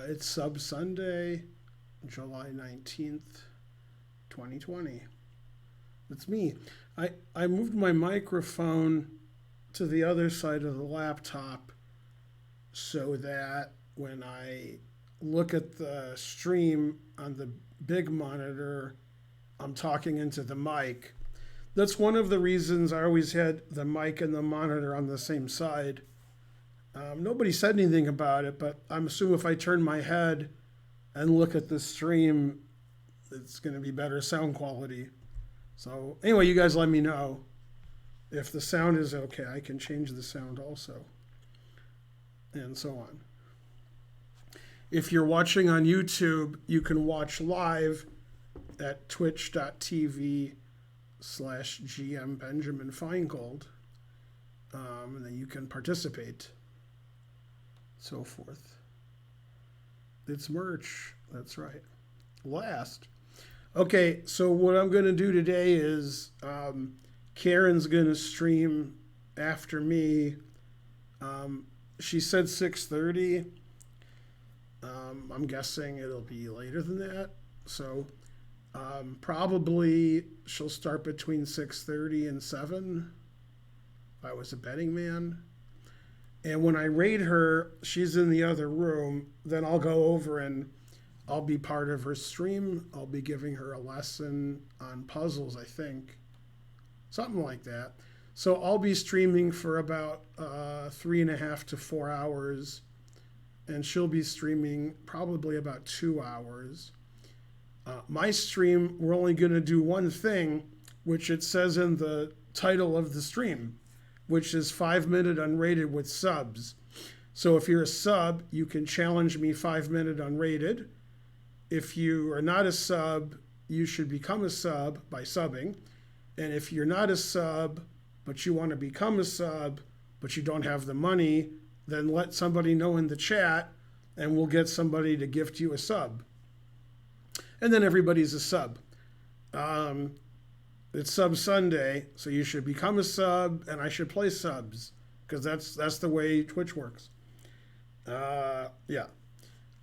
It's Sub Sunday, July 19th, 2020. It's me. I moved my microphone to the other side of the laptop so that when I look at the stream on the big monitor, I'm talking into the mic. That's one of the reasons I always had the mic and the monitor on the same side. Nobody said anything about it, but I'm assuming if I turn my head and look at the stream, it's going to be better sound quality. So anyway, you guys let me know if the sound is okay. I can change the sound also, and so on. If you're watching on YouTube, you can watch live at twitch.tv/GM Benjamin Feingold, and then you can participate. So forth. It's merch. That's right. Last. Okay, so what I'm going to do today is Karen's going to stream after me. She said 6:30. I'm guessing it'll be later than that. So probably she'll start between 6:30 and 7 if I was a betting man. And when I rate her, she's in the other room. Then I'll go over and I'll be part of her stream. I'll be giving her a lesson on puzzles, I think. Something like that. So I'll be streaming for about 3.5 to 4 hours. And she'll be streaming probably about 2 hours. My stream, we're only going to do one thing, which it says in the title of the stream, which is 5-minute unrated with subs. So if you're a sub, you can challenge me 5-minute unrated. If you are not a sub, you should become a sub by subbing. And if you're not a sub, but you want to become a sub, but you don't have the money, then let somebody know in the chat and we'll get somebody to gift you a sub. And then everybody's a sub. It's Sub Sunday, so you should become a sub, and I should play subs, because that's the way Twitch works. Yeah.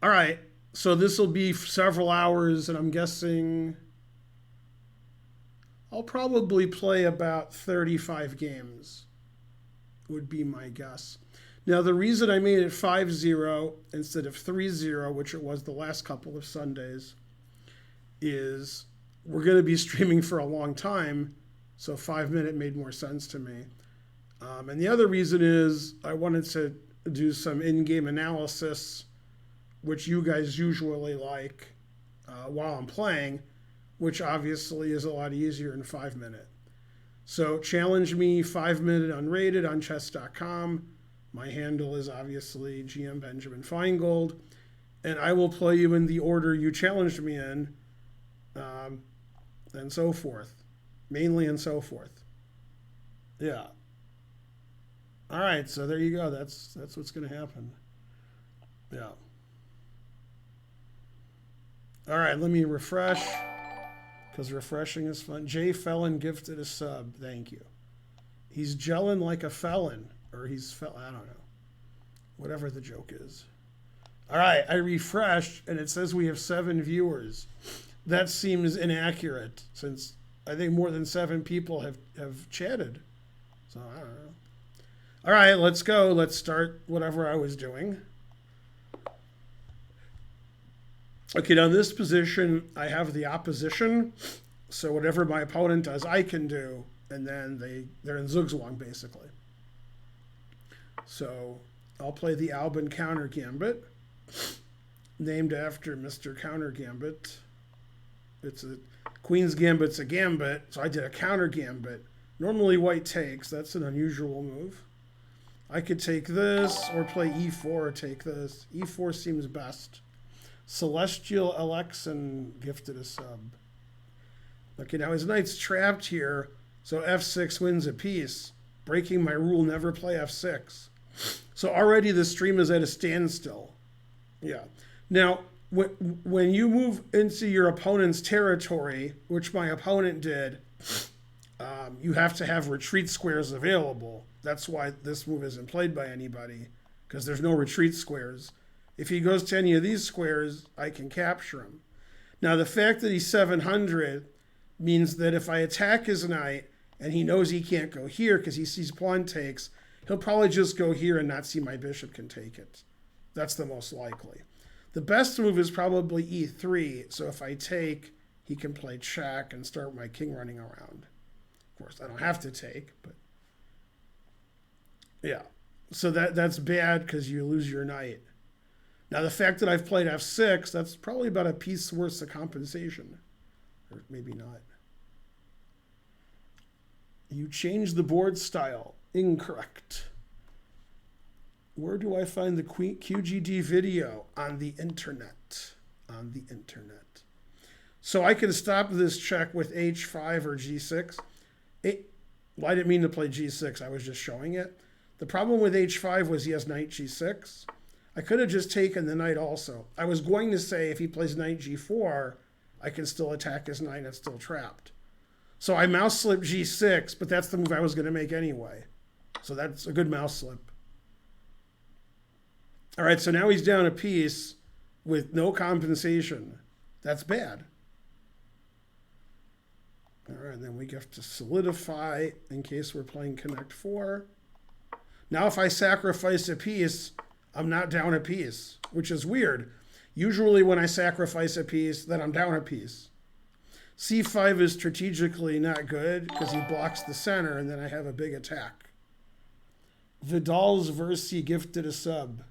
All right, so this will be several hours, and I'm guessing I'll probably play about 35 games, would be my guess. Now, the reason I made it 5-0 instead of 3-0, which it was the last couple of Sundays, is we're going to be streaming for a long time, so 5-minute made more sense to me. And the other reason is I wanted to do some in-game analysis, which you guys usually like while I'm playing, which obviously is a lot easier in 5-minute. So challenge me 5-minute unrated on chess.com. My handle is obviously GM Benjamin Feingold, and I will play you in the order you challenged me in, and so forth, mainly and so forth. Yeah. All right, so there you go. That's what's going to happen. Yeah. All right, let me refresh, because refreshing is fun. Jay Felon gifted a sub. Thank you. He's gelling like a felon, or I don't know. Whatever the joke is. All right, I refreshed, and it says we have 7 viewers. That seems inaccurate, since I think more than 7 people have chatted. So, I don't know. All right, let's go. Let's start whatever I was doing. Okay, now in this position, I have the opposition. So whatever my opponent does, I can do. And then they're in Zugzwang, basically. So I'll play the Albin Counter Gambit, named after Mr. Counter Gambit. It's a Queen's Gambit's a gambit, so I did a counter gambit. Normally white takes. That's an unusual move. I could take this or play e4 or take this. e4 seems best. Celestial Alexan gifted a sub. Okay, now his knight's trapped here, so f6 wins a piece, breaking my rule never play f6. So already the stream is at a standstill. Yeah. Now, when you move into your opponent's territory, which my opponent did, you have to have retreat squares available. That's why this move isn't played by anybody, because there's no retreat squares. If he goes to any of these squares, I can capture him. Now, the fact that he's 700 means that if I attack his knight and he knows he can't go here because he sees pawn takes, he'll probably just go here and not see my bishop can take it. That's the most likely. The best move is probably e3. So if I take, he can play check and start my king running around. Of course, I don't have to take, but yeah. So that's bad because you lose your knight. Now, the fact that I've played f6, that's probably about a piece worth of compensation. Or maybe not. You changed the board style. Incorrect. Where do I find the QGD video? On the internet. On the internet. So I can stop this check with h5 or g6. Well, I didn't mean to play g6. I was just showing it. The problem with h5 was he has knight g6. I could have just taken the knight also. I was going to say if he plays knight g4, I can still attack his knight and it's still trapped. So I mouse slip g6, but that's the move I was going to make anyway. So that's a good mouse slip. All right, so now he's down a piece with no compensation. That's bad. All right, then we have to solidify in case we're playing Connect 4. Now if I sacrifice a piece, I'm not down a piece, which is weird. Usually when I sacrifice a piece, then I'm down a piece. c5 is strategically not good because he blocks the center and then I have a big attack. Vidal's Versi gifted a sub.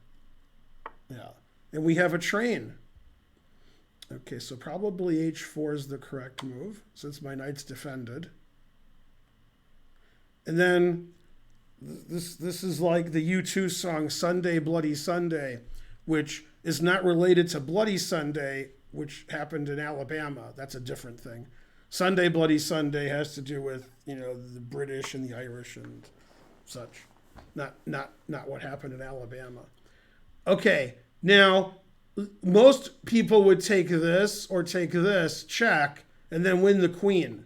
Yeah, and we have a train. Okay, so probably h4 is the correct move since my knight's defended. And then this is like the U2 song Sunday, Bloody Sunday, which is not related to Bloody Sunday, which happened in Alabama. That's a different thing. Sunday, Bloody Sunday has to do with, the British and the Irish and such. Not what happened in Alabama. Okay, now most people would take this or take this, check, and then win the queen.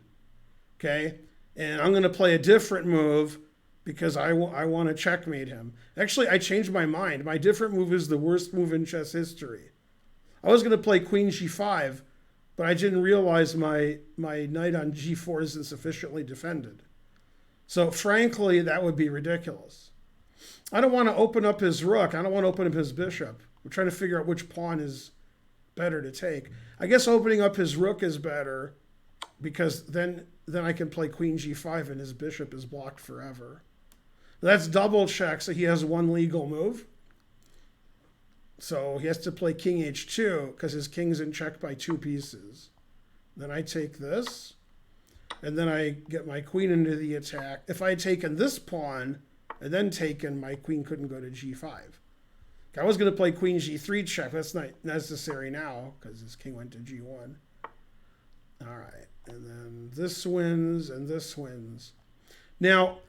Okay, and I'm going to play a different move because I want to checkmate him. Actually, I changed my mind. My different move is the worst move in chess history. I was going to play queen g5, but I didn't realize my knight on g4 isn't sufficiently defended. So frankly, that would be ridiculous. I don't want to open up his rook. I don't want to open up his bishop. We're trying to figure out which pawn is better to take. I guess opening up his rook is better because then I can play queen g5 and his bishop is blocked forever. That's double check, so he has one legal move. So he has to play king h2 because his king's in check by 2 pieces. Then I take this, and then I get my queen into the attack. If I had taken this pawn and then taken, my queen couldn't go to g5. I was going to play queen g3 check. That's not necessary now because his king went to g1. All right, and then this wins and this wins. Now,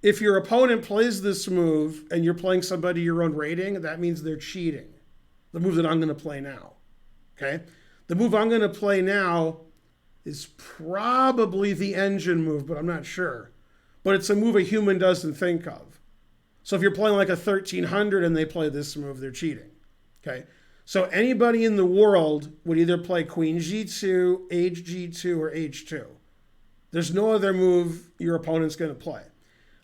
if your opponent plays this move and you're playing somebody your own rating, that means they're cheating. The move that I'm going to play now, okay? The move I'm going to play now is probably the engine move, but I'm not sure. But it's a move a human doesn't think of. So if you're playing like a 1300 and they play this move, they're cheating, okay? So anybody in the world would either play queen g2, hg2, or h2. There's no other move your opponent's going to play.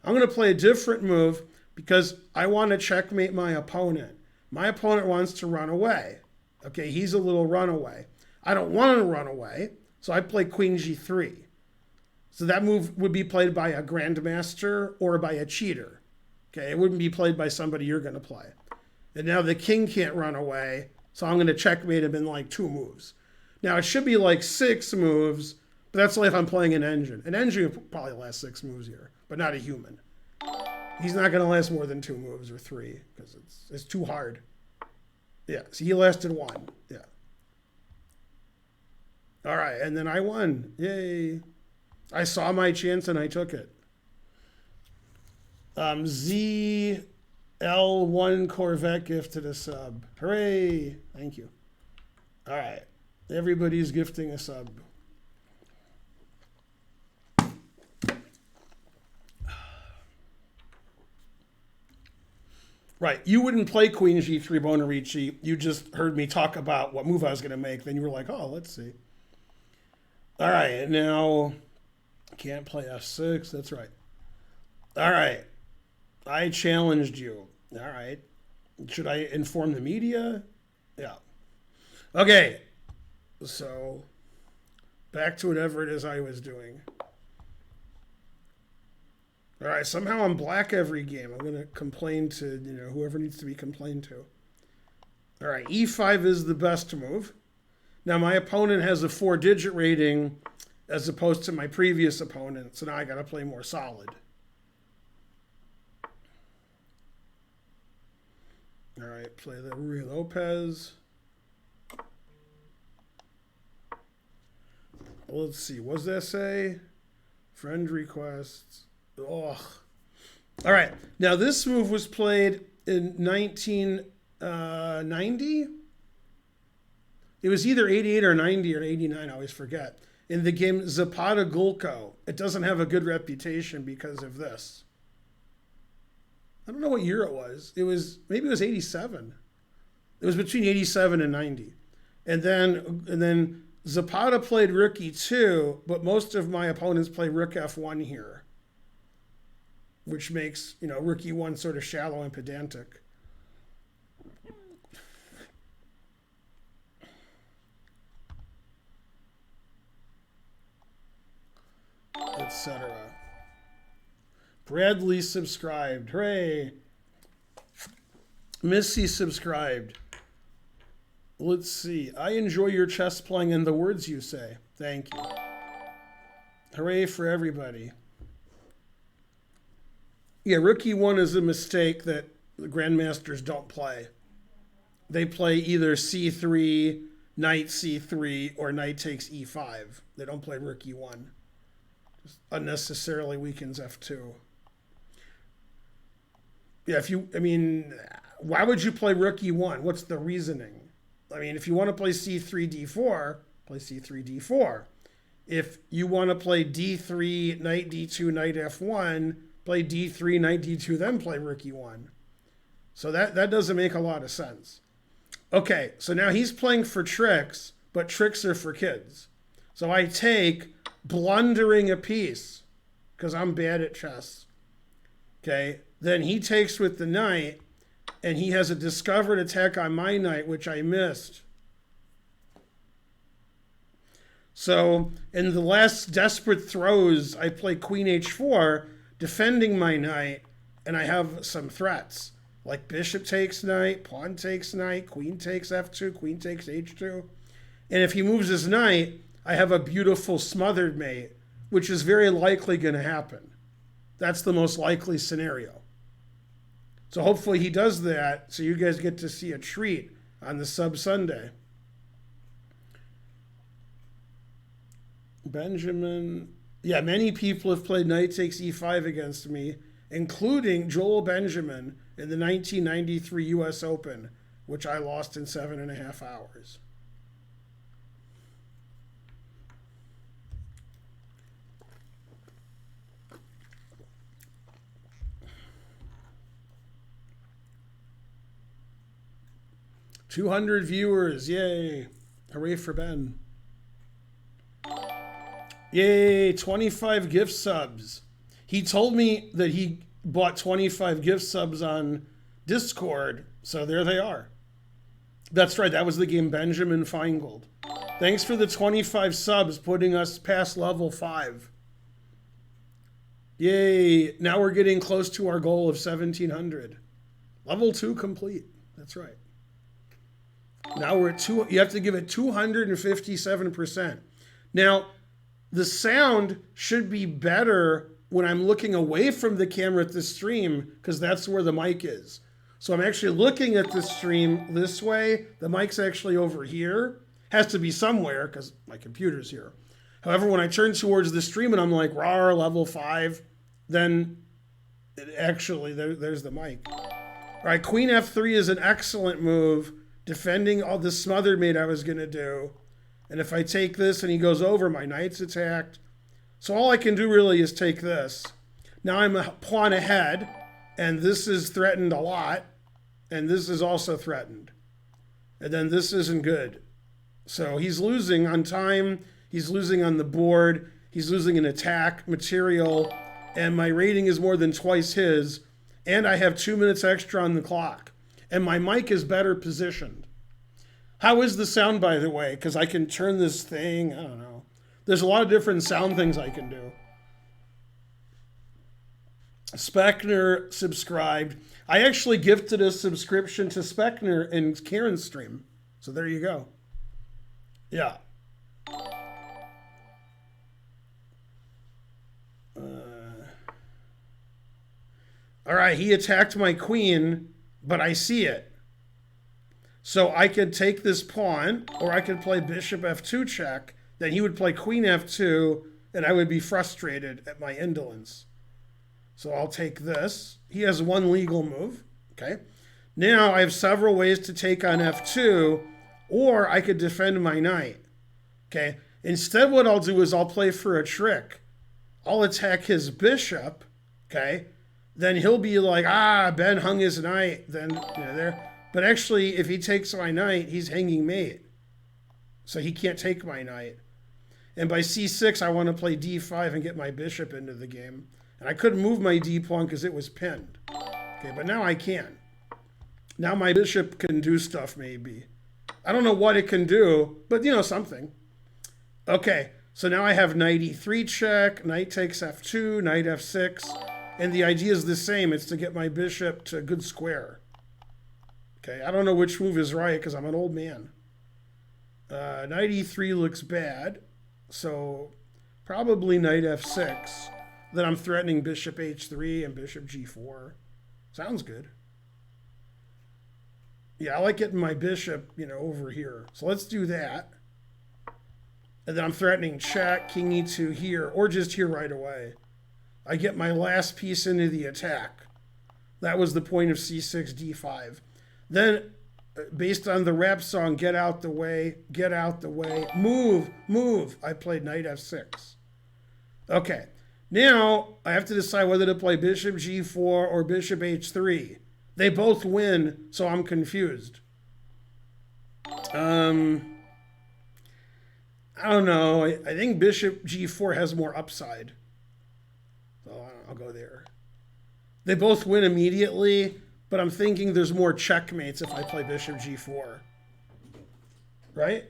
I'm going to play a different move because I want to checkmate my opponent. My opponent wants to run away. Okay, he's a little runaway. I don't want to run away, so I play queen g3. So that move would be played by a grandmaster or by a cheater. Okay, it wouldn't be played by somebody you're going to play. And now the king can't run away, so I'm going to checkmate him in like 2 moves. Now it should be like 6 moves, but that's like if I'm playing an engine. An engine would probably last 6 moves here, but not a human. He's not going to last more than 2 moves or 3 because it's too hard. Yeah, so he lasted 1. Yeah. All right, and then I won. Yay. I saw my chance and I took it. ZL1 Corvette gifted a sub. Hooray. Thank you. All right. Everybody's gifting a sub. Right. You wouldn't play Queen G3 Bonarici. You just heard me talk about what move I was going to make. Then you were like, oh, let's see. All right. Now, can't play F6. That's right. All right. I challenged you. All right. Should I inform the media? Yeah. Okay. So, back to whatever it is I was doing. All right, somehow I'm black every game. I'm going to complain to, whoever needs to be complained to. All right, E5 is the best move. Now, my opponent has a 4-digit rating as opposed to my previous opponent, so now I got to play more solid. All right, play the Ruy Lopez. Let's see, what does that say? Friend requests. Oh. All right. Now, this move was played in 1990. It was either 88 or 90 or 89. I always forget. In the game Zapata Gulko. It doesn't have a good reputation because of this. I don't know what year it was. Maybe it was 87. It was between 87 and 90. And then Zapata played Rook E2, but most of my opponents play Rook F1 here, which makes, Rook E1 sort of shallow and pedantic. Etc. Bradley subscribed. Hooray. Missy subscribed. Let's see. I enjoy your chess playing and the words you say. Thank you. Hooray for everybody. Yeah, Rook E1 is a mistake that the grandmasters don't play. They play either C3, knight C3, or knight takes E5. They don't play Rook E1. Just unnecessarily weakens F2. Yeah, why would you play Rook E1? What's the reasoning? If you want to play C3, D4, play C3, D4. If you want to play D3, knight D2, knight F1, play D3, knight D2, then play Rook E1. So that doesn't make a lot of sense. Okay, so now he's playing for tricks, but tricks are for kids. So I take blundering a piece, because I'm bad at chess. Okay, then he takes with the knight, and he has a discovered attack on my knight, which I missed. So in the last desperate throws, I play Queen H4, defending my knight, and I have some threats, like bishop takes knight, pawn takes knight, queen takes F2, queen takes H2. And if he moves his knight, I have a beautiful smothered mate, which is very likely going to happen. That's the most likely scenario. So hopefully he does that, so you guys get to see a treat on the Sub Sunday. Benjamin. Yeah, many people have played knight takes E5 against me, including Joel Benjamin in the 1993 U.S. Open, which I lost in 7.5 hours. $200 viewers, yay. Hooray for Ben. Yay, 25 gift subs. He told me that he bought 25 gift subs on Discord, so there they are. That's right, that was the game Benjamin Feingold. Thanks for the 25 subs, putting us past level 5. Yay, now we're getting close to our goal of 1,700. Level 2 complete, that's right. Now we're at you have to give it 257%. Now, the sound should be better when I'm looking away from the camera at the stream, because that's where the mic is. So I'm actually looking at the stream this way. The mic's actually over here. Has to be somewhere, because my computer's here. However, when I turn towards the stream and I'm like, rawr, level 5, then there's the mic. All right, Queen F3 is an excellent move, defending all the smothered mate I was going to do. And if I take this and he goes over, my knight's attacked. So all I can do really is take this. Now I'm a pawn ahead, and this is threatened a lot. and this is also threatened. And then this isn't good. So he's losing on time, he's losing on the board, he's losing in attack, material, and my rating is more than twice his, and I have 2 minutes extra on the clock. And my mic is better positioned. How is the sound, by the way? Because I can turn this thing, I don't know. There's a lot of different sound things I can do. Speckner subscribed. I actually gifted a subscription to Speckner in Karen's stream. So there you go. Yeah. All right, he attacked my queen, but I see it. So I could take this pawn, or I could play bishop f2 check. Then he would play queen f2, and I would be frustrated at my indolence. So I'll take this. He has one legal move. Okay. Now I have several ways to take on f2, or I could defend my knight. Okay. Instead, what I'll do is I'll play for a trick. I'll attack his bishop. Okay. Then he'll be like, Ben hung his knight. Then, there. But actually, if he takes my knight, he's hanging mate. So he can't take my knight. And by c6, I want to play d5 and get my bishop into the game. And I couldn't move my d pawn because it was pinned. Okay, but now I can. Now my bishop can do stuff, maybe. I don't know what it can do, but something. Okay, so now I have knight e3 check, knight takes f2, knight f6. And the idea is the same. It's to get my bishop to a good square. Okay, I don't know which move is right because I'm an old man. Knight e3 looks bad. So probably knight f6. Then I'm threatening bishop h3 and bishop g4. Sounds good. Yeah, I like getting my bishop, over here. So let's do that. And then I'm threatening check, king e2 here, or just here right away. I get my last piece into the attack. That was the point of c6, d5. Then, based on the rap song, get out the way, move, move, I played knight f6. Okay, now I have to decide whether to play bishop g4 or bishop h3. They both win, so I'm confused. I don't know. I think bishop g4 has more upside. So I'll go there. They both win immediately, but I'm thinking there's more checkmates if I play bishop g4. Right?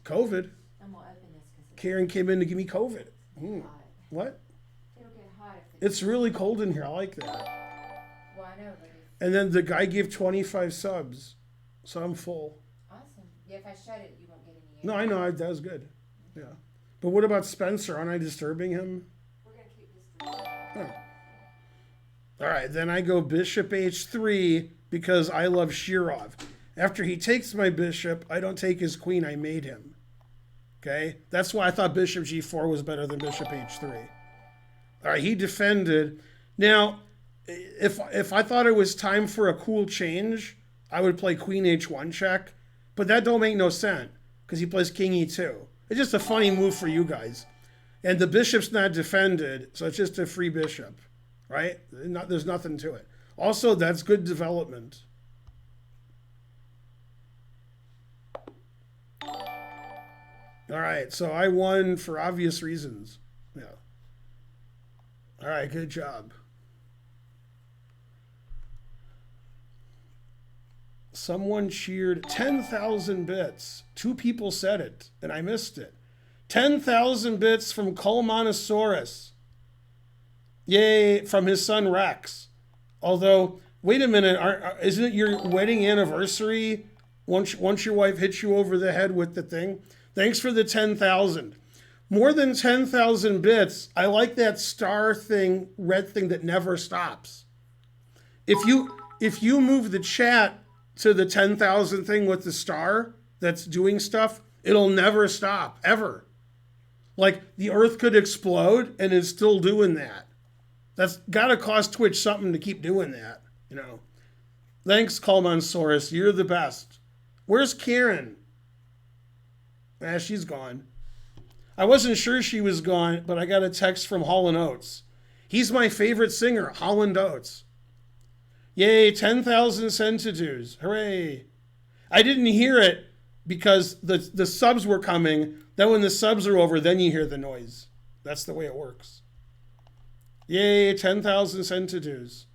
COVID. Karen came in to give me COVID. What? It'll get hot if It's really cold in here. I like that. Well, I know, but And then the guy gave 25 subs, so I'm full. awesome. Yeah, if I shut it, you won't get any. No, I know. That was good. Yeah. But what about Spencer? Aren't I disturbing him? We're gonna keep this. Oh. All right. Then I go bishop h3 because I love Shirov. After he takes my bishop, I don't take his queen. I made him. Okay? That's why I thought bishop g4 was better than bishop h3. All right. He defended. Now, if I thought it was time for a cool change, I would play queen h1 check. But that don't make no sense because he plays king e2. It's just a funny move for you guys. And the bishop's not defended, so it's just a free bishop, right? There's nothing to it. Also, that's good development. All right, so I won for obvious reasons. Yeah. All right, good job. Someone cheered 10,000 bits. 2 people said it, and I missed it. 10,000 bits from Colmonosaurus. Yay, from his son Rex. Although, wait a minute, isn't it your wedding anniversary once your wife hits you over the head with the thing? Thanks for the 10,000. More than 10,000 bits. I like that star thing, red thing that never stops. If you move the chat to the 10,000 thing with the star that's doing stuff, it'll never stop, ever. Like, the earth could explode and it's still doing that. That's got to cost Twitch something to keep doing that, Thanks, Colmonsaurus. You're the best. Where's Karen? She's gone. I wasn't sure she was gone, but I got a text from Hall & Oates. He's my favorite singer, Holland Oates. Yay, 10,000 centitudes. Hooray. I didn't hear it because the subs were coming. Then when the subs are over, then you hear the noise. That's the way it works. Yay, 10,000 centitudes.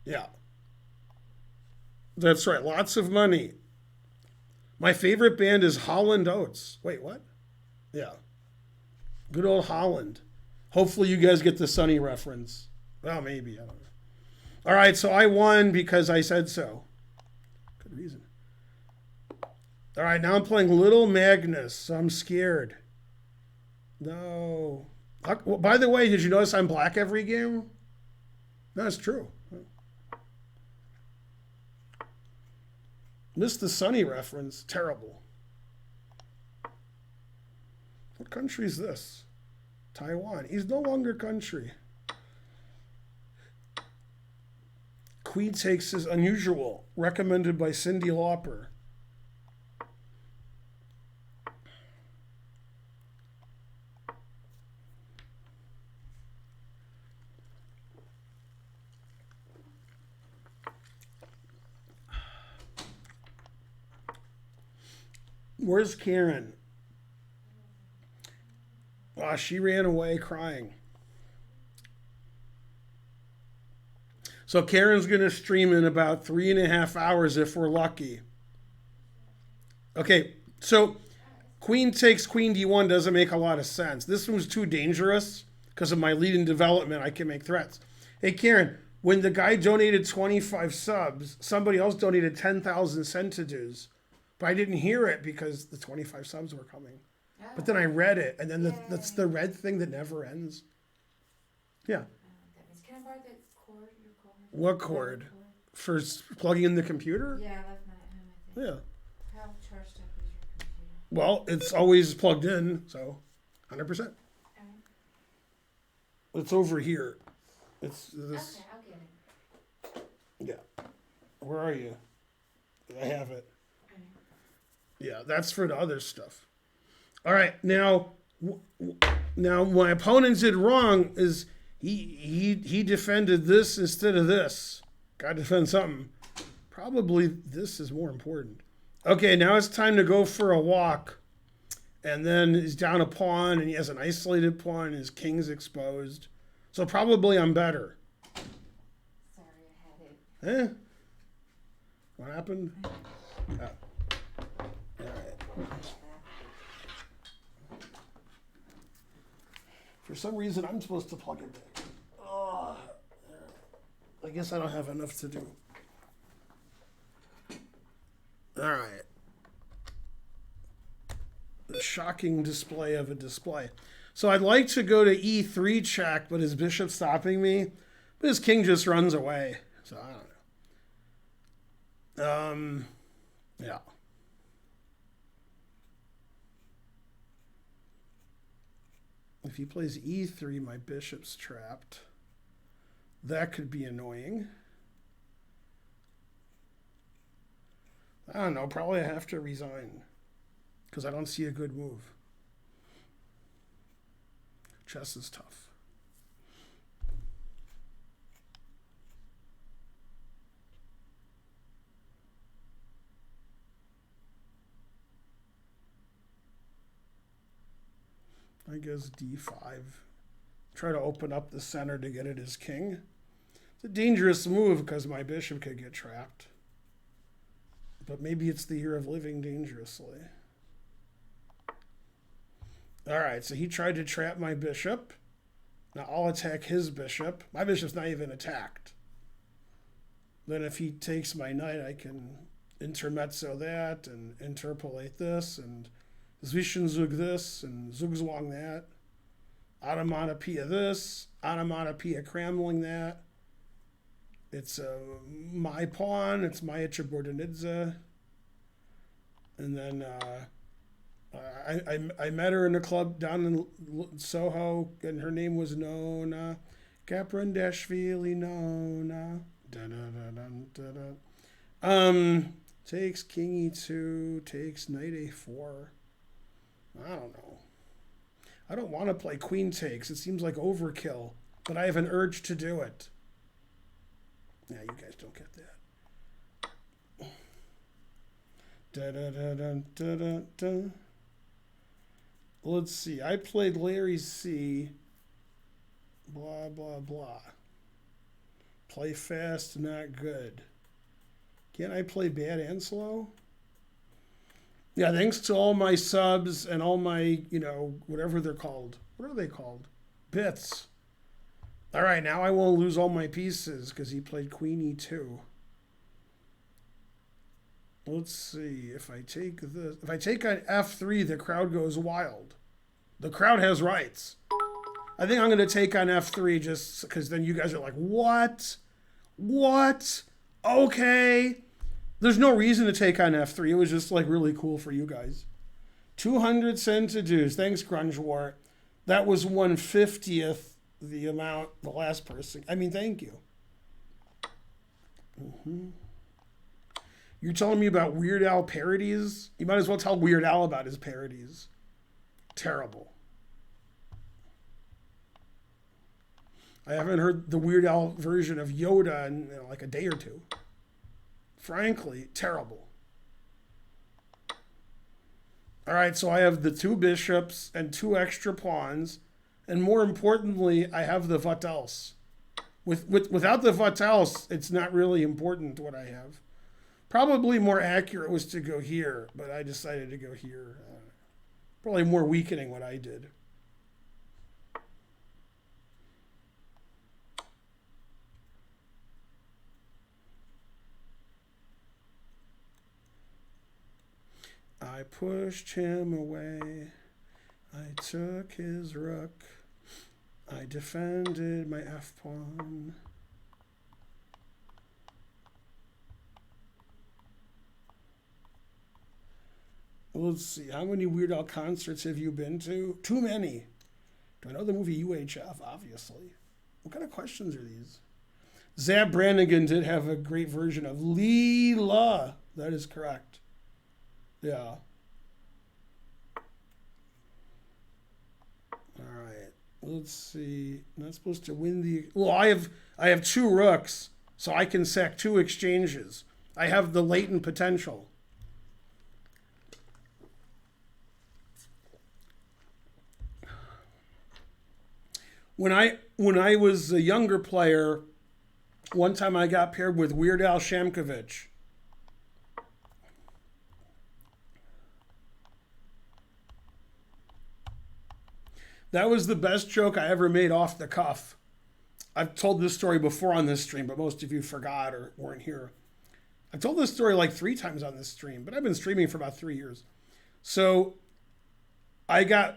Yeah. That's right. Lots of money. My favorite band is Holland Oates. Wait, what? Yeah. Good old Holland. Hopefully you guys get the Sunny reference. Well, maybe. I don't know. All right, so I won because I said so. Good reason. All right, now I'm playing Little Magnus, so I'm scared. No. Well, by the way, did you notice I'm black every game? No, it's true. Missed the Sunny reference. Terrible. What country is this? Taiwan. He's no longer country. Queen takes is unusual. Recommended by Cyndi Lauper. Where's Karen? Ah, she ran away crying. So Karen's going to stream in about 3.5 hours if we're lucky. Okay, so queen takes queen d1 doesn't make a lot of sense. This one's too dangerous because of my lead in development. I can make threats. Hey, Karen, when the guy donated 25 subs, somebody else donated 10,000 centitudes. But I didn't hear it because the 25 subs were coming. Oh. But then I read it, and then that's the red thing that never ends. Yeah. That means, can I borrow the cord, your cord? What cord? For plugging in the computer? Yeah, I left mine at home, I think. Yeah. How charged up is your computer? Well, it's always plugged in, so 100%. Alright. It's over here. It's this. Okay, I'll get it. Yeah. Where are you? I have it. Alright. Yeah, that's for the other stuff. All right, now my opponent did wrong is he defended this instead of this. Got to defend something. Probably this is more important. Okay, now it's time to go for a walk. And then he's down a pawn, and he has an isolated pawn, and his king's exposed. So probably I'm better. Sorry, I had it. Eh? What happened? Oh. All right. For some reason, I'm supposed to plug it in. Oh, I guess I don't have enough to do. All right. A shocking display of a display. So I'd like to go to e3 check, but his bishop's stopping me. But his king just runs away. So I don't know. Yeah. If he plays e3, my bishop's trapped. That could be annoying. I don't know. Probably I have to resign because I don't see a good move. Chess is tough. I guess d5. Try to open up the center to get at his king. It's a dangerous move because my bishop could get trapped. But maybe it's the year of living dangerously. All right, so he tried to trap my bishop. Now I'll attack his bishop. My bishop's not even attacked. Then if he takes my knight, I can intermezzo that and interpolate this and Zwischenzug this and Zugzwang that. Automatopoeia this. Automatopoeia crammling that. It's my pawn. It's my Ichabordanidze. And then I met her in a club down in Soho, and her name was Nona. Kaprandashvili Nona. Takes king e2, takes knight a4. I don't know. I don't want to play queen takes. It seems like overkill, but I have an urge to do it. Yeah, you guys don't get that. Da da da da da da da. Let's see. I played Larry C. Blah blah blah. Play fast, not good. Can't I play bad and slow? Yeah, thanks to all my subs and all my, whatever they're called. What are they called? Bits. All right, now I won't lose all my pieces because he played Queen E2. Let's see. If I take on F3, the crowd goes wild. The crowd has rights. I think I'm going to take on F3 just because then you guys are like, what? What? Okay. There's no reason to take on F3. It was just like really cool for you guys. 200 centidues. Thanks, Grunge War. That was 1/50th the amount the last person. I mean, thank you. You're telling me about Weird Al parodies? You might as well tell Weird Al about his parodies. Terrible. I haven't heard the Weird Al version of Yoda in like a day or two. Frankly, terrible. All right, so I have the 2 bishops and 2 extra pawns. And more importantly, I have the what else. Without the what else, it's not really important what I have. Probably more accurate was to go here, but I decided to go here. Probably more weakening what I did. I pushed him away. I took his rook. I defended my f-pawn. Let's see. How many Weird Al concerts have you been to? Too many. Do I know the movie UHF? Obviously. What kind of questions are these? Zab Brannigan did have a great version of Leela. That is correct. Yeah. All right. Let's see. I'm not supposed to win the. Well, I have 2 rooks, so I can sack 2 exchanges. I have the latent potential. When I was a younger player, one time I got paired with Weird Al Shamkovich. That was the best joke I ever made off the cuff. I've told this story before on this stream, but most of you forgot or weren't here. I've told this story like 3 times on this stream, but I've been streaming for about 3 years. So I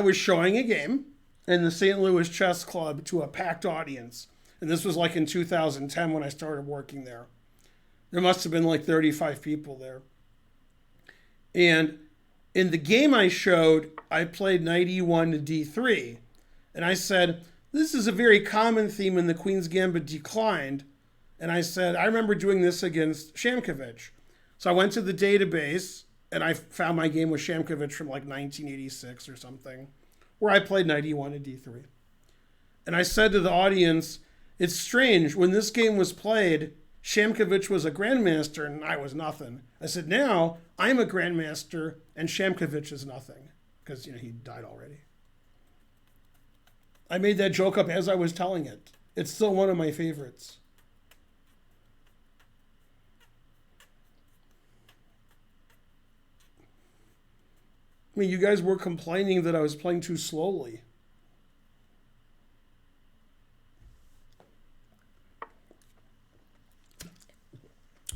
was showing a game in the St. Louis Chess Club to a packed audience. And this was like in 2010 when I started working there. There must have been like 35 people there. And in the game I showed, I played knight e1 to d3. And I said, this is a very common theme in the Queen's Gambit Declined. And I said, I remember doing this against Shamkovich. So I went to the database and I found my game with Shamkovich from like 1986 or something, where I played knight e1 to d3. And I said to the audience, it's strange, when this game was played, Shamkovich was a grandmaster and I was nothing. I said, now I'm a grandmaster and Shamkovich is nothing, because he died already. I made that joke up as I was telling it. It's still one of my favorites. I mean, you guys were complaining that I was playing too slowly.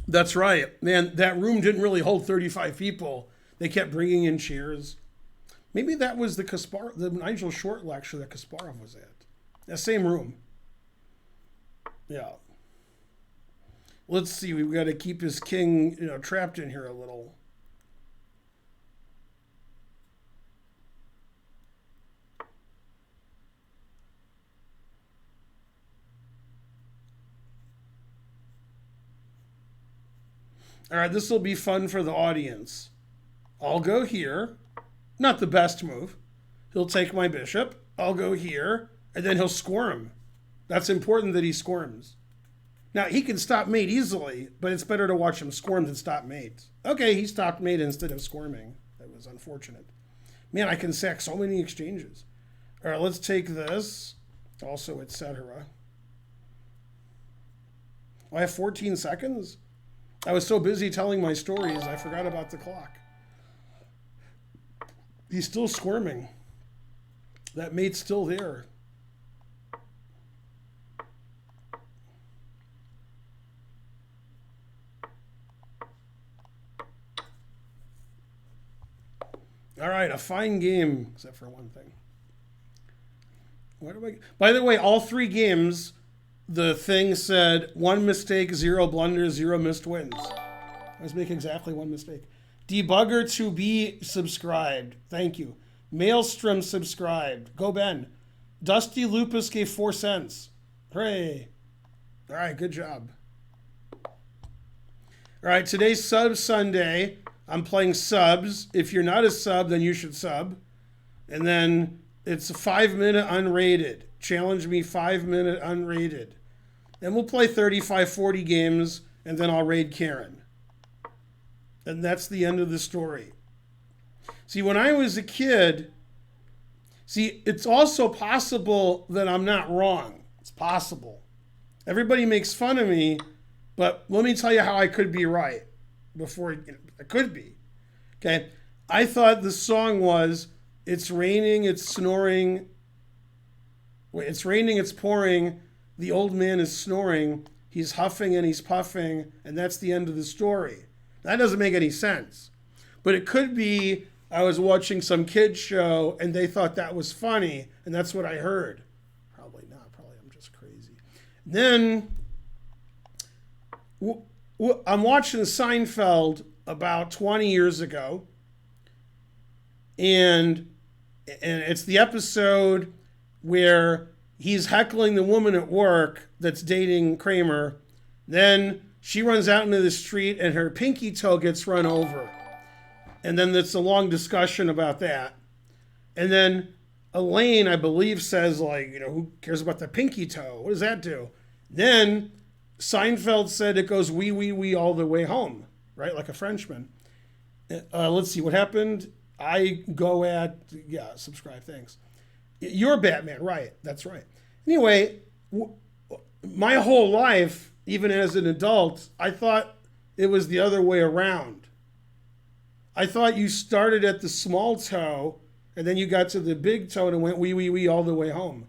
That's right. Man, that room didn't really hold 35 people. They kept bringing in chairs. Maybe that was the Nigel Short lecture that Kasparov was at. That same room. Yeah. Let's see. We've got to keep his king, trapped in here a little. All right, this will be fun for the audience. I'll go here. Not the best move. He'll take my bishop. I'll go here, and then he'll squirm. That's important that he squirms. Now, he can stop mate easily, but it's better to watch him squirm than stop mate. Okay, he stopped mate instead of squirming. That was unfortunate. Man, I can sack so many exchanges. All right, let's take this. Also, etc. Oh, I have 14 seconds? I was so busy telling my stories, I forgot about the clock. He's still squirming. That mate's still there. All right, a fine game, except for one thing. Why do I? By the way, all 3 games, the thing said 1 mistake, 0 blunders, 0 missed wins. I was making exactly 1 mistake. Debugger to be subscribed. Thank you. Maelstrom subscribed. Go Ben. Dusty Lupus gave 4 cents. Hooray. All right, good job. All right, today's Sub Sunday. I'm playing subs. If you're not a sub, then you should sub. And then it's a 5-minute unrated. Challenge me 5-minute unrated. Then we'll play 35, 40 games, and then I'll raid Karen. And that's the end of the story. See, when I was a kid, it's also possible that I'm not wrong. It's possible. Everybody makes fun of me, but let me tell you how I could be right. Before it could be. Okay. I thought the song was, it's raining, it's snoring. Wait, it's raining, it's pouring. The old man is snoring. He's huffing and he's puffing. And that's the end of the story. That doesn't make any sense. But it could be I was watching some kid's show and they thought that was funny. And that's what I heard. Probably not. Probably I'm just crazy. Then I'm watching Seinfeld about 20 years ago, and it's the episode where he's heckling the woman at work that's dating Kramer. Then she runs out into the street and her pinky toe gets run over. And then there's a long discussion about that. And then Elaine, I believe, says, like, who cares about the pinky toe? What does that do? Then Seinfeld said it goes wee, wee, wee all the way home, right? Like a Frenchman. Let's see what happened. I go at, subscribe, thanks. You're Batman, right? That's right. Anyway, my whole life, even as an adult, I thought it was the other way around. I thought you started at the small toe and then you got to the big toe and went wee, wee, wee all the way home.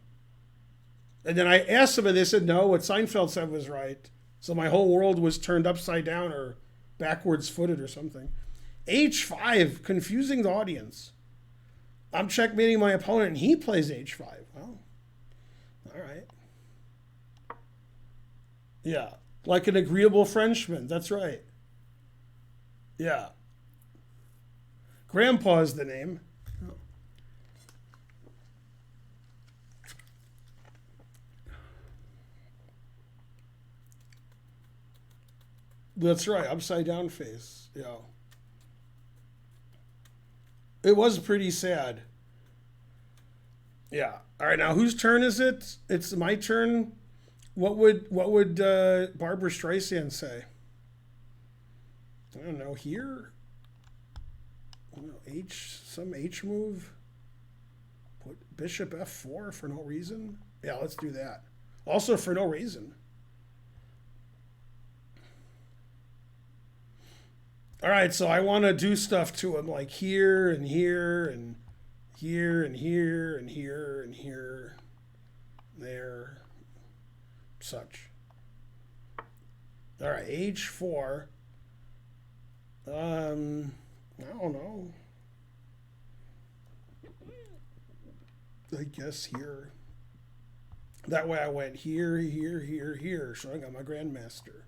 And then I asked them, and they said, no, what Seinfeld said was right. So my whole world was turned upside down or backwards footed or something. H5, confusing the audience. I'm checkmating my opponent, and he plays H5. Well, all right. Yeah, like an agreeable Frenchman. That's right. Yeah. Grandpa's the name. That's right, upside down face. Yeah. It was pretty sad. Yeah. All right, now whose turn is it? It's my turn. What would Barbara Streisand say? I don't know. Here? I don't know, some H move? Put bishop f4 for no reason? Yeah, let's do that. Also for no reason. All right, so I want to do stuff to him like here and here and here and here and here and here, there, such. All right, H4. I don't know. I guess here. That way I went here, here, here, here, so I got my grandmaster.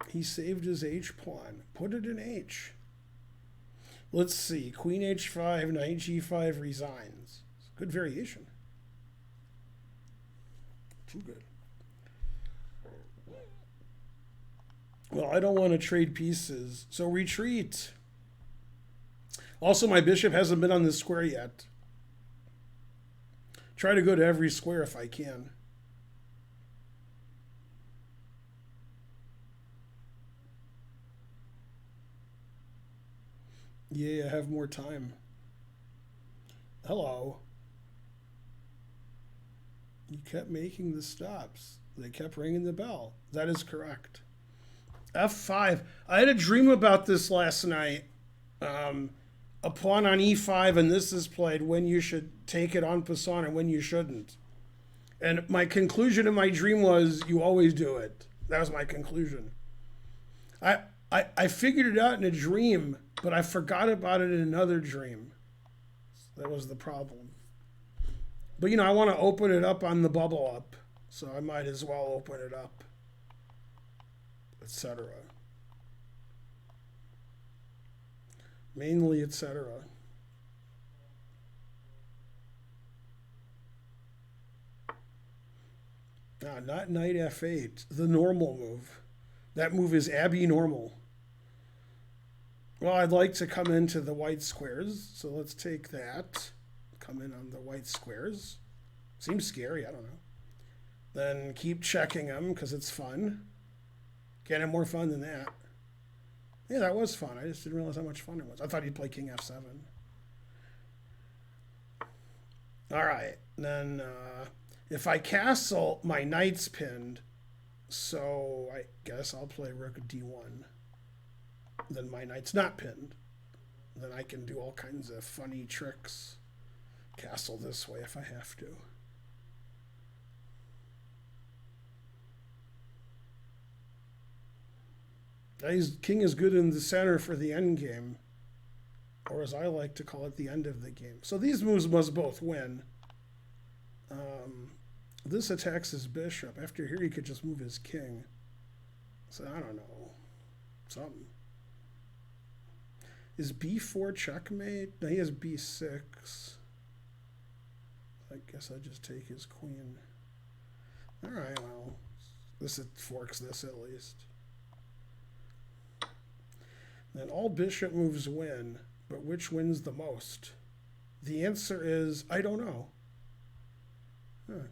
He saved his H pawn. Put it in H. Let's see. Queen H5, Knight G5 resigns. Good variation. Too good. Well, I don't want to trade pieces, so retreat. Also, my bishop hasn't been on this square yet. Try to go to every square if I can. Yeah, I have more time. Hello. You kept making the stops. They kept ringing the bell. That is correct. F5. I had a dream about this last night. A pawn on e5, and this is played when you should take it on Poisson and when you shouldn't. And my conclusion in my dream was you always do it. That was my conclusion. I figured it out in a dream, but I forgot about it in another dream. That was the problem. But I want to open it up on the bubble up, so I might as well open it up, etc. Mainly, etc. Not knight f8, the normal move. That move is abnormal. Well, I'd like to come into the white squares, so let's take that. Come in on the white squares. Seems scary, I don't know. Then keep checking them because it's fun. Can't have more fun than that. Yeah, that was fun. I just didn't realize how much fun it was. I thought he'd play king f7. All right. Then if I castle, my knight's pinned. So I guess I'll play rook d1. Then my knight's not pinned. Then I can do all kinds of funny tricks. Castle this way if I have to. King is good in the center for the end game, or as I like to call it, the end of the game. So these moves must both win. This attacks his bishop. After here, he could just move his king. So I don't know. Something. Is b4 checkmate? No, he has b6. I guess I just take his queen. All right, well, this forks this at least. Then all bishop moves win, but which wins the most? The answer is, I don't know. Huh.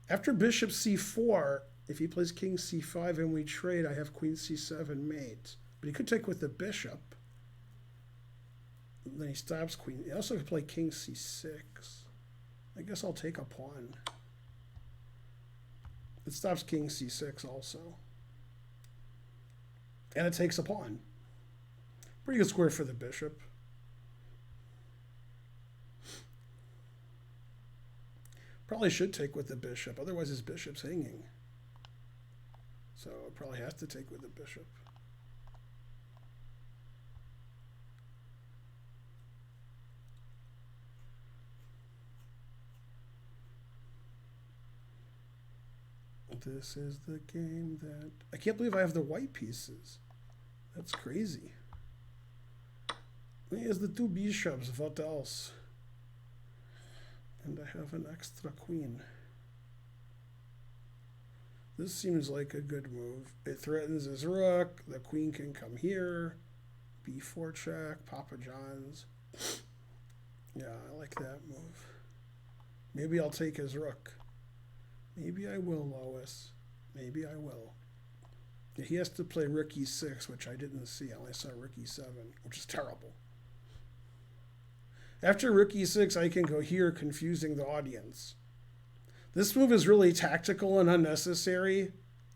After bishop c4, if he plays king c5 and we trade, I have queen c7 mate. But he could take with the bishop. And then he stops queen. He also could play king c6. I guess I'll take a pawn. It stops king c6 also. And it takes a pawn. Pretty good square for the bishop. Probably should take with the bishop, otherwise his bishop's hanging. So it probably has to take with the bishop. This is the game that... I can't believe I have the white pieces. That's crazy. He has the two bishops, what else? And I have an extra queen. This seems like a good move. It threatens his rook. The queen can come here. b4 check, Papa John's. Yeah, I like that move. Maybe I'll take his rook. Maybe I will, Lois. Maybe I will. Yeah, he has to play rook e6, which I didn't see. I only saw rook e7, which is terrible. After rook e6, I can go here, confusing the audience. This move is really tactical and unnecessary,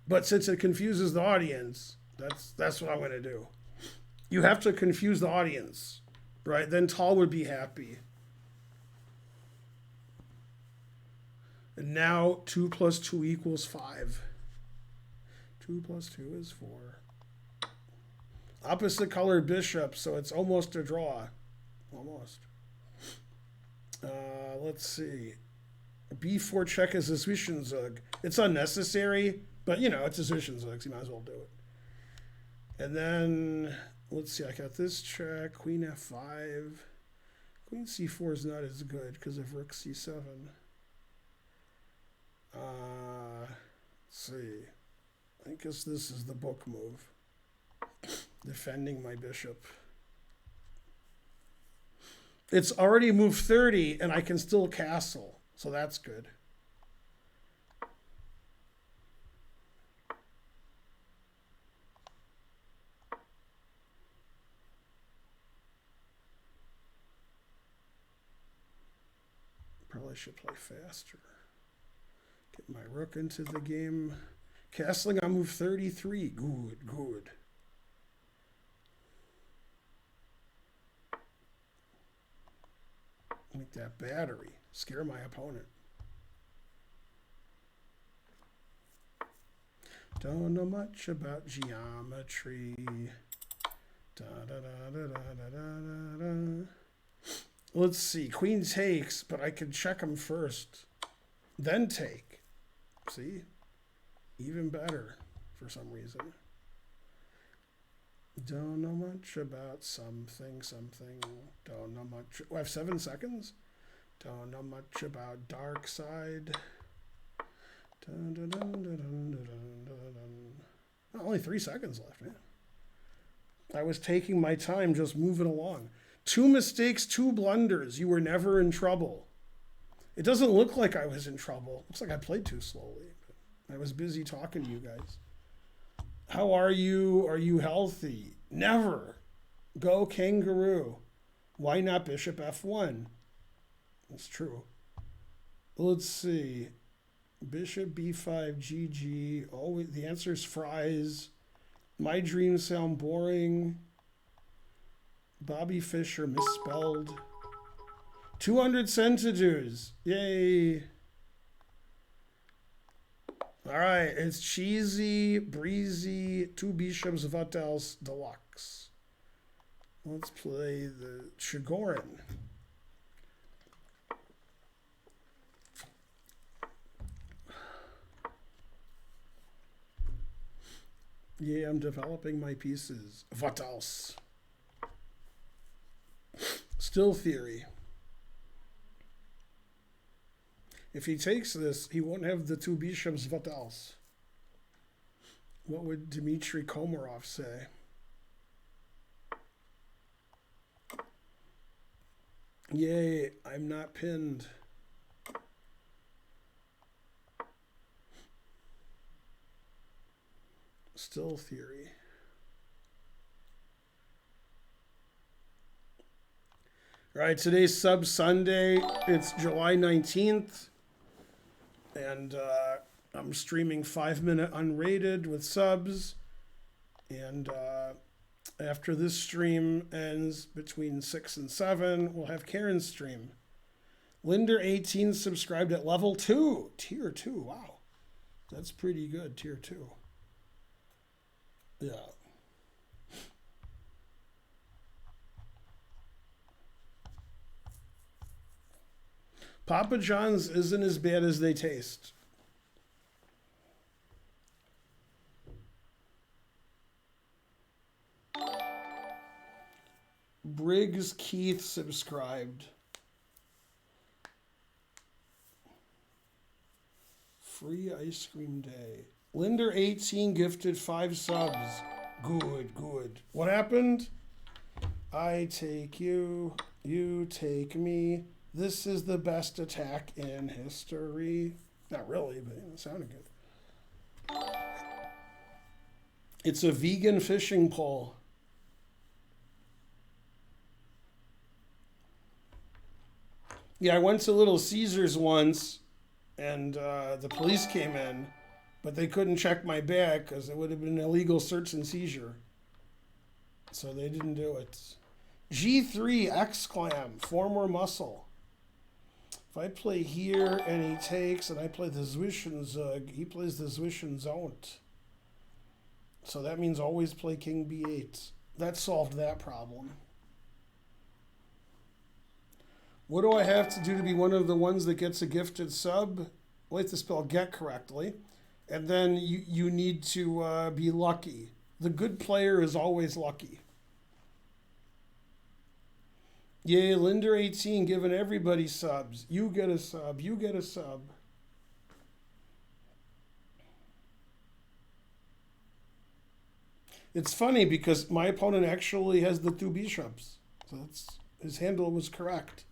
but since it confuses the audience, that's what I'm going to do. You have to confuse the audience, right? Then Tal would be happy. And now 2 plus 2 equals 5. 2 plus 2 is 4. Opposite colored bishop, so it's almost a draw. Almost. Let's see. b4 check is a Zwischenzug. It's unnecessary, but it's a Zwischenzug, so you might as well do it. And then, let's see, I got this check, queen f5. Queen c4 is not as good because of rook c7. Let's see. I guess this is the book move. defending my bishop. It's already moved 30, and I can still castle, so that's good. Probably should play faster. Get my rook into the game. Castling on move 33. Good, good. Make that battery. Scare my opponent. Don't know much about geometry. Da, da, da, da, da, da, da, da. Let's see. Queen takes, but I can check him first. Then take. See? Even better for some reason. Don't know much about something. Don't know much. Oh, I have 7 seconds. Don't know much about dark side. Dun, dun, dun, dun, dun, dun, dun, dun. Oh, only 3 seconds left, man. I was taking my time, just moving along. 2 mistakes, 2 blunders. You were never in trouble. It doesn't look like I was in trouble. Looks like I played too slowly. But I was busy talking to you guys. How are you? Are you healthy? Never. Go kangaroo. Why not bishop f1? That's true. Let's see. Bishop b5, GG. Oh, the answer is fries. My dreams sound boring. Bobby Fischer misspelled. 200 centidus. Yay. All right, it's cheesy, breezy, 2 bishops, what else? Deluxe. Let's play the Chigorin. Yeah, I'm developing my pieces. What else? Still theory. If he takes this, he won't have the 2 bishops. What else? What would Dmitry Komarov say? Yay, I'm not pinned. Still theory. All right, today's Sub Sunday. It's July 19th. And I'm streaming 5-minute unrated with subs. And after this stream ends between 6 and 7, we'll have Karen's stream. Linder18 subscribed at level 2. Tier 2. Wow. That's pretty good. Tier 2. Yeah. Papa John's isn't as bad as they taste. Briggs Keith subscribed. Free ice cream day. Linder18 gifted 5 subs. Good, good. What happened? I take you, you take me. This is the best attack in history. Not really, but it sounded good. It's a vegan fishing pole. Yeah, I went to Little Caesars once, and the police came in, but they couldn't check my bag because it would have been an illegal search and seizure. So they didn't do it. G3 exclam, 4 more muscle. If I play here and he takes, and I play the Zwischenzug, he plays the Zwischenzont. So that means always play King B8. That solved that problem. What do I have to do to be one of the ones that gets a gifted sub? Well, I have to spell get correctly. And then you need to be lucky. The good player is always lucky. Yay, Linder18 giving everybody subs. You get a sub. You get a sub. It's funny because my opponent actually has the two bishops. So his handle was correct.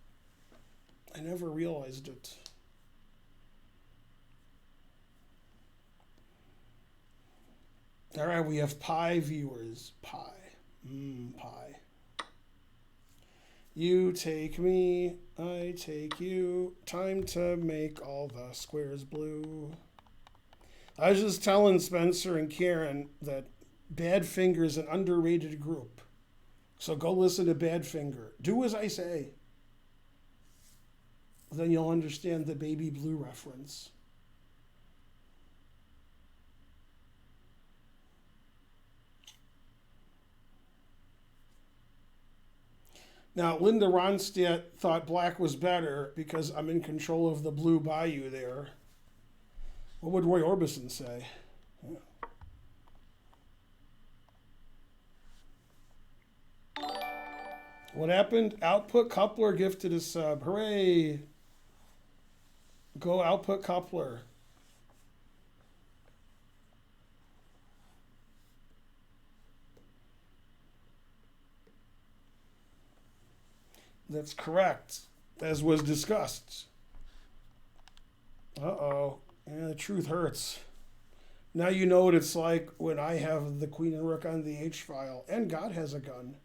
I never realized it. All right, we have pi viewers. Pi. Pi. You take me, I take you. Time to make all the squares blue. I was just telling Spencer and Karen that Badfinger is an underrated group. So go listen to Badfinger. Do as I say. Then you'll understand the baby blue reference. Now, Linda Ronstadt thought black was better because I'm in control of the blue bayou there. What would Roy Orbison say? Yeah. What happened? Output Coupler gifted a sub. Hooray! Go Output Coupler. That's correct, as was discussed. Uh-oh. Yeah, the truth hurts. Now you know what it's like when I have the queen and rook on the H-file, and God has a gun.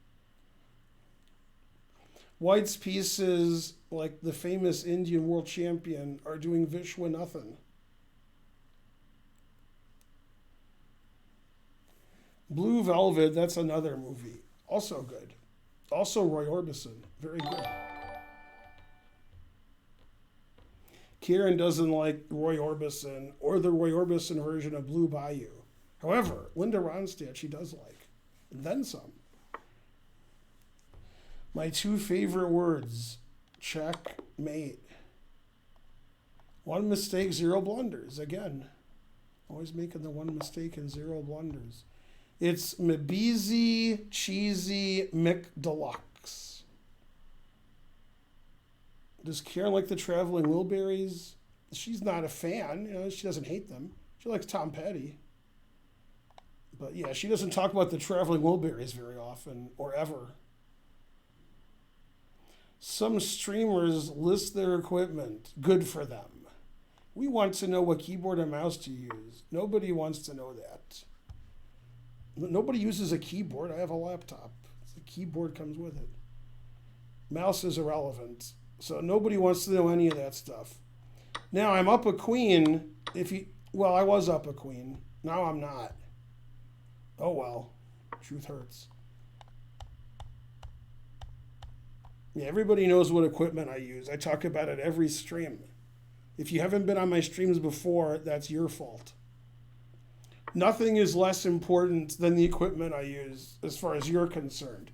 White's pieces, like the famous Indian world champion, are doing Vishwa nothing. Blue Velvet, that's another movie. Also good. Also Roy Orbison. Very good. Kieran doesn't like Roy Orbison or the Roy Orbison version of Blue Bayou. However, Linda Ronstadt she does like. And then some. My two favorite words. Checkmate. One mistake, zero blunders. Again. Always making the one mistake and zero blunders. It's Mbizi Cheesy McDeluxe. Does Karen like the Traveling Wilburys? She's not a fan. You know, she doesn't hate them. She likes Tom Petty. But yeah, she doesn't talk about the Traveling Wilburys very often or ever. Some streamers list their equipment. Good for them. We want to know what keyboard and mouse to use. Nobody wants to know that. Nobody uses a keyboard. I have a laptop. The keyboard comes with it. Mouse is irrelevant. So nobody wants to know any of that stuff. Now I'm up a queen. Well, I was up a queen. Now I'm not. Oh well. Truth hurts. Yeah, everybody knows what equipment I use. I talk about it every stream. If you haven't been on my streams before, that's your fault. Nothing is less important than the equipment I use as far as you're concerned.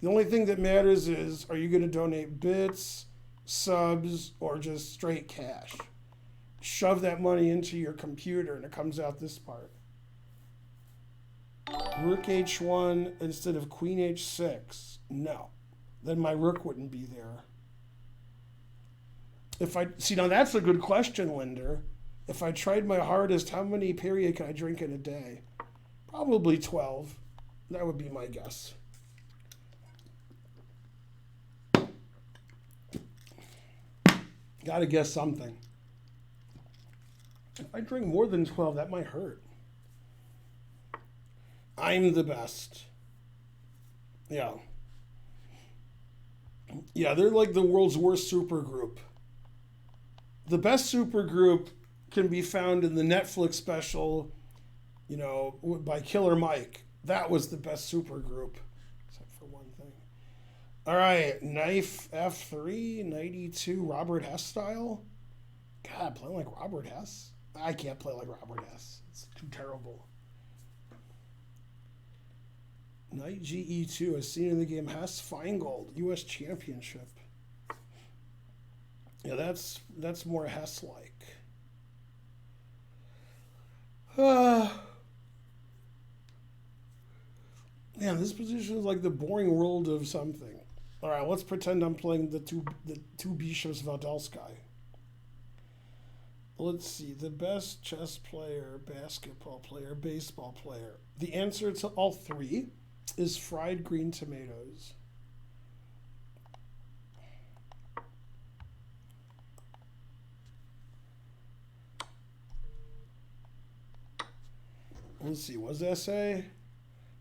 The only thing that matters is, are you going to donate bits, subs, or just straight cash? Shove that money into your computer and it comes out this part. Rook h1 instead of queen h6. No. Then my rook wouldn't be there. Now that's a good question, Linder. If I tried my hardest, how many period can I drink in a day? Probably 12. That would be my guess. Gotta guess something. If I drink more than 12, that might hurt. I'm the best. Yeah. Yeah, they're like the world's worst supergroup. The best supergroup can be found in the Netflix special, by Killer Mike. That was the best supergroup, except for one thing. All right, knife F3, 92, Robert Hess style. God, playing like Robert Hess? I can't play like Robert Hess. It's too terrible. Knight GE2, as seen in the game Hess Feingold, U.S. Championship. Yeah, that's more Hess-like. Man, this position is like the boring world of something. All right, let's pretend I'm playing the two bishops Valdelsky. Let's see, the best chess player, basketball player, baseball player. The answer to all three is fried green tomatoes. Let's see, what does that say?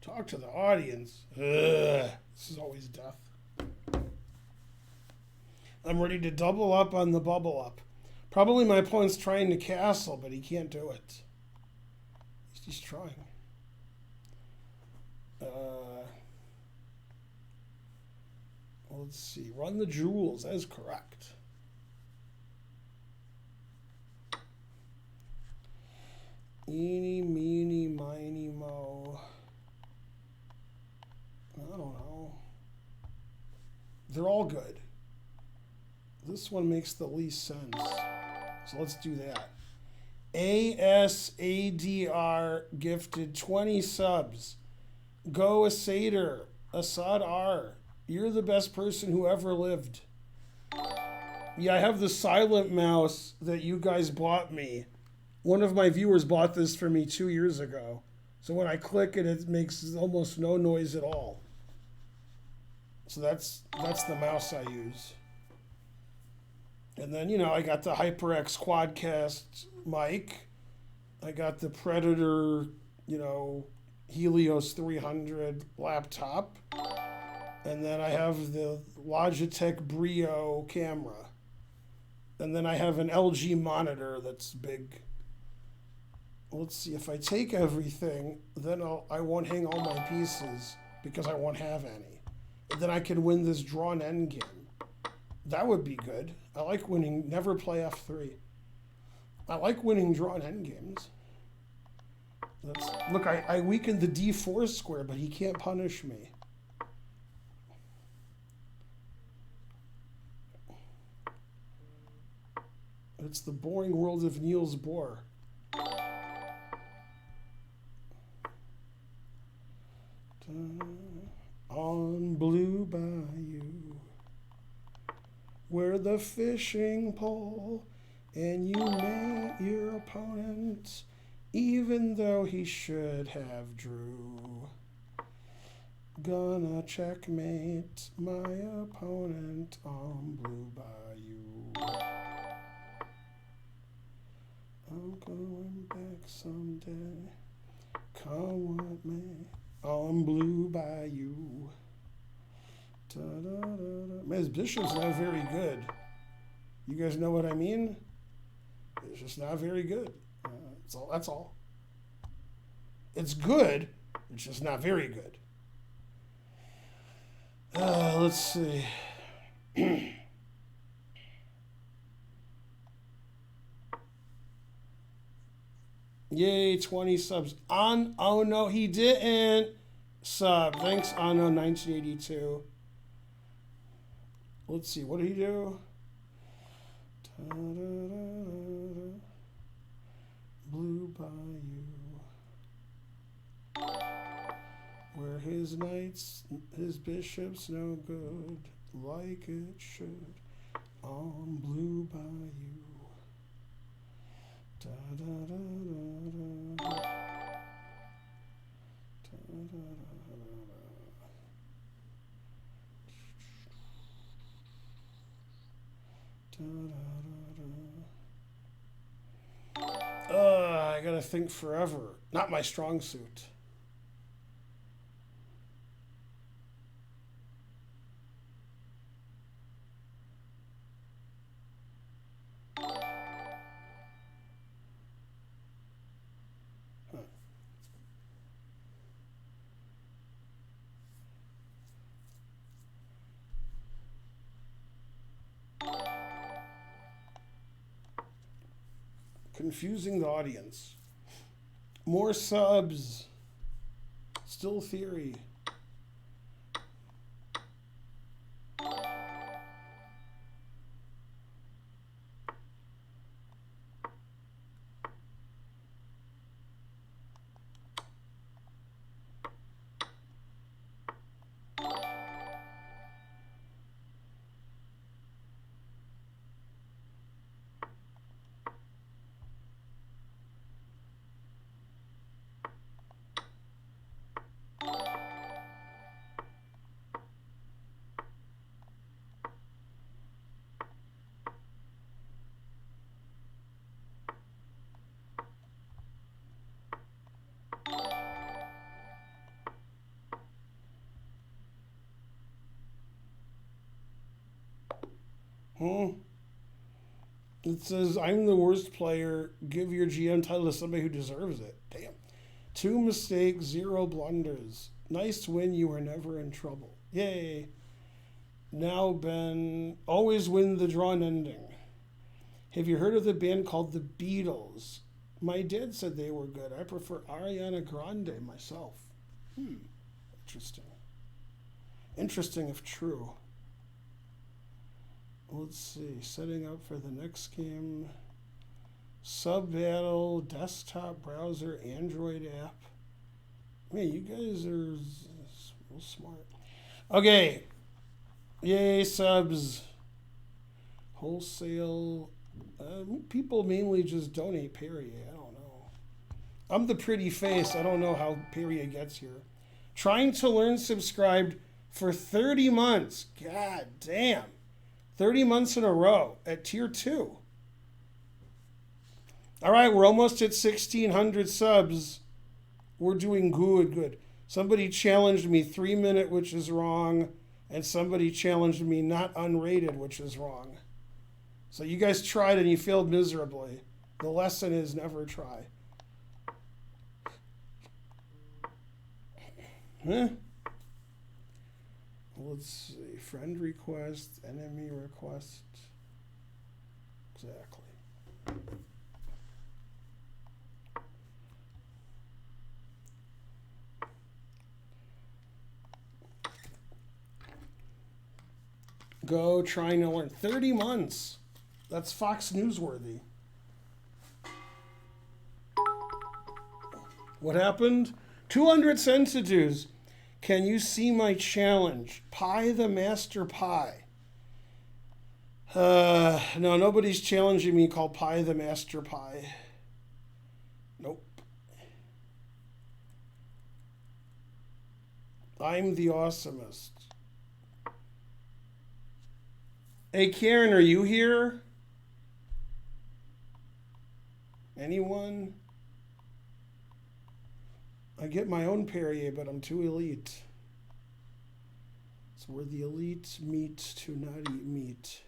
Talk to the audience. Ugh, this is always death. I'm ready to double up on the bubble up. Probably my opponent's trying to castle, but he can't do it. He's trying. Let's see. Run the jewels. That is correct. Eeny, meeny, miny, mo. I don't know. They're all good. This one makes the least sense. So let's do that. ASADR gifted 20 subs. Go Asader. Assad R. You're the best person who ever lived. Yeah, I have the silent mouse that you guys bought me. One of my viewers bought this for me 2 years ago. So when I click it, it makes almost no noise at all. So that's the mouse I use. And then, you know, I got the HyperX Quadcast mic. I got the Predator, you know, Helios 300 laptop. And then I have the Logitech Brio camera. And then I have an LG monitor that's big. Let's see, if I take everything, then I won't hang all my pieces because I won't have any. And then I can win this drawn endgame. That would be good. I like winning, never play F3. I like winning drawn endgames. Look, I weakened the D4 square, but he can't punish me. It's the boring world of Niels Bohr. On Blue Bayou, where the fishing pole and you mate your opponent, even though he should have drew. Gonna checkmate my opponent on Blue Bayou. I'm going back someday, come what may, on Blue Bayou. Man, his bishop's not very good. You guys know what I mean? It's just not very good. That's all. It's good. It's just not very good. Let's see. Yay, 20 subs. Oh no, he didn't sub. Thanks, Anno 1982. Let's see, what did he do? Blue Bayou, where his knights, his bishops no good, like it should, on Blue Bayou. I gotta think forever. Not my strong suit. Confusing the audience. More subs. Still theory. Hmm. It says, I'm the worst player. Give your GM title to somebody who deserves it. Damn. 2 mistakes, 0 blunders. Nice win. You were never in trouble. Yay. Now, Ben, always win the drawn ending. Have you heard of the band called the Beatles? My dad said they were good. I prefer Ariana Grande myself. Interesting. Interesting if true. Let's see. Setting up for the next game. Sub battle, desktop browser, Android app. Man, you guys are real smart. Okay. Yay, subs. Wholesale. People mainly just donate Perrier. I don't know. I'm the pretty face. I don't know how Perrier gets here. Trying to learn subscribed for 30 months. God damn. 30 months in a row at tier 2. All right, we're almost at 1,600 subs. We're doing good. Somebody challenged me 3-minute, which is wrong, and somebody challenged me not unrated, which is wrong. So you guys tried and you failed miserably. The lesson is never try. Huh? Let's see. Friend request, enemy request. Exactly. Go trying to learn. 30 months. That's Fox Newsworthy. What happened? 200 centidues. Can you see my challenge? Pie the Master Pie. No, nobody's challenging me called Pie the Master Pie. Nope. I'm the awesomest. Hey, Karen, are you here? Anyone? I get my own Perrier, but I'm too elite. So we're the elite meat to not eat meat.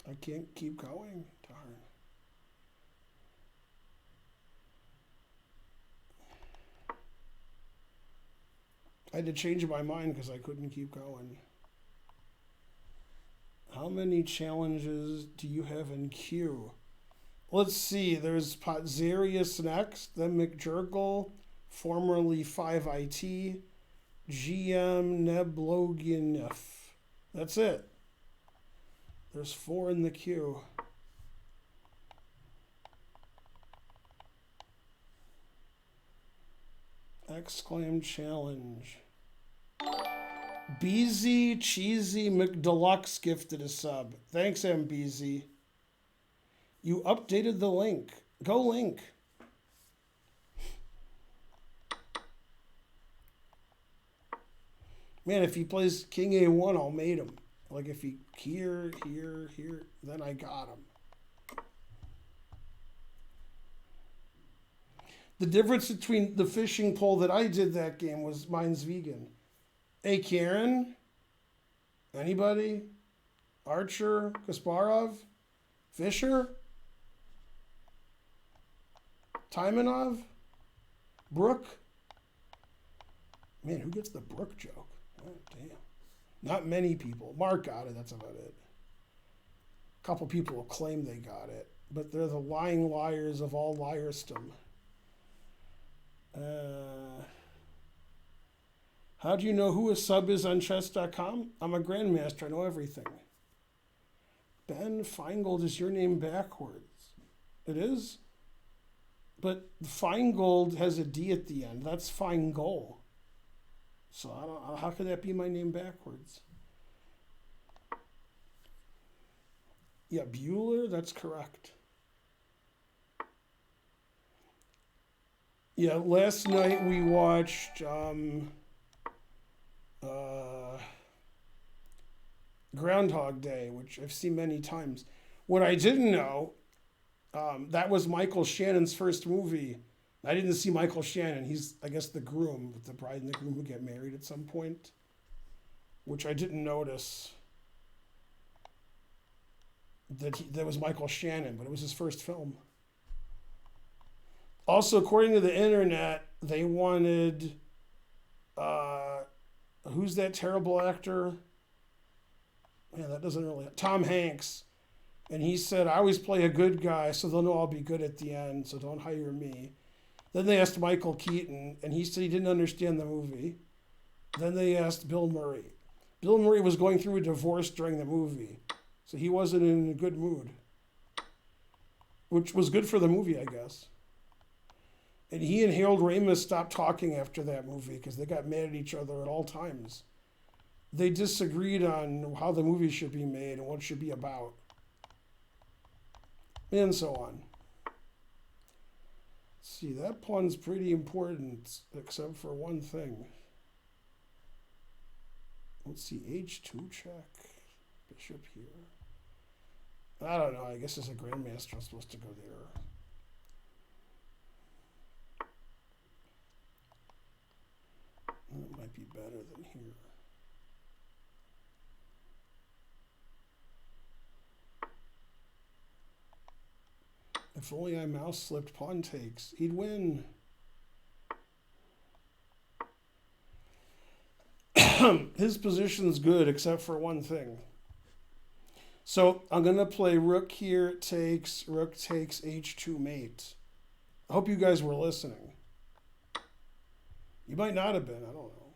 I can't keep going. Darn. I had to change my mind because I couldn't keep going. How many challenges do you have in queue? Let's see. There's Potzerius next, then McJurgle, formerly 5IT, GM Nebloginef. That's it. There's 4 in the queue. Exclaim challenge. BZ Cheesy McDeluxe gifted a sub. Thanks, MBZ. You updated the link. Go link. Man, if he plays King A1, I'll mate him. Like if he here, then I got him. The difference between the fishing pole that I did that game was mine's vegan. Hey, Karen? Anybody? Archer? Kasparov? Fisher? Taimanov? Brooke? Man, who gets the Brooke joke? Oh, damn. Not many people. Mark got it. That's about it. A couple people will claim they got it, but they're the lying liars of all liarsdom. How do you know who a sub is on chess.com? I'm a grandmaster. I know everything. Ben Feingold is your name backwards. It is? But Feingold has a D at the end. That's Feingold. So I don't. How could that be my name backwards? Yeah, Bueller. That's correct. Yeah, last night we watched Groundhog Day, which I've seen many times. What I didn't know That was Michael Shannon's first movie. I didn't see Michael Shannon. He's, I guess, the groom, with the bride and the groom who get married at some point, which I didn't notice that was Michael Shannon, but it was his first film. Also, according to the internet, they wanted who's that terrible actor? Man, that doesn't really. Tom Hanks. And he said, I always play a good guy, so they'll know I'll be good at the end, so don't hire me. Then they asked Michael Keaton, and he said he didn't understand the movie. Then they asked Bill Murray. Bill Murray was going through a divorce during the movie, so he wasn't in a good mood, which was good for the movie, I guess. And he and Harold Ramis stopped talking after that movie because they got mad at each other at all times. They disagreed on how the movie should be made and what it should be about, and so on. Let's see, that pawn's pretty important, except for one thing. Let's see, h2 check, bishop here. I don't know, I guess as a grandmaster I'm supposed to go there. That might be better than here. If only I mouse slipped pawn takes, he'd win. His position's good except for one thing. So I'm going to play rook here takes h2 mate. I hope you guys were listening. You might not have been, I don't know.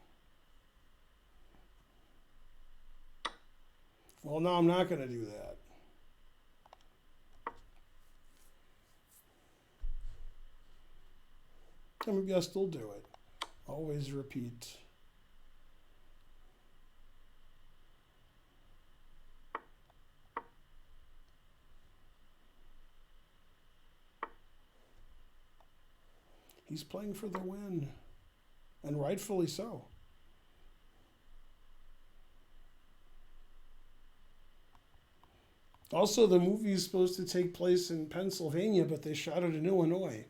Well, no, I'm not going to do that. Maybe I'll still do it. Always repeat. He's playing for the win, and rightfully so. Also, the movie is supposed to take place in Pennsylvania, but they shot it in Illinois.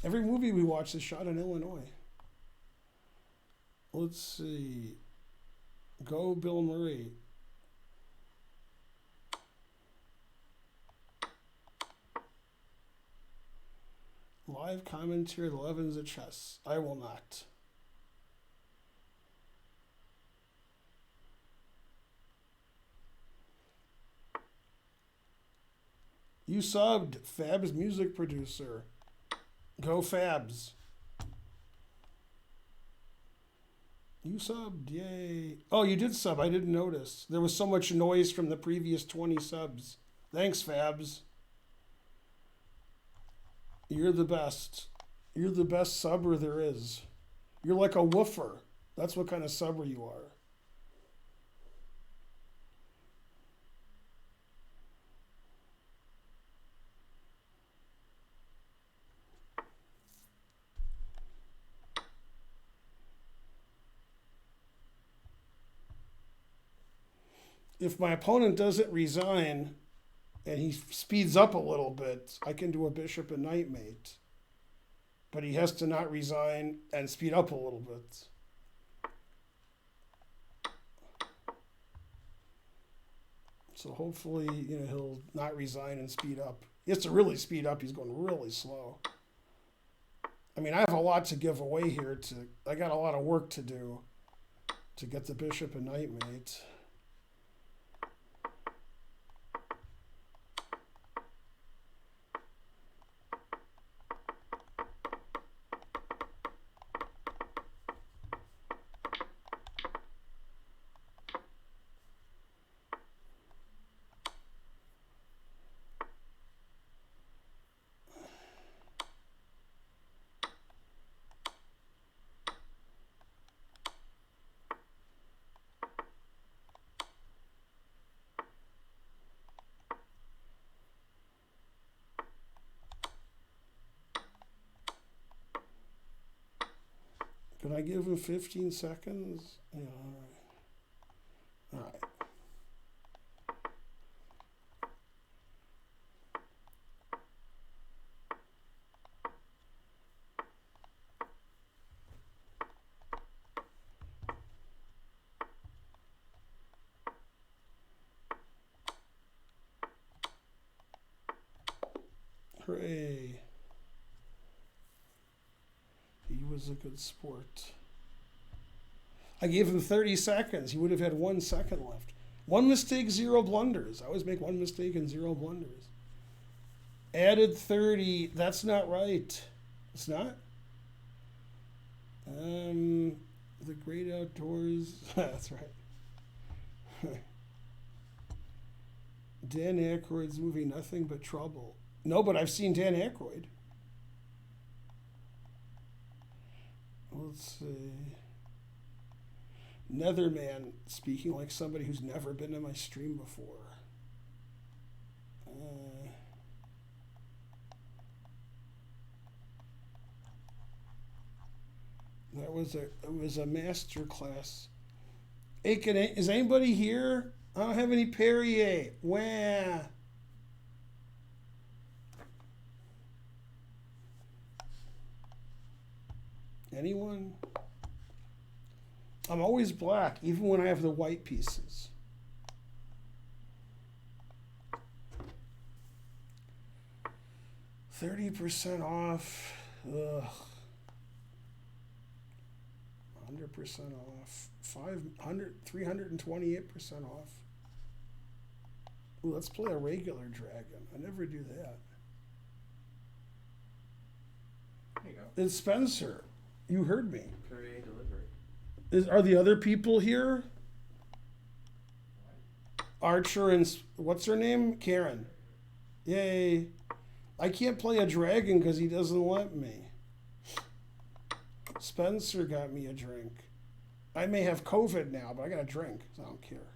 Every movie we watch is shot in Illinois. Let's see. Go Bill Murray. Live commentary, the Levens of Chess. I will not. You subbed. Fab's music producer. Go Fabs. You subbed. Yay. Oh, you did sub. I didn't notice. There was so much noise from the previous 20 subs. Thanks, Fabs. You're the best. You're the best subber there is. You're like a woofer. That's what kind of subber you are. If my opponent doesn't resign and he speeds up a little bit, I can do a bishop and knight mate. But he has to not resign and speed up a little bit. So hopefully, he'll not resign and speed up. He has to really speed up. He's going really slow. I mean, I have a lot to give away here. I got a lot of work to do to get the bishop and knight mate. Can I give him 15 seconds? Yeah, all right. All right. Hooray. He was a good sport. I gave him 30 seconds. He would have had 1 second left. 1 mistake, 0 blunders. I always make 1 mistake and 0 blunders. Added 30. That's not right. It's not? The Great Outdoors. That's right. Dan Aykroyd's movie Nothing But Trouble. No, but I've seen Dan Aykroyd. Let's see. Netherman speaking like somebody who's never been in my stream before. It was a master class. Hey, is anybody here? I don't have any Perrier. Wah. Anyone? I'm always black, even when I have the white pieces. $30% off. Ugh. 100% off. 328% off. Ooh, let's play a regular dragon. I never do that. There you go. It's Spencer. You heard me. Courier delivery. Are the other people here? Archer and what's her name? Karen. Yay. I can't play a dragon because he doesn't let me. Spencer got me a drink. I may have COVID now, but I got a drink, so I don't care.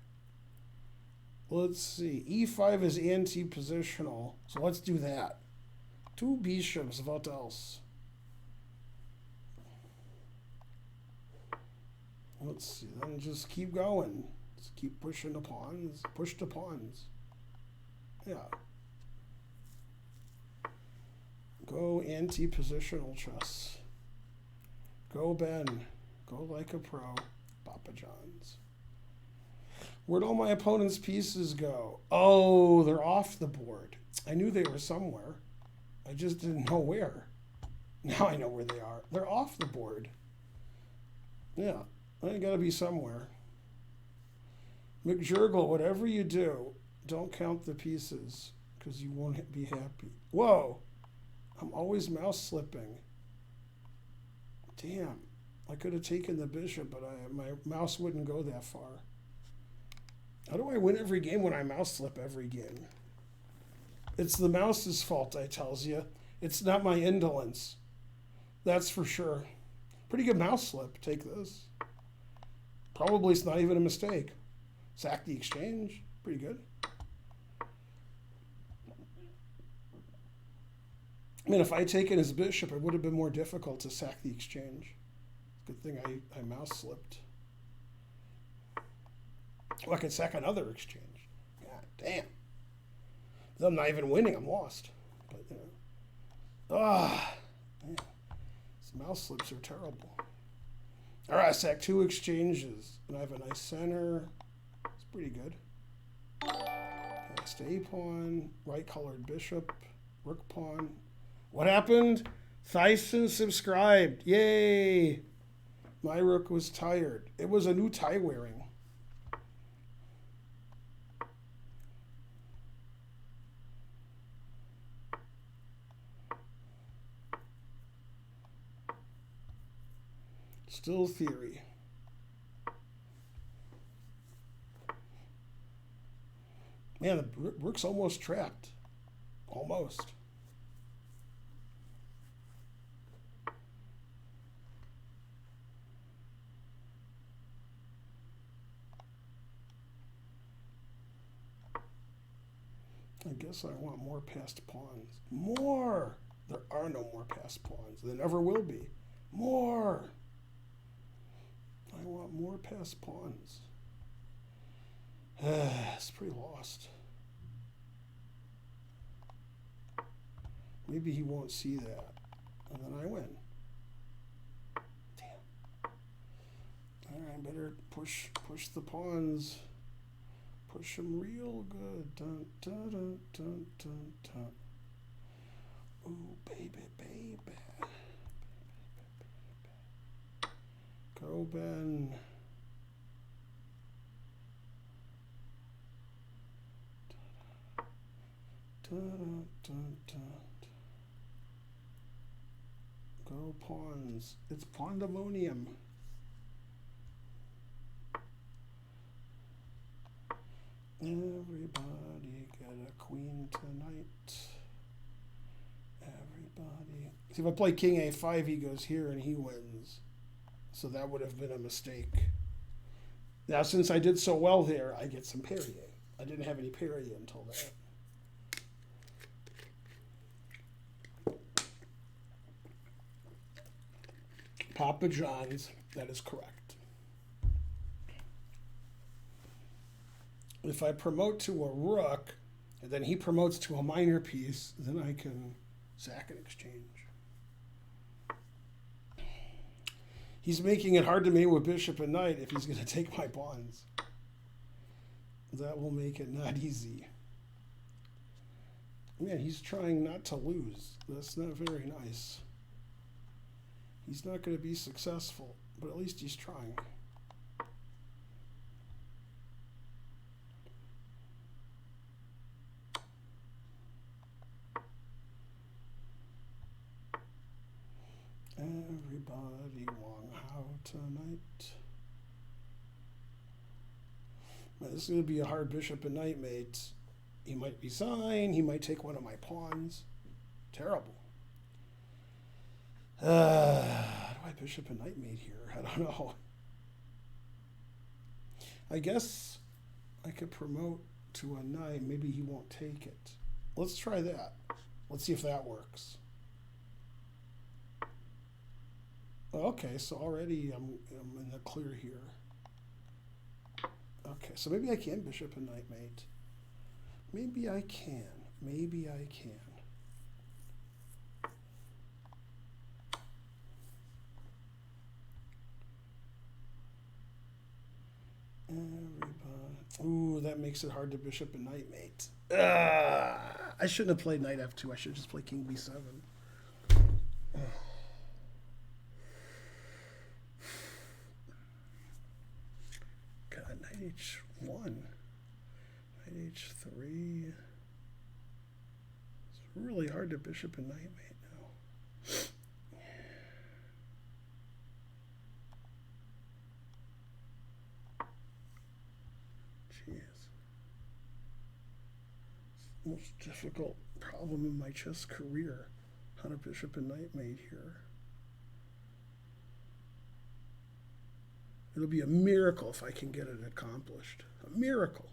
Let's see. E5 is anti-positional, so let's do that. 2 bishops, what else? Let's see, then just keep going. Just keep pushing the pawns. Push the pawns. Yeah. Go anti-positional chess. Go Ben. Go like a pro. Papa John's. Where'd all my opponent's pieces go? Oh, they're off the board. I knew they were somewhere. I just didn't know where. Now I know where they are. They're off the board. Yeah, they gotta be somewhere. McJurgle, whatever you do, don't count the pieces because you won't be happy. Whoa, I'm always mouse slipping. Damn, I could have taken the bishop, but my mouse wouldn't go that far. How do I win every game when I mouse slip every game? It's the mouse's fault, I tells you. It's not my indolence. That's for sure. Pretty good mouse slip. Take this. Probably it's not even a mistake. Sack the exchange. Pretty good. I mean, if I had taken his bishop, it would have been more difficult to sack the exchange. Good thing I mouse slipped. Well, I could sack another exchange. God damn. I'm not even winning. I'm lost. But, you know. Man. These mouse slips are terrible. All right, I sack 2 exchanges. And I have a nice center. It's pretty good. Next A pawn. Right-colored bishop. Rook pawn. What happened? Thyson subscribed. Yay! My rook was tired. It was a new tie wearing. Still theory. Man, the rook's almost trapped. Almost. I guess I want more passed pawns. More! There are no more passed pawns. There never will be. More! I want more passed pawns. It's pretty lost. Maybe he won't see that. And then I win. Damn. Alright, better push the pawns. Push them real good. Dun, dun, dun, dun, dun, dun. baby, baby. Go, Ben. Dun, dun, dun. Go pawns. It's pandemonium. Everybody get a queen tonight. Everybody. See, if I play king a5, he goes here and he wins. So that would have been a mistake. Now, since I did so well there, I get some parrying. I didn't have any parrying until that. Papa John's, that is correct. If I promote to a rook, and then he promotes to a minor piece, then I can sack and exchange. He's making it hard to mate with bishop and knight if he's going to take my pawns. That will make it not easy. Man, he's trying not to lose. That's not very nice. He's not going to be successful, but at least he's trying. Everybody Wang Hao tonight. Now, this is going to be a hard bishop and knight mate. He might resign. He might take one of my pawns. Terrible. How do I bishop and knight mate here? I don't know. I guess I could promote to a knight. Maybe he won't take it. Let's try that. Let's see if that works. Okay, so already I'm in the clear here. Okay, so maybe I can bishop and knight mate. Maybe I can. Maybe I can. Everybody. Ooh, that makes it hard to bishop and knight mate. I shouldn't have played knight f2. I should just play king b7. God, knight h1. Knight h3. It's really hard to bishop and knight mate now. Jeez. It's the most difficult problem in my chess career. How to bishop and knight mate here. It'll be a miracle if I can get it accomplished. A miracle.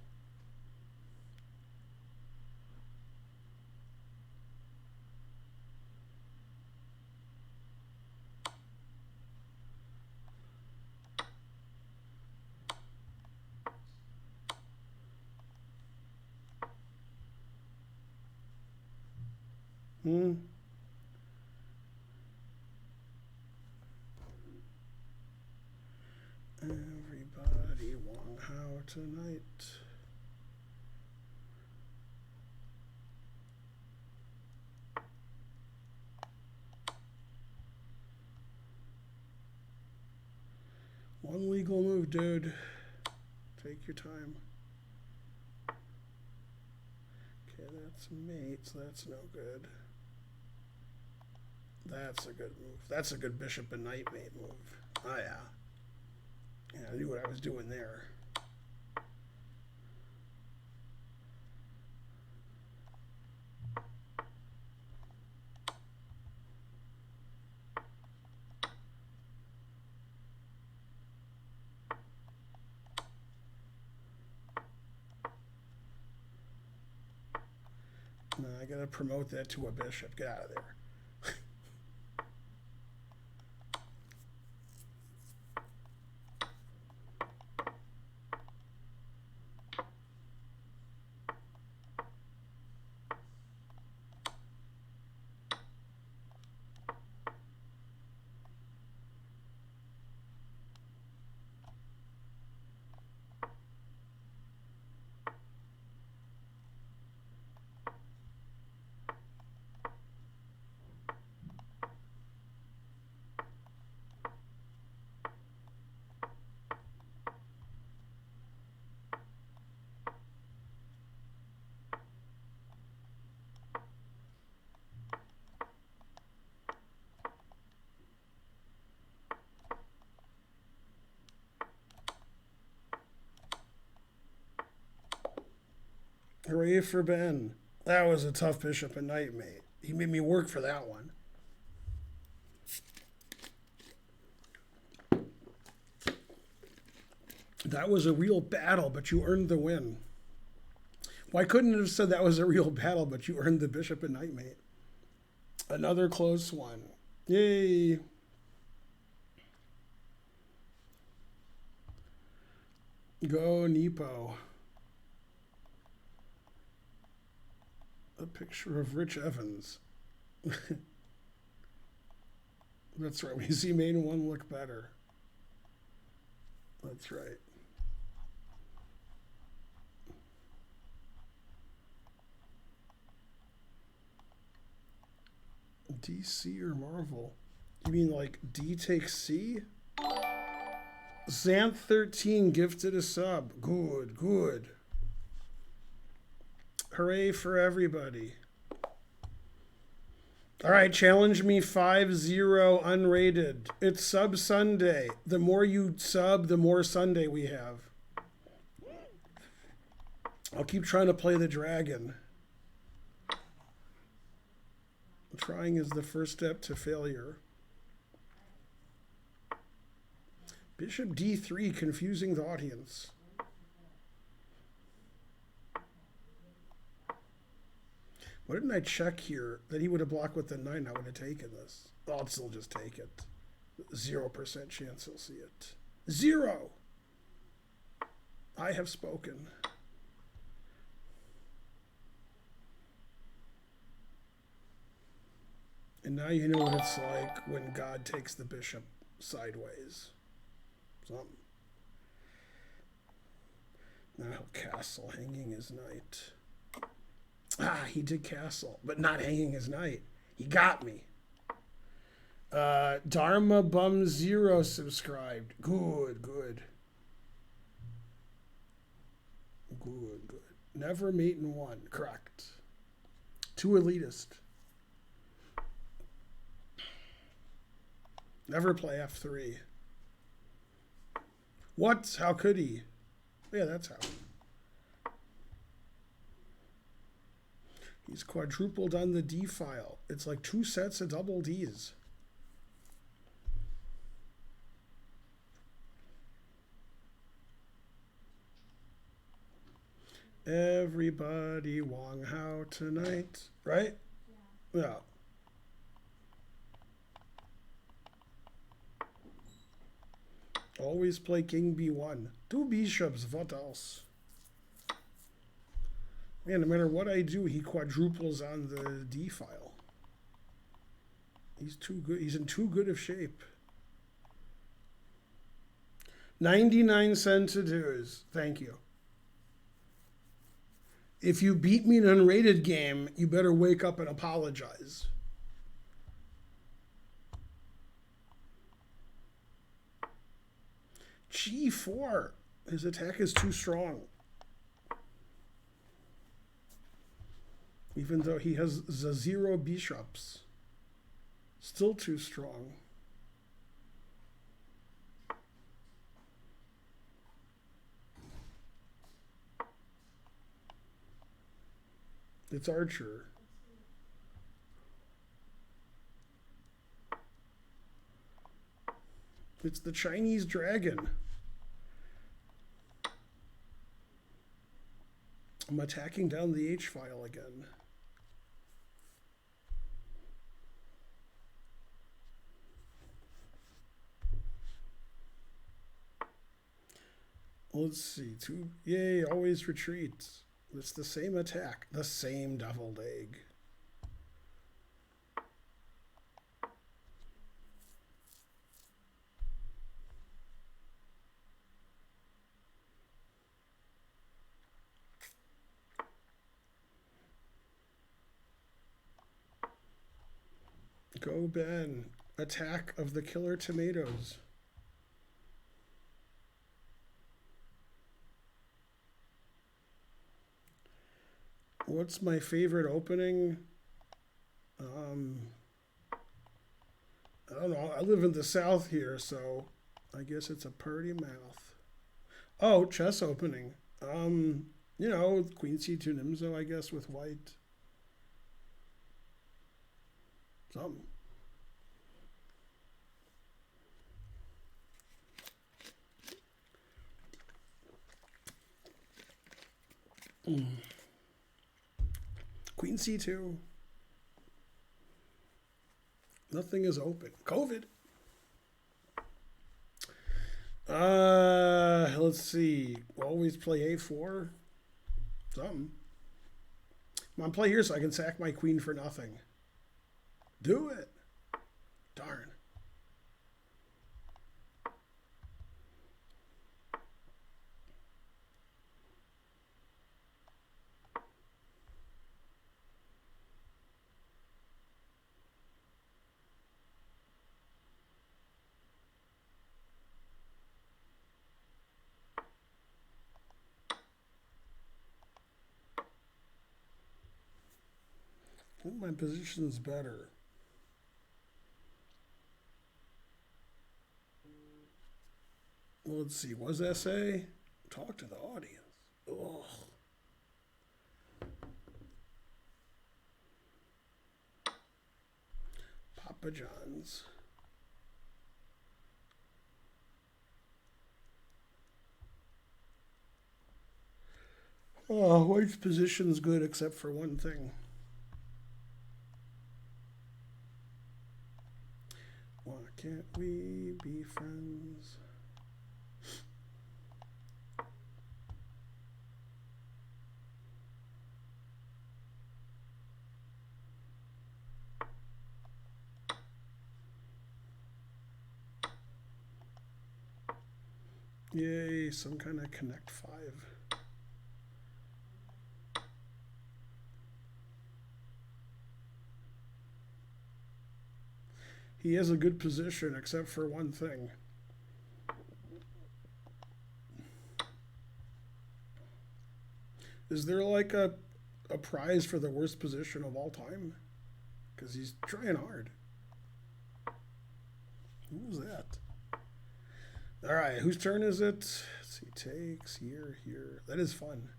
Everybody Wang Hao tonight. One legal move, dude. Take your time. Okay, that's mate, so that's no good. That's a good move. That's a good bishop and knight mate move. Oh, yeah. Yeah, I knew what I was doing there. No, I gotta promote that to a bishop. Get out of there. Hooray for Ben. That was a tough bishop and knight, mate. He made me work for that one. That was a real battle, but you earned the win. Why couldn't it have said that was a real battle, but you earned the bishop and knight, mate? Another close one. Yay. Go, Nepo. A picture of Rich Evans. That's right. We see main one look better. That's right. DC or Marvel? You mean like D takes C? Xanth13 gifted a sub. Good, good. Hooray for everybody. All right, challenge me 5-0 unrated. It's sub Sunday. The more you sub, the more Sunday we have. I'll keep trying to play the dragon. Trying is the first step to failure. Bishop D3, confusing the audience. Why didn't I check here that he would have blocked with the 9? I would have taken this. I'll still just take it. 0% chance he'll see it. 0! I have spoken. And now you know what it's like when God takes the bishop sideways. Something. Now he'll castle, hanging his knight. Ah, he did castle, but not hanging his knight. He got me. Dharma Bum 0 subscribed. Good, good. Good, good. Never mate in one. Correct. Too elitist. Never play F3. What? How could he? Yeah, that's how. He's quadrupled on the D file. It's like 2 sets of double Ds. Everybody Wong Hao tonight, right? Yeah. Always play King B1. 2 bishops, what else? Man, no matter what I do, he quadruples on the D file. He's too good. He's in too good of shape. 99 centimeters. Thank you. If you beat me in an unrated game, you better wake up and apologize. G4. His attack is too strong. Even though he has the 0 bishops. Still too strong. It's Archer. It's the Chinese dragon. I'm attacking down the H file again. Let's see. 2. Yay, always retreats. It's the same attack. The same deviled egg. Go Ben. Attack of the killer tomatoes. What's my favorite opening? I don't know. I live in the South here, so I guess it's a purty mouth. Oh, chess opening. You know, queen c2 Nimzo, I guess, with white. Something. Queen c2. Nothing is open. COVID. Let's see. Always play a4. Something. Come on, play here so I can sack my queen for nothing. Do it. Darn. I think my position's better. Well, let's see. Was essay? Talk to the audience. Ugh. Papa John's. Oh, white's position's good except for one thing. Why can't we be friends? Yay, some kind of connect 5. He has a good position except for one thing. Is there like a prize for the worst position of all time? Because he's trying hard. Who was that? All right, whose turn is it? Let's see, takes here. That is fun.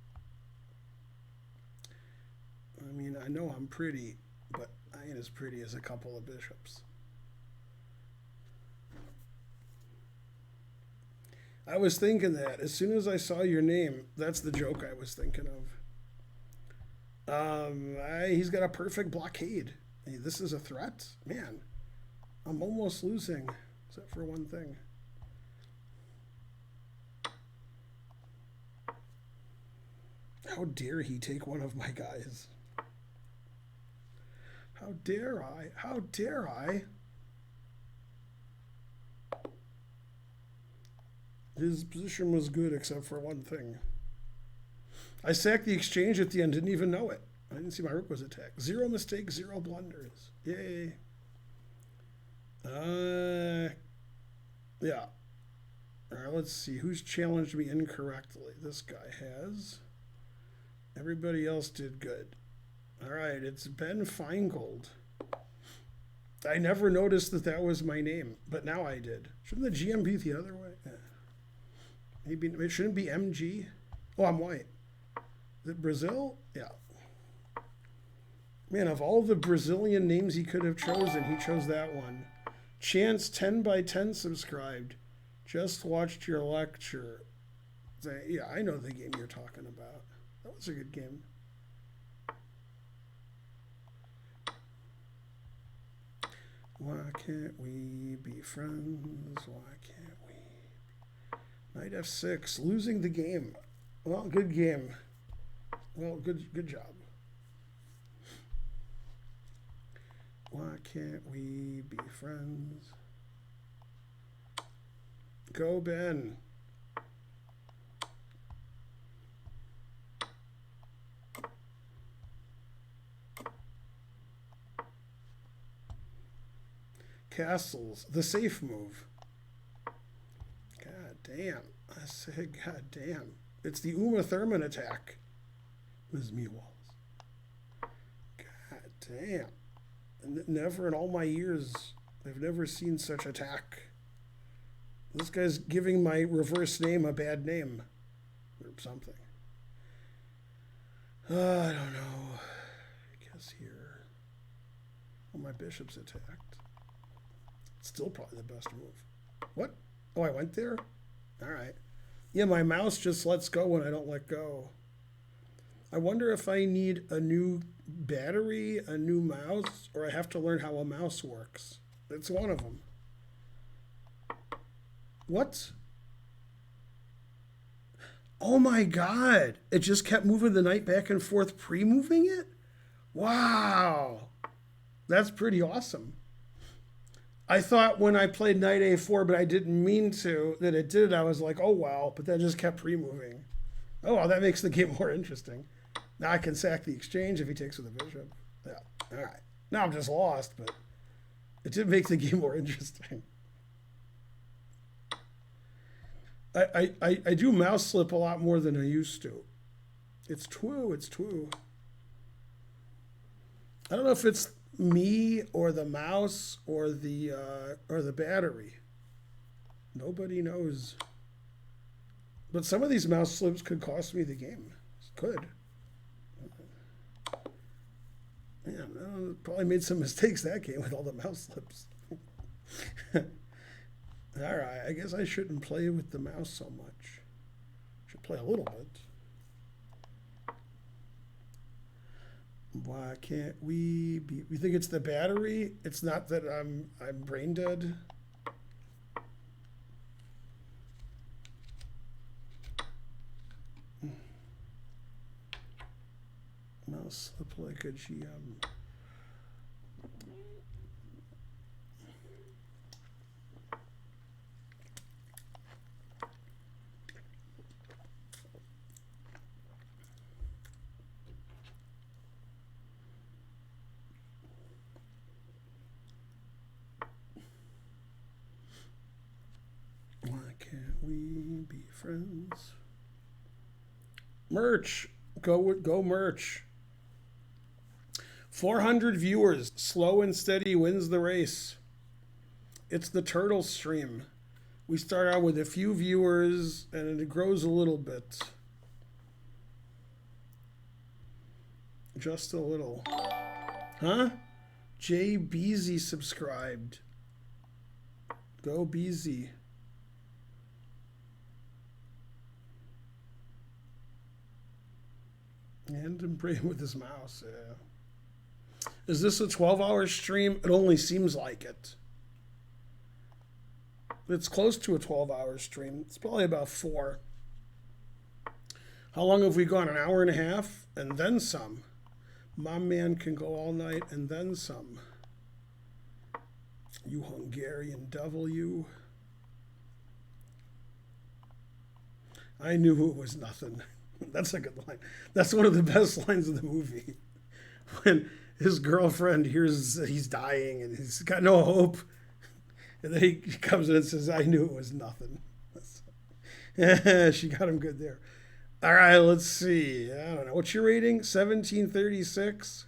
I mean, I know I'm pretty, but I ain't as pretty as a couple of bishops. I was thinking that as soon as I saw your name, that's the joke I was thinking of. He's got a perfect blockade. Hey, this is a threat, man. I'm almost losing, except for one thing. How dare he take one of my guys? How dare I? How dare I? His position was good except for one thing. I sacked the exchange at the end, didn't even know it. I didn't see my rook was attacked. 0 mistakes, 0 blunders. Yay. Yeah. All right, let's see. Who's challenged me incorrectly? This guy has. Everybody else did good. All right, it's Ben Feingold. I never noticed that was my name, but now I did. Shouldn't the GM be the other way? Yeah. Maybe it shouldn't be MG. Oh, I'm white. Is it Brazil? Yeah. Man, of all the Brazilian names he could have chosen, he chose that one. Chance 10 by 10 subscribed. Just watched your lecture. Yeah, I know the game you're talking about. That was a good game. Why can't we be friends? Why can't we? Knight f6, losing the game. Well, good game. Well, good job. Why can't we be friends? Go, Ben. Castles, the safe move. God damn. I said, God damn. It's the Uma Thurman attack. Ms. Mewalls. God damn. Never in all my years, I've never seen such attack. This guy's giving my reverse name a bad name. Or something. I don't know. I guess here. Oh, my bishop's attacked. Still probably the best move. What? Oh, I went there? All right. Yeah, my mouse just lets go when I don't let go. I wonder if I need a new battery, a new mouse, or I have to learn how a mouse works. It's one of them. What? Oh my God. It just kept moving the knight back and forth, pre-moving it? Wow. That's pretty awesome. I thought when I played knight a4, but I didn't mean to, that it did. I was like, oh wow, but that just kept pre-moving. Oh wow, that makes the game more interesting. Now I can sack the exchange if he takes with a bishop. Yeah, all right. Now I'm just lost, but it did make the game more interesting. I do mouse slip a lot more than I used to. It's true. I don't know if it's me or the mouse or the battery. Nobody knows. But some of these mouse slips could cost me the game. Could. Man, probably made some mistakes that game with all the mouse slips. All right, I guess I shouldn't play with the mouse so much. Should play a little bit. Why can't we be? We think it's the battery. It's not that I'm brain dead. Mouse slip like a GM. Why can't we be friends? Merch. Go merch. 400 viewers. Slow and steady wins the race. It's the turtle stream. We start out with a few viewers and it grows a little bit. Just a little. Huh? Jay Beezy subscribed. Go Beezy. And I'm playing with his mouse. Yeah. Is this a 12-hour stream? It only seems like it. It's close to a 12-hour stream. It's probably about 4. How long have we gone? An hour and a half? And then some. My man can go all night and then some. You Hungarian devil, you. I knew it was nothing. That's a good line. That's one of the best lines of the movie. When his girlfriend hears that he's dying and he's got no hope. And then he comes in and says, I knew it was nothing. She got him good there. All right, let's see. I don't know. What's your rating? 1736?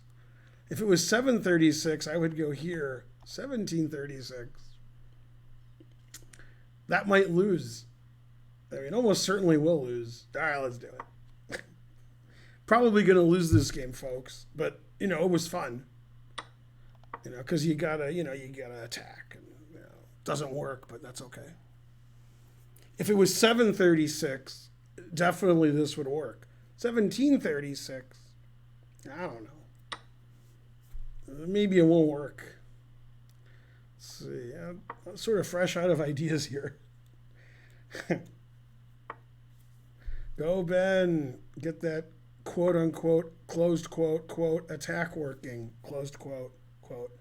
If it was 736, I would go here. 1736. That might lose. I mean, almost certainly will lose. All right, let's do it. Probably going to lose this game, folks. But, it was fun. Because you gotta attack. And, it doesn't work, but that's okay. If it was 736, definitely this would work. 1736, I don't know. Maybe it won't work. Let's see. I'm sort of fresh out of ideas here. Go, Ben. Get that quote unquote, closed quote, quote, attack working, closed quote, quote.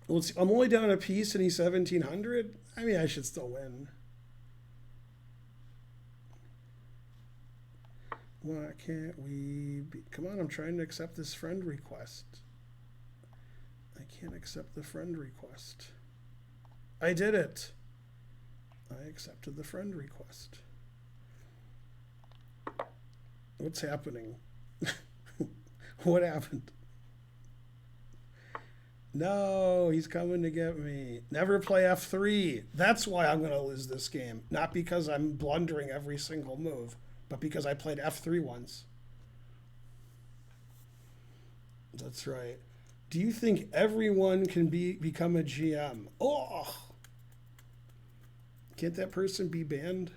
Well, I'm only down a piece and he's 1700. I mean, I should still win. Why can't we be? Come on, I'm trying to accept this friend request. I can't accept the friend request. I did it. I accepted the friend request. What's happening? What happened? No, he's coming to get me. Never play f3. That's why I'm going to lose this game. Not because I'm blundering every single move, but because I played f3 once. That's right. Do you think everyone can become a GM? Oh! Can't that person be banned?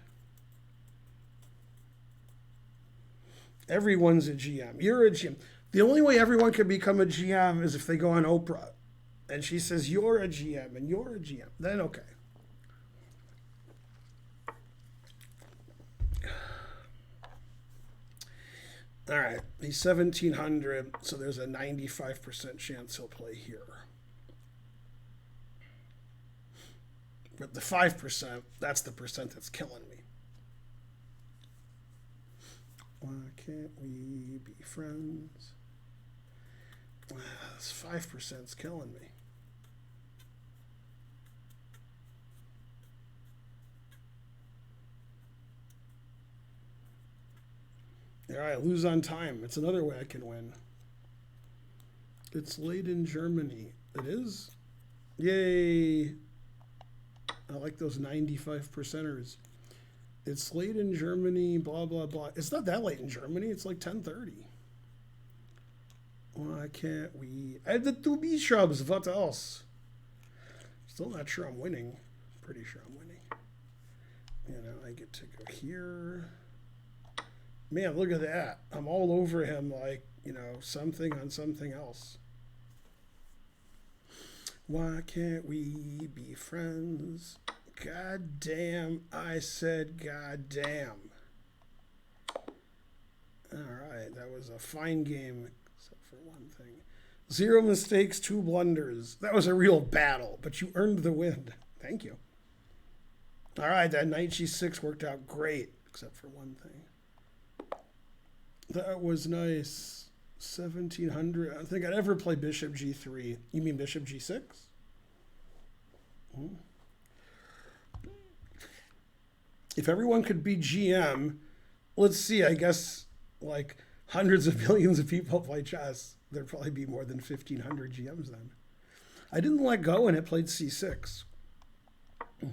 Everyone's a GM. You're a GM. The only way everyone can become a GM is if they go on Oprah and she says, you're a GM and you're a GM. Then okay. All right. He's 1,700, so there's a 95% chance he'll play here. But the 5%, that's the percent that's killing me. Why can't we be friends? This 5%'s killing me. All right, lose on time. It's another way I can win. It's late in Germany. It is? Yay. I like those 95%ers. It's late in Germany, blah, blah, blah. It's not that late in Germany. It's like 10:30. Why can't we? I have the 2 bishops. What else? Still not sure I'm winning. Pretty sure I'm winning. You know, I get to go here. Man, look at that. I'm all over him like, you know, something on something else. Why can't we be friends? God damn, I said god damn. All right, that was a fine game, except for one thing. 0 mistakes, 2 blunders. That was a real battle, but you earned the win. Thank you. All right, that knight g6 worked out great, except for one thing. That was nice. 1,700. I don't think I'd ever play bishop g3. You mean bishop g6? If everyone could be GM, let's see, I guess like hundreds of millions of people play chess. There'd probably be more than 1,500 GMs then. I didn't let go and it played c6. What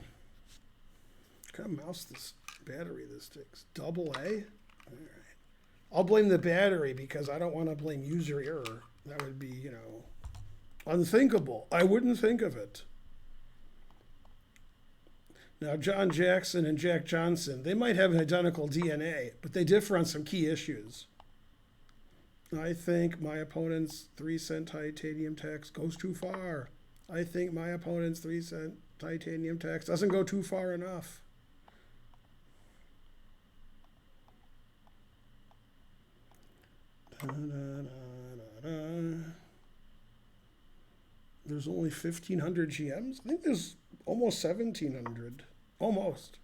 kind of mouse this battery this takes? Double A? All right. I'll blame the battery because I don't want to blame user error. That would be, you know, unthinkable. I wouldn't think of it. Now, John Jackson and Jack Johnson, they might have an identical DNA, but they differ on some key issues. I think my opponent's 3-cent titanium tax goes too far. I think my opponent's 3-cent titanium tax doesn't go too far enough. There's only 1,500 GMs? I think there's almost 1,700. Almost.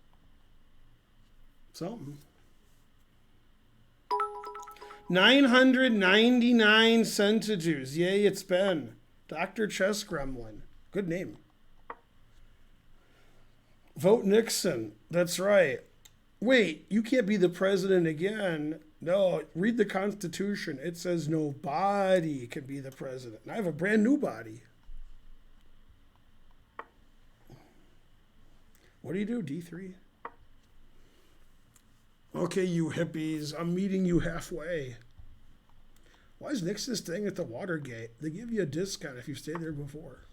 Something. 999 centijuice. Yay, it's Ben. Dr. Chess Gremlin. Good name. Vote Nixon. That's right. Wait, you can't be the president again. No, read the Constitution. It says nobody can be the president. And I have a brand new body. What do you do, D3? Okay, you hippies, I'm meeting you halfway. Why is Nixon staying at the Watergate? They give you a discount if you stayed there before.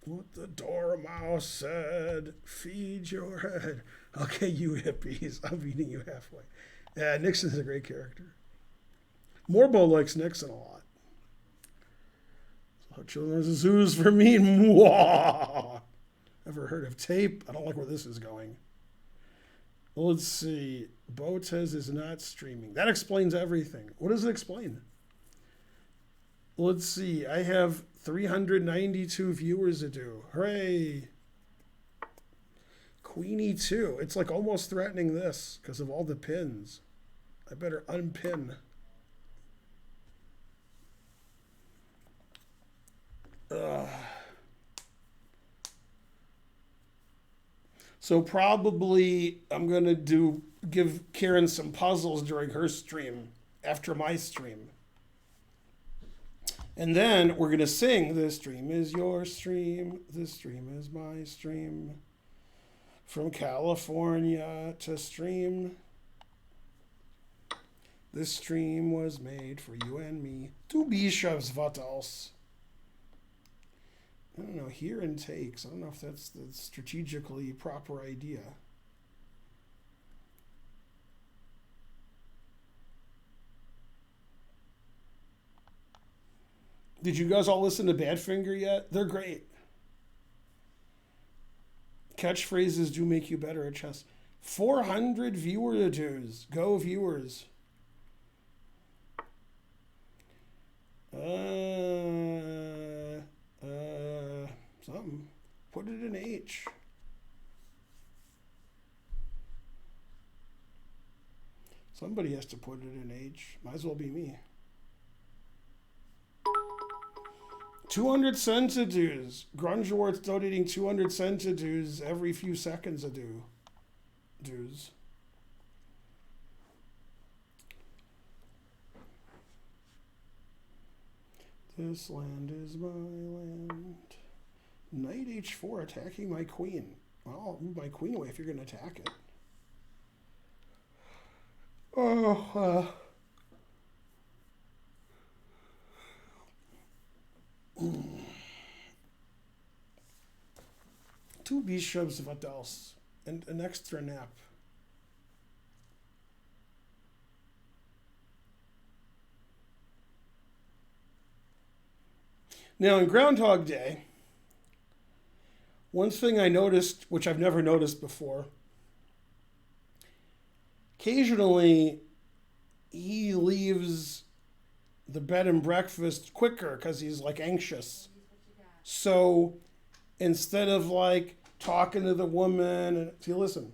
What the Dormouse said, feed your head. Okay, you hippies, I'm meeting you halfway. Yeah, Nixon's a great character. Morbo likes Nixon a lot. So children's zoos for me. Mwah! Ever heard of tape? I don't like where this is going. Well, let's see. Botez is not streaming. That explains everything. What does it explain? Let's see. I have 392 viewers to do. Hooray! Queenie 2. It's like almost threatening this because of all the pins. I better unpin. Ugh. So probably I'm going to give Karen some puzzles during her stream after my stream. And then we're going to sing, "This stream is your stream, this stream is my stream. From California to stream. This stream was made for you and me. Du bishops, what else?" I don't know, here and takes. I don't know if that's the strategically proper idea. Did you guys all listen to Badfinger yet? They're great. Catchphrases do make you better at chess. 400 viewer dues. Go viewers. Something. Put it in H. Somebody has to put it in H. Might as well be me. 200 centidues. Grungeworth's donating 200 centidues every few seconds a dues. This land is my land. Knight h4 attacking my queen. Well, I'll move my queen away if you're going to attack it. Two bishops, what else? And an extra nap. Now, in Groundhog Day, one thing I noticed, which I've never noticed before, occasionally he leaves the bed and breakfast quicker because he's like anxious. So instead of like talking to the woman, and see, listen,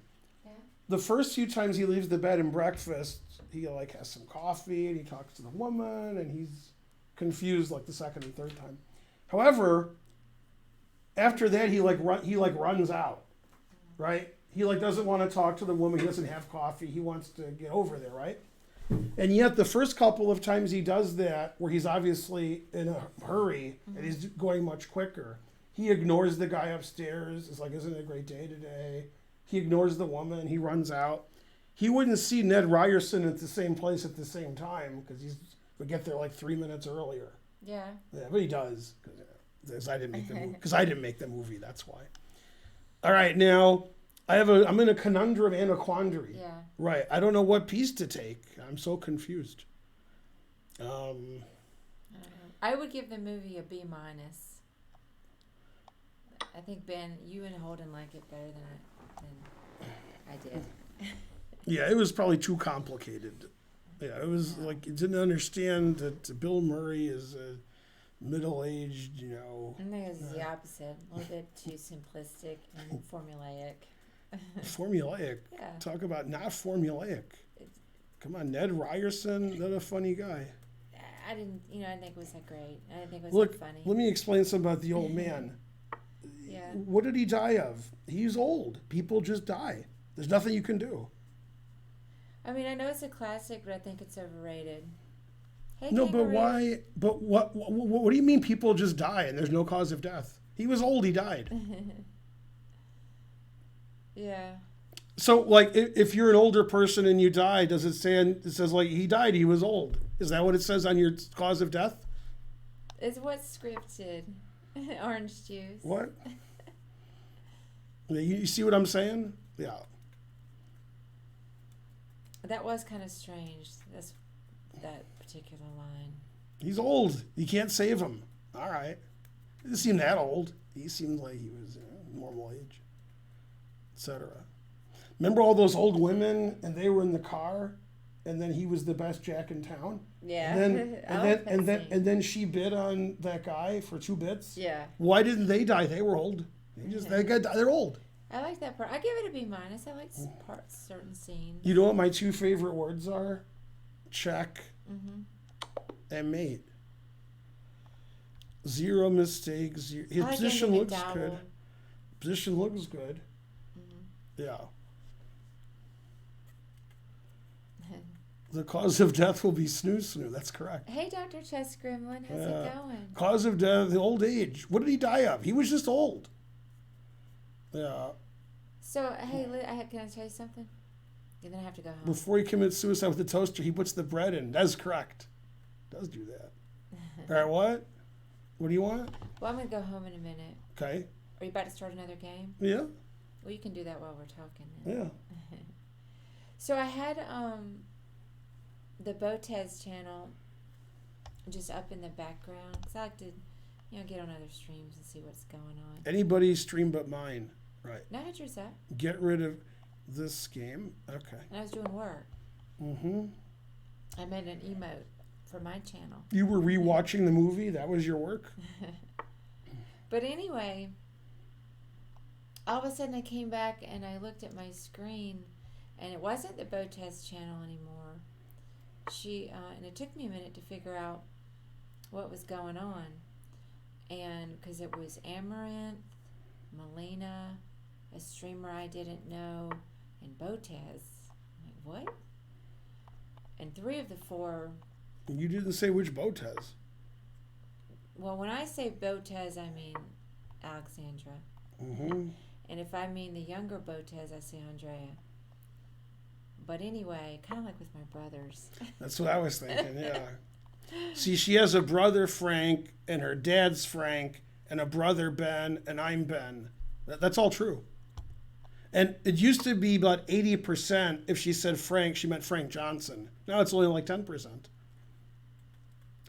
the first few times he leaves the bed and breakfast, he like has some coffee and he talks to the woman and he's confused like the second and third time. However, after that he runs out, right? He like doesn't want to talk to the woman. He doesn't have coffee. He wants to get over there, right? And yet the first couple of times he does that, where he's obviously in a hurry and he's going much quicker, he ignores the guy upstairs. It's like, "Isn't it a great day today?" He ignores the woman. He runs out. He wouldn't see Ned Ryerson at the same place at the same time because he would get there like 3 minutes earlier. Yeah. Yeah, but he does because I didn't make the movie. Because I didn't make the movie. That's why. All right, now I'm in a conundrum and a quandary. Yeah. Right. I don't know what piece to take. I'm so confused. I would give the movie a B-. I think, Ben, you and Holden like it better than I did. Yeah, it was probably too complicated. Yeah, it was like you didn't understand that Bill Murray is a middle-aged, I think it was the opposite. A little bit too simplistic and formulaic. Formulaic. Yeah. Talk about not formulaic. Come on, Ned Ryerson, not a funny guy. I didn't think it was that great. I didn't think it was Look, that funny. let me explain something about the old man. Yeah. What did he die of? He's old. People just die. There's nothing you can do. I mean, I know it's a classic, but I think it's overrated. Hey, No, Kangaroo. but why? But what do you mean people just die and there's no cause of death? He was old. He died. Yeah. So, like, if you're an older person and you die, does it say? It says like he died. He was old. Is that what it says on your cause of death? It's what's scripted. Orange juice. What? You see what I'm saying? Yeah. That was kind of strange. That particular line. He's old. You can't save him. All right. He didn't seem that old. He seemed like he was normal age, etc. Remember all those old women, and they were in the car, and then he was the best jack in town. Yeah. And then she bid on that guy for 2 bits. Yeah. Why didn't they die? They were old. They're old. I like that part. I give it a B-. I like certain scenes. You know what my 2 favorite words are? Check and mate. 0 mistakes. His position looks good. Position looks good. Yeah. The cause of death will be snooze. That's correct. Hey, Dr. Chess Gremlin, how's Yeah. it going? Cause of death, old age. What did he die of? He was just old. Yeah. So, hey, can I tell you something? And then I have to go home. Before he commits suicide with the toaster, he puts the bread in. That's correct. Does do that. All right, what? What do you want? Well, I'm going to go home in a minute. Okay. Are you about to start another game? Yeah. Well, you can do that while we're talking then. Yeah. So I had the Botez channel just up in the background because I like to, get on other streams and see what's going on. Anybody's stream but mine. Right. No, I had yours up. Get rid of this game. Okay. And I was doing work. Mm-hmm. I made an emote for my channel. You were rewatching the movie? That was your work? But anyway, all of a sudden I came back and I looked at my screen and it wasn't the Botez channel anymore. And it took me a minute to figure out what was going on. And because it was Amaranth, Melina, a streamer I didn't know, and Botez. I'm like, what? And 3 of the 4. You didn't say which Botez. Well, when I say Botez, I mean Alexandra. Mm-hmm. And if I mean the younger Botez, I say Andrea. But anyway, kind of like with my brothers. That's what I was thinking, yeah. See, she has a brother, Frank, and her dad's Frank, and a brother, Ben, and I'm Ben. That's all true. And it used to be about 80% if she said Frank, she meant Frank Johnson. Now it's only like 10%.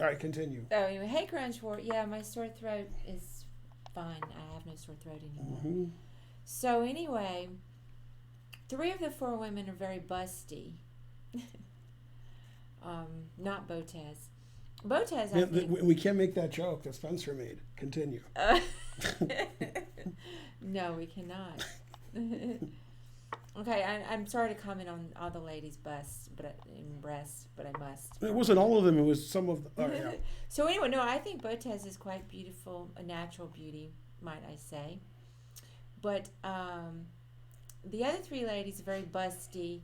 All right, continue. Oh, anyway, hey, Grunge War. Yeah, my sore throat is fine. I have no sore throat anymore. Mm-hmm. So anyway, 3 of the 4 women are very busty. Not Botez. Botez, I think. We can't make that joke that Spencer made. Continue. No, we cannot. Okay, I'm sorry to comment on all the ladies' breasts, but I must. It wasn't all of them. It was some of them. Oh, yeah. So anyway, no, I think Botez is quite beautiful, a natural beauty, might I say. But the other 3 ladies are very busty,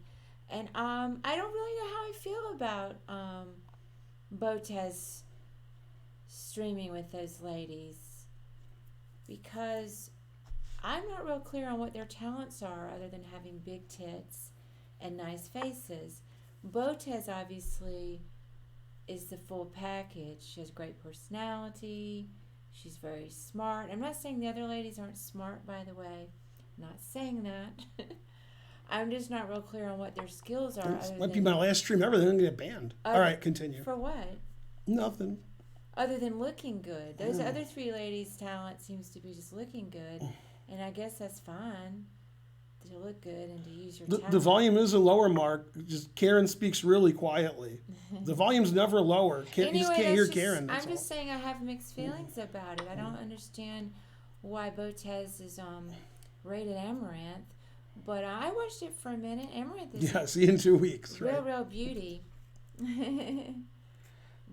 and I don't really know how I feel about Botez streaming with those ladies, because I'm not real clear on what their talents are other than having big tits and nice faces. Botez obviously is the full package. She has great personality. She's very smart. I'm not saying the other ladies aren't smart, by the way. I'm not saying that. I'm just not real clear on what their skills are. This might be my last stream ever. They're going to get banned. All right, continue. For what? Nothing. Other than looking good. Those other 3 ladies' talent seems to be just looking good. And I guess that's fine to look good and to use your talent. The volume is a lower, Mark. Just Karen speaks really quietly. The volume's never lower. You just can't hear Karen. I'm just saying I have mixed feelings about it. I don't understand why Botez is rated Amaranth, but I watched it for a minute. Amaranth is see you in 2 weeks. Right? real beauty.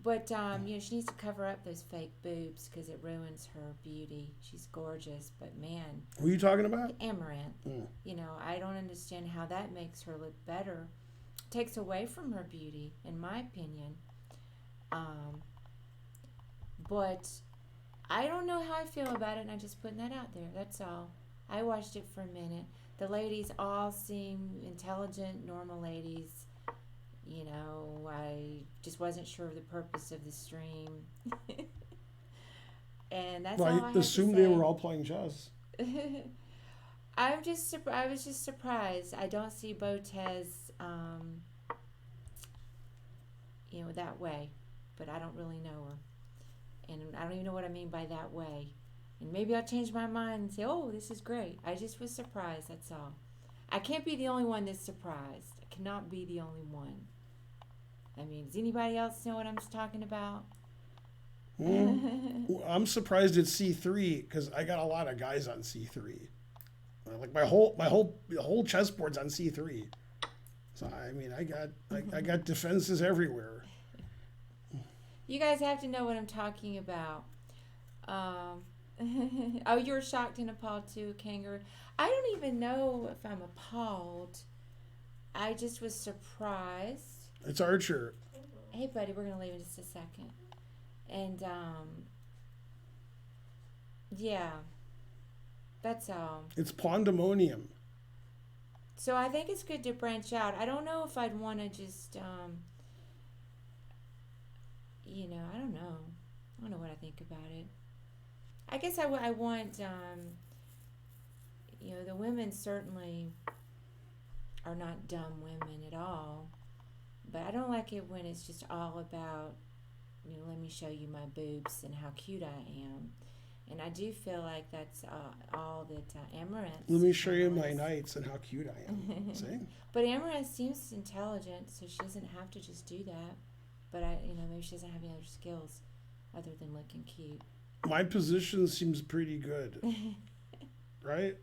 But, she needs to cover up those fake boobs because it ruins her beauty. She's gorgeous, but man. Who are you talking about? Amaranth. I don't understand how that makes her look better. Takes away from her beauty, in my opinion. But I don't know how I feel about it, and I'm just putting that out there. That's all. I watched it for a minute. The ladies all seem intelligent, normal ladies. I just wasn't sure of the purpose of the stream. And that's all I have to assumed say. they were all playing chess. I was just surprised. I don't see Botez, that way. But I don't really know her. And I don't even know what I mean by that way. And maybe I'll change my mind and say, oh, this is great. I just was surprised, that's all. I can't be the only one that's surprised. I cannot be the only one. I mean, does anybody else know what I'm talking about? I'm surprised it's C3 because I got a lot of guys on C3. Like my whole chessboard's on C3. So I mean, I got defenses everywhere. You guys have to know what I'm talking about. Oh, you were shocked and appalled too, Kangaroo. I don't even know if I'm appalled. I just was surprised. It's Archer. Hey, buddy, we're gonna leave in just a second. And yeah, that's all. It's Pandemonium. So I think it's good to branch out. I don't know if I'd want to just, I don't know. I don't know what I think about it. I guess I want, the women certainly are not dumb women at all. But I don't like it when it's just all about, let me show you my boobs and how cute I am. And I do feel like that's all that Amaranth. Let me show you my knights and how cute I am. See? But Amaranth seems intelligent, so she doesn't have to just do that. But maybe she doesn't have any other skills other than looking cute. My position seems pretty good, right?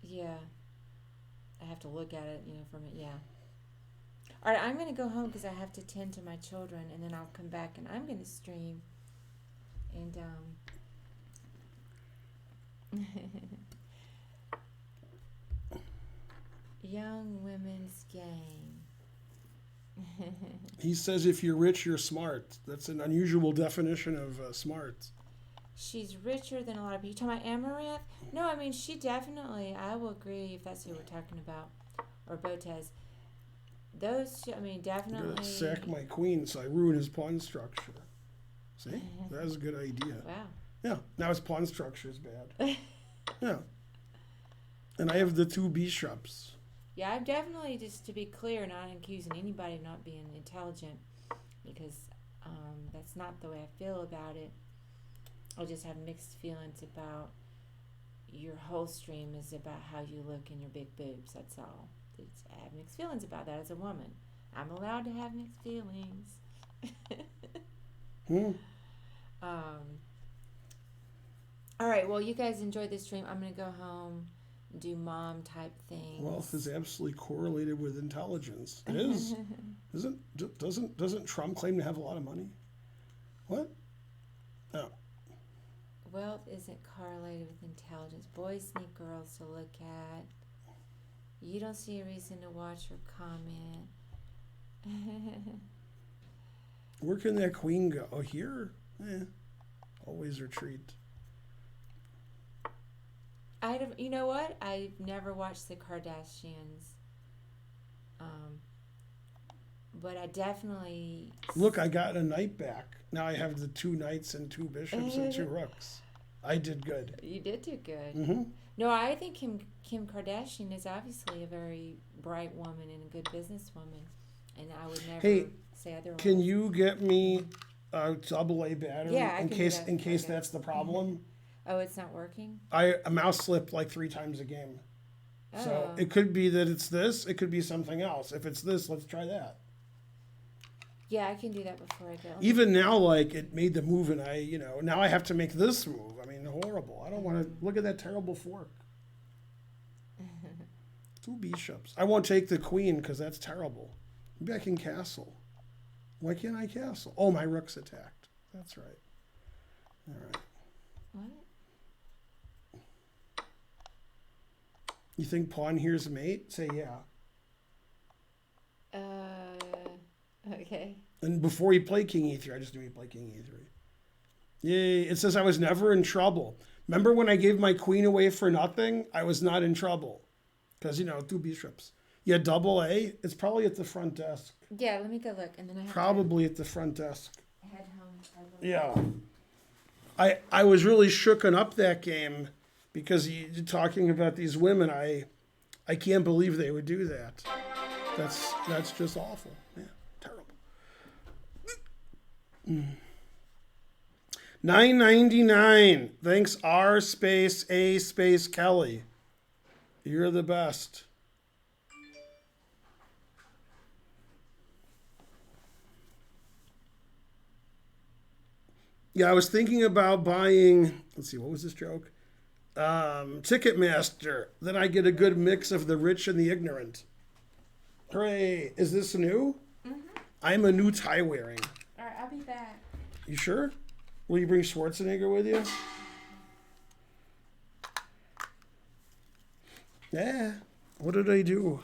Yeah. I have to look at it, from it. Yeah. All right, I'm going to go home because I have to tend to my children, and then I'll come back and I'm going to stream. And young women's game. He says if you're rich, you're smart. That's an unusual definition of smart. She's richer than a lot of people. You talking about Amaranth? No, I mean, she definitely, I will agree if that's who we're talking about, or Botez. Those, I'm definitely. gonna sack my queen so I ruin his pawn structure. See? That was a good idea. Wow. Yeah, now his pawn structure is bad. Yeah. And I have the 2 bishops. Yeah, I'm definitely, just to be clear, not accusing anybody of not being intelligent, because that's not the way I feel about it. I just have mixed feelings about your whole stream is about how you look and your big boobs. That's all. I have mixed feelings about that as a woman. I'm allowed to have mixed feelings. All right, well, you guys enjoy this stream. I'm going to go home, do mom type things. Wealth is absolutely correlated with intelligence. It is. Doesn't Trump claim to have a lot of money? What? No. Wealth isn't correlated with intelligence. Boys need girls to look at. You don't see a reason to watch or comment. Where can that queen go? Oh, here? Always retreat. You know what? I've never watched the Kardashians. But I definitely... Look, I got a knight back. Now I have the 2 knights and 2 bishops and 2 rooks. I did good. You did do good. Mm-hmm. No, I think Kim Kardashian is obviously a very bright woman and a good businesswoman. And I would never say otherwise. Can you get me a AA battery in case Okay. that's the problem? Oh, it's not working? I mouse slip like 3 times a game. So it could be that it's this. It could be something else. If it's this, let's try that. Yeah, I can do that before I go. Even now, like, it made the move and now I have to make this move. I mean, horrible. I don't want to look at that terrible fork. 2 bishops. I won't take the queen because that's terrible. Maybe I can castle. Why can't I castle? Oh, my rook's attacked. That's right. All right. What? You think pawn here's mate? Say yeah. Okay. And before he played king e3, I just knew he'd play king e3. Yay. It says I was never in trouble. Remember when I gave my queen away for nothing? I was not in trouble. Because, 2 bishops. Yeah, AA. It's probably at the front desk. Yeah, let me go look. And then I have Probably at the front desk. to head home. Yeah. I was really shooken up that game because you're talking about these women. I can't believe they would do that. That's just awful. Yeah, terrible. $9.99. Thanks R space A space Kelly. You're the best. Yeah, I was thinking about buying, let's see, what was this joke? Ticketmaster. Then I get a good mix of the rich and the ignorant. Hooray. Is this new? Mm-hmm. I'm a new tie wearing. All right, I'll be back. You sure? Will you bring Schwarzenegger with you? Yeah. What did I do?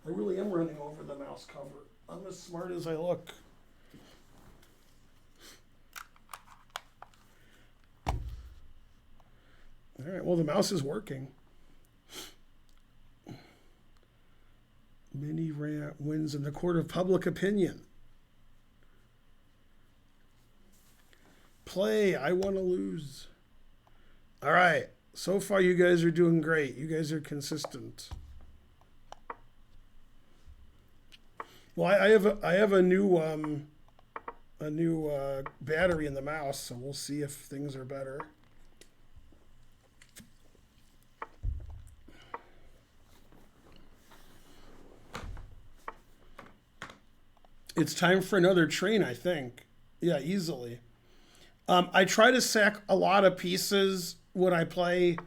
I really am running over the mouse cover. I'm as smart as I look. All right, well, the mouse is working. Mini Rant wins in the court of public opinion. Play, I want to lose. All right, so far you guys are doing great. You guys are consistent. Well, I have a new battery in the mouse, so we'll see if things are better. It's time for another train, I think. Yeah, easily. I try to sack a lot of pieces when I play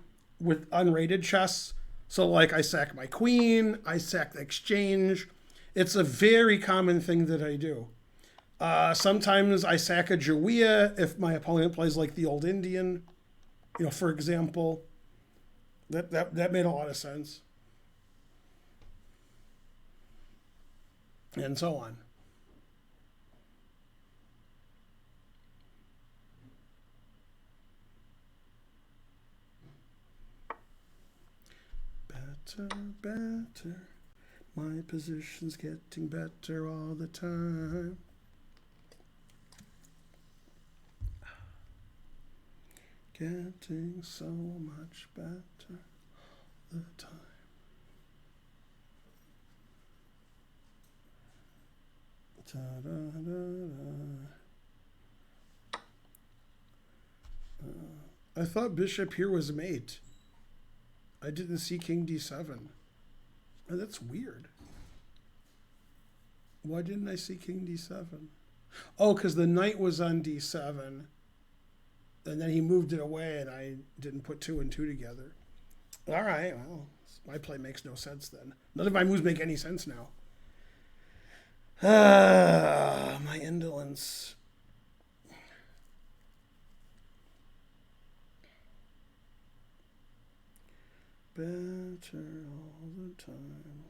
with unrated chess. So, like, I sack my queen, I sack the exchange. It's a very common thing that I do. Sometimes I sack a Jawia if my opponent plays like the old Indian, for example. That made a lot of sense. And so on. Better. My position's getting better all the time. Getting so much better all the time. I thought bishop here was mate. I didn't see king d7. Oh, that's weird. Why didn't I see king d7? Oh, because the knight was on d7. And then he moved it away, and I didn't put 2 and 2 together. All right, well, my play makes no sense then. None of my moves make any sense now. My indolence. Better all the time.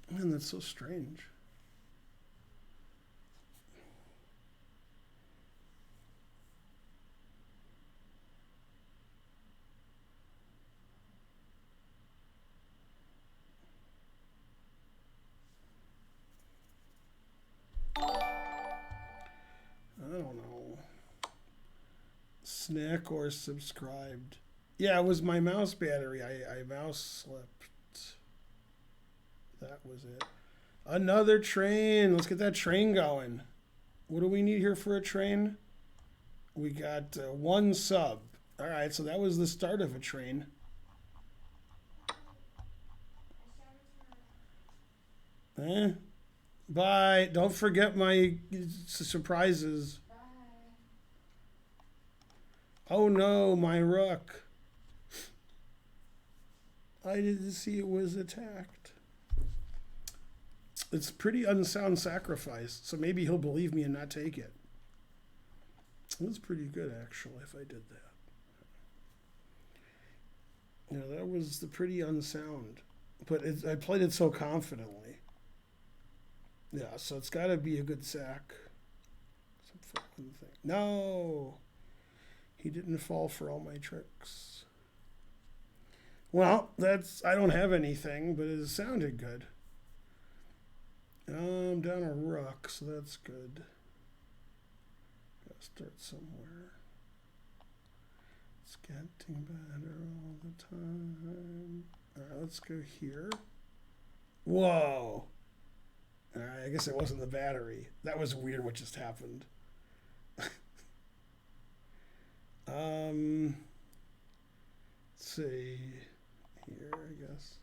Man, that's so strange. I don't know. Snack or subscribed. Yeah, it was my mouse battery. I mouse slipped. That was it. Another train. Let's get that train going. What do we need here for a train? We got 1 sub. All right, so that was the start of a train. Bye. Don't forget my surprises. Bye. Oh no, my rook. I didn't see it was attacked. It's pretty unsound sacrifice, so maybe he'll believe me and not take it. It was pretty good, actually, if I did that. Yeah, that was the pretty unsound. But I played it so confidently. Yeah, so it's got to be a good sack. Except for one thing. No! He didn't fall for all my tricks. Well, I don't have anything, but it sounded good. I'm down a rook, so that's good. Gotta start somewhere. It's getting better all the time. Alright, let's go here. Whoa! Alright, I guess it wasn't the battery. That was weird what just happened. Let's see. Here, I guess.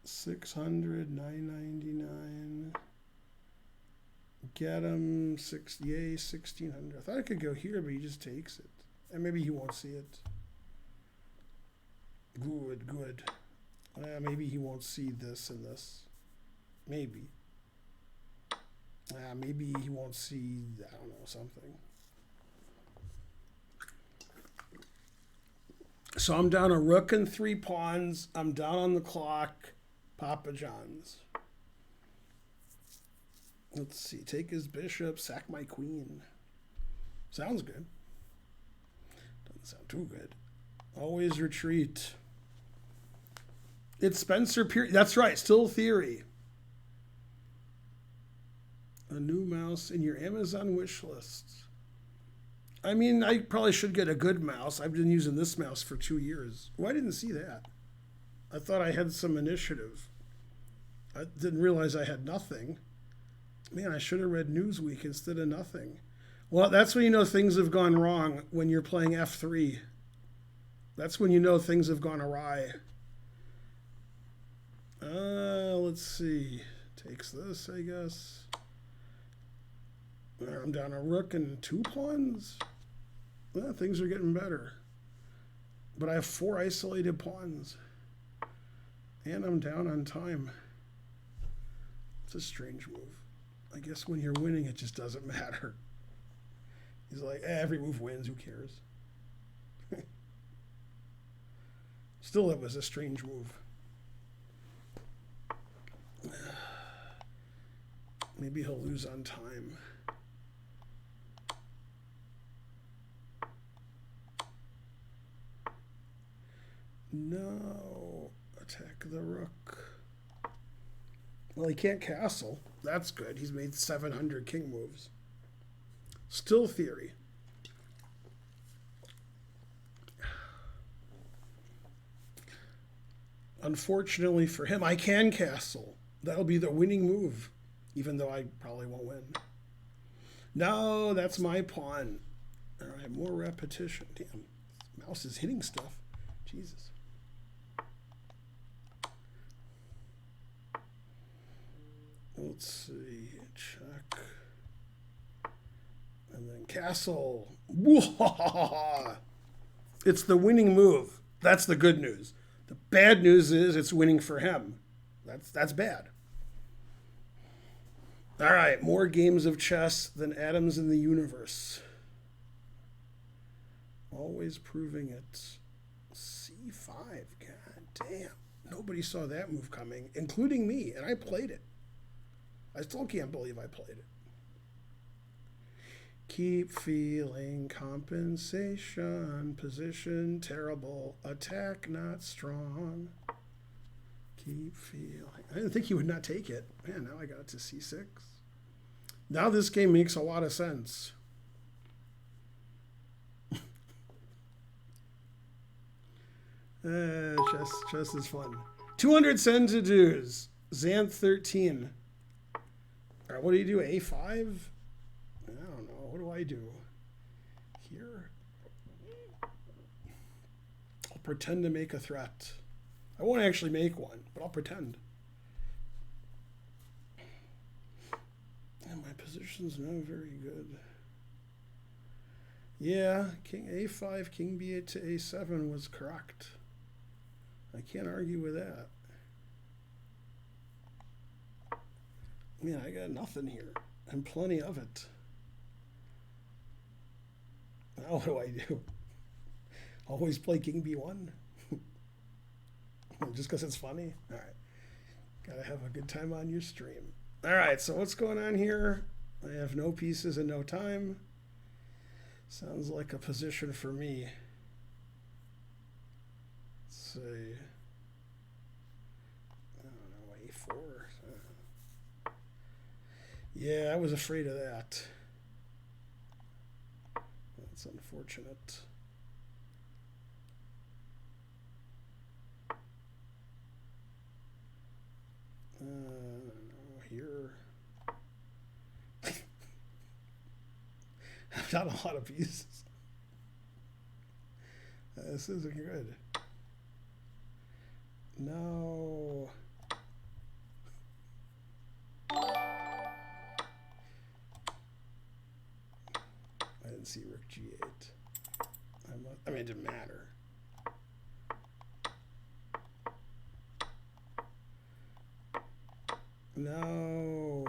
600, 999. Get him 68, 1600. I thought I could go here, but he just takes it. And maybe he won't see it. Good, good. Maybe he won't see this and this. Maybe. Maybe he won't see, I don't know, something. So I'm down a rook and 3 pawns. I'm down on the clock. Papa John's. Let's see. Take his bishop. Sack my queen. Sounds good. Doesn't sound too good. Always retreat. It's Spencer Pearce. That's right. Still theory. A new mouse in your Amazon wish list. I mean, I probably should get a good mouse. I've been using this mouse for 2 years. Well, I didn't see that. I thought I had some initiative. I didn't realize I had nothing. Man, I should have read Newsweek instead of nothing. Well, that's when you know things have gone wrong, when you're playing F3. That's when you know things have gone awry. Let's see. Takes this, I guess. I'm down a rook and 2 pawns. Well, things are getting better. But I have 4 isolated pawns. And I'm down on time. It's a strange move. I guess when you're winning, it just doesn't matter. He's like, every move wins, who cares? Still, it was a strange move. Maybe he'll lose on time. No. Attack the rook. Well, he can't castle. That's good. He's made 700 king moves. Still theory. Unfortunately for him, I can castle. That'll be the winning move, even though I probably won't win. No, that's my pawn. All right, more repetition. Damn, mouse is hitting stuff. Jesus. Let's see. Check. And then castle. It's the winning move. That's the good news. The bad news is it's winning for him. That's bad. All right, more games of chess than atoms in the universe. Always proving it. C5. God damn. Nobody saw that move coming, including me, and I played it. I still can't believe I played it. Keep feeling compensation. Position terrible. Attack not strong. Keep feeling. I didn't think he would not take it. Man, now I got it to C6. Now this game makes a lot of sense. Chess is fun. 200 sentences. Xanth 13. All right, what do you do? A5? I don't know. What do I do? Here? I'll pretend to make a threat. I won't actually make one, but I'll pretend. And my position's not very good. Yeah, King A5, King B8 to A7 was correct. I can't argue with that. Man, I got nothing here, and plenty of it. Now what do I do? Always play King B1? Just because it's funny? All right. Gotta have a good time on your stream. All right, so what's going on here? I have no pieces and no time. Sounds like a position for me. Let's see. I don't know, A4. Yeah, I was afraid of that. That's unfortunate. Here. I've got a lot of pieces. This isn't good. No. I didn't see Rook G8. I mean, it didn't matter. No.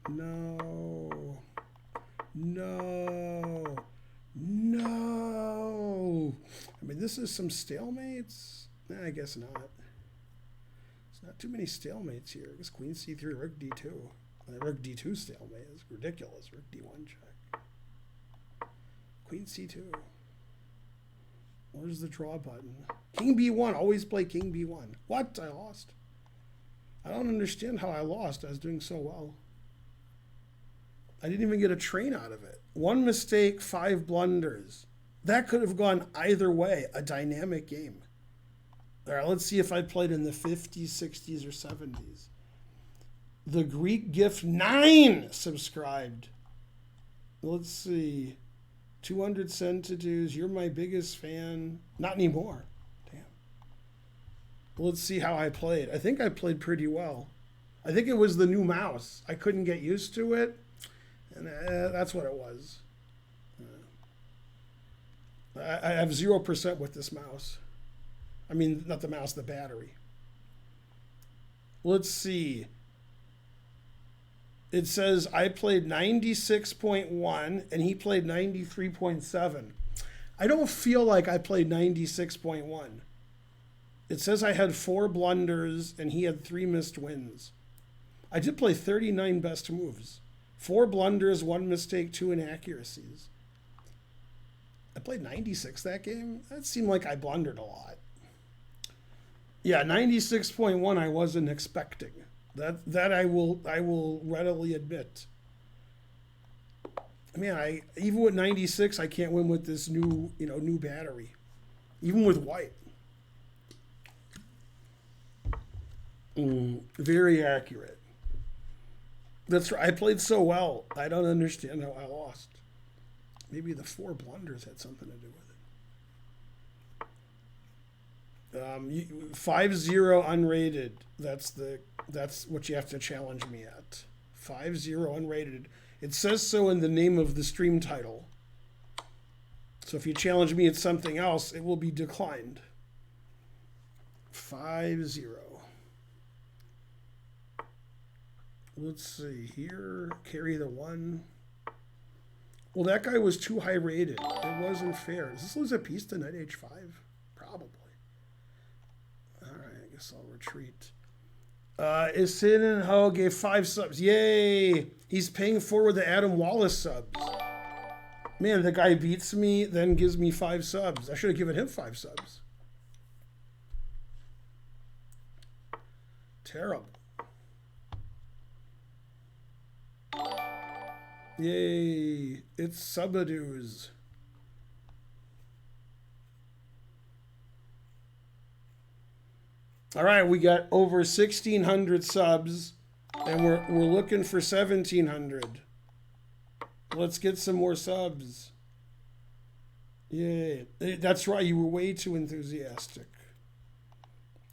No. No. No. I mean, this is some stalemates. Nah, I guess not. There's not too many stalemates here. I guess queen c3, rook d2. Rook d2 stalemate is ridiculous. Rook d1 check. Queen c2. Where's the draw button? King b1. Always play king b1. What? I lost. I don't understand how I lost. I was doing so well. I didn't even get a train out of it. One mistake, 5 blunders. That could have gone either way. A dynamic game. All right, let's see if I played in the 50s, 60s, or 70s. The Greek Gift 9 subscribed. Let's see. 200 centidues. You're my biggest fan. Not anymore. Damn. Let's see how I played. I think I played pretty well. I think it was the new mouse. I couldn't get used to it. And that's what it was. I have 0% with this mouse. I mean, not the mouse, the battery. Let's see. It says I played 96.1 and he played 93.7. I don't feel like I played 96.1. It says I had 4 blunders and he had 3 missed wins. I did play 39 best moves. 4 blunders, 1 mistake, 2 inaccuracies. I played 96 that game. That seemed like I blundered a lot. Yeah, 96.1 I wasn't expecting. That I will readily admit. I mean, even with 96, I can't win with this new battery. Even with white. Very accurate. That's right. I played so well. I don't understand how I lost. Maybe the 4 blunders had something to do with it. 5-0 unrated. That's what you have to challenge me at. 5-0 unrated. It says so in the name of the stream title. So if you challenge me at something else, it will be declined. 5-0. Let's see here. Carry the 1. Well, that guy was too high rated. It wasn't fair. Does this lose a piece to knight h5? Probably. All right, I guess I'll retreat. Isin Ho gave 5 subs. Yay! He's paying forward the Adam Wallace subs. Man, the guy beats me, then gives me 5 subs. I should have given him 5 subs. Terrible. Yay, it's Subadoos. All right, we got over 1,600 subs, and we're looking for 1,700. Let's get some more subs. Yay. That's right, you were way too enthusiastic.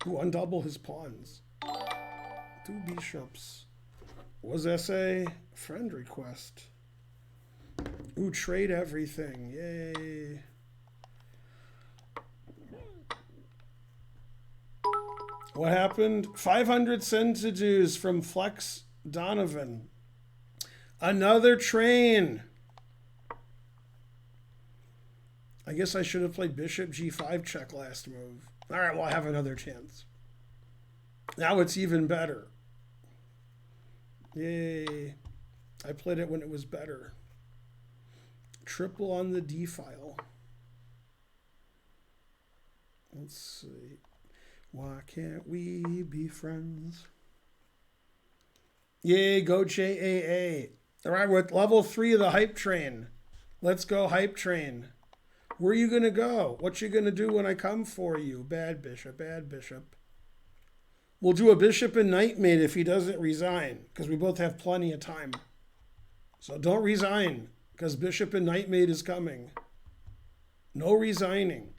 Ooh, undouble his pawns. 2 bishops. What was essay? Friend request. Ooh, trade everything. Yay. What happened? 500 centidues from Flex Donovan. Another train. I guess I should have played bishop g5 check last move. All right, well, I have another chance. Now it's even better. Yay. I played it when it was better. Triple on the D file. Let's see. Why can't we be friends? Yay, go JAA. All right, we're at level 3 of the hype train. Let's go hype train. Where are you going to go? What you going to do when I come for you? Bad bishop, bad bishop. We'll do a bishop and knight mate if he doesn't resign, because we both have plenty of time. So don't resign, because bishop and knight mate is coming. No resigning.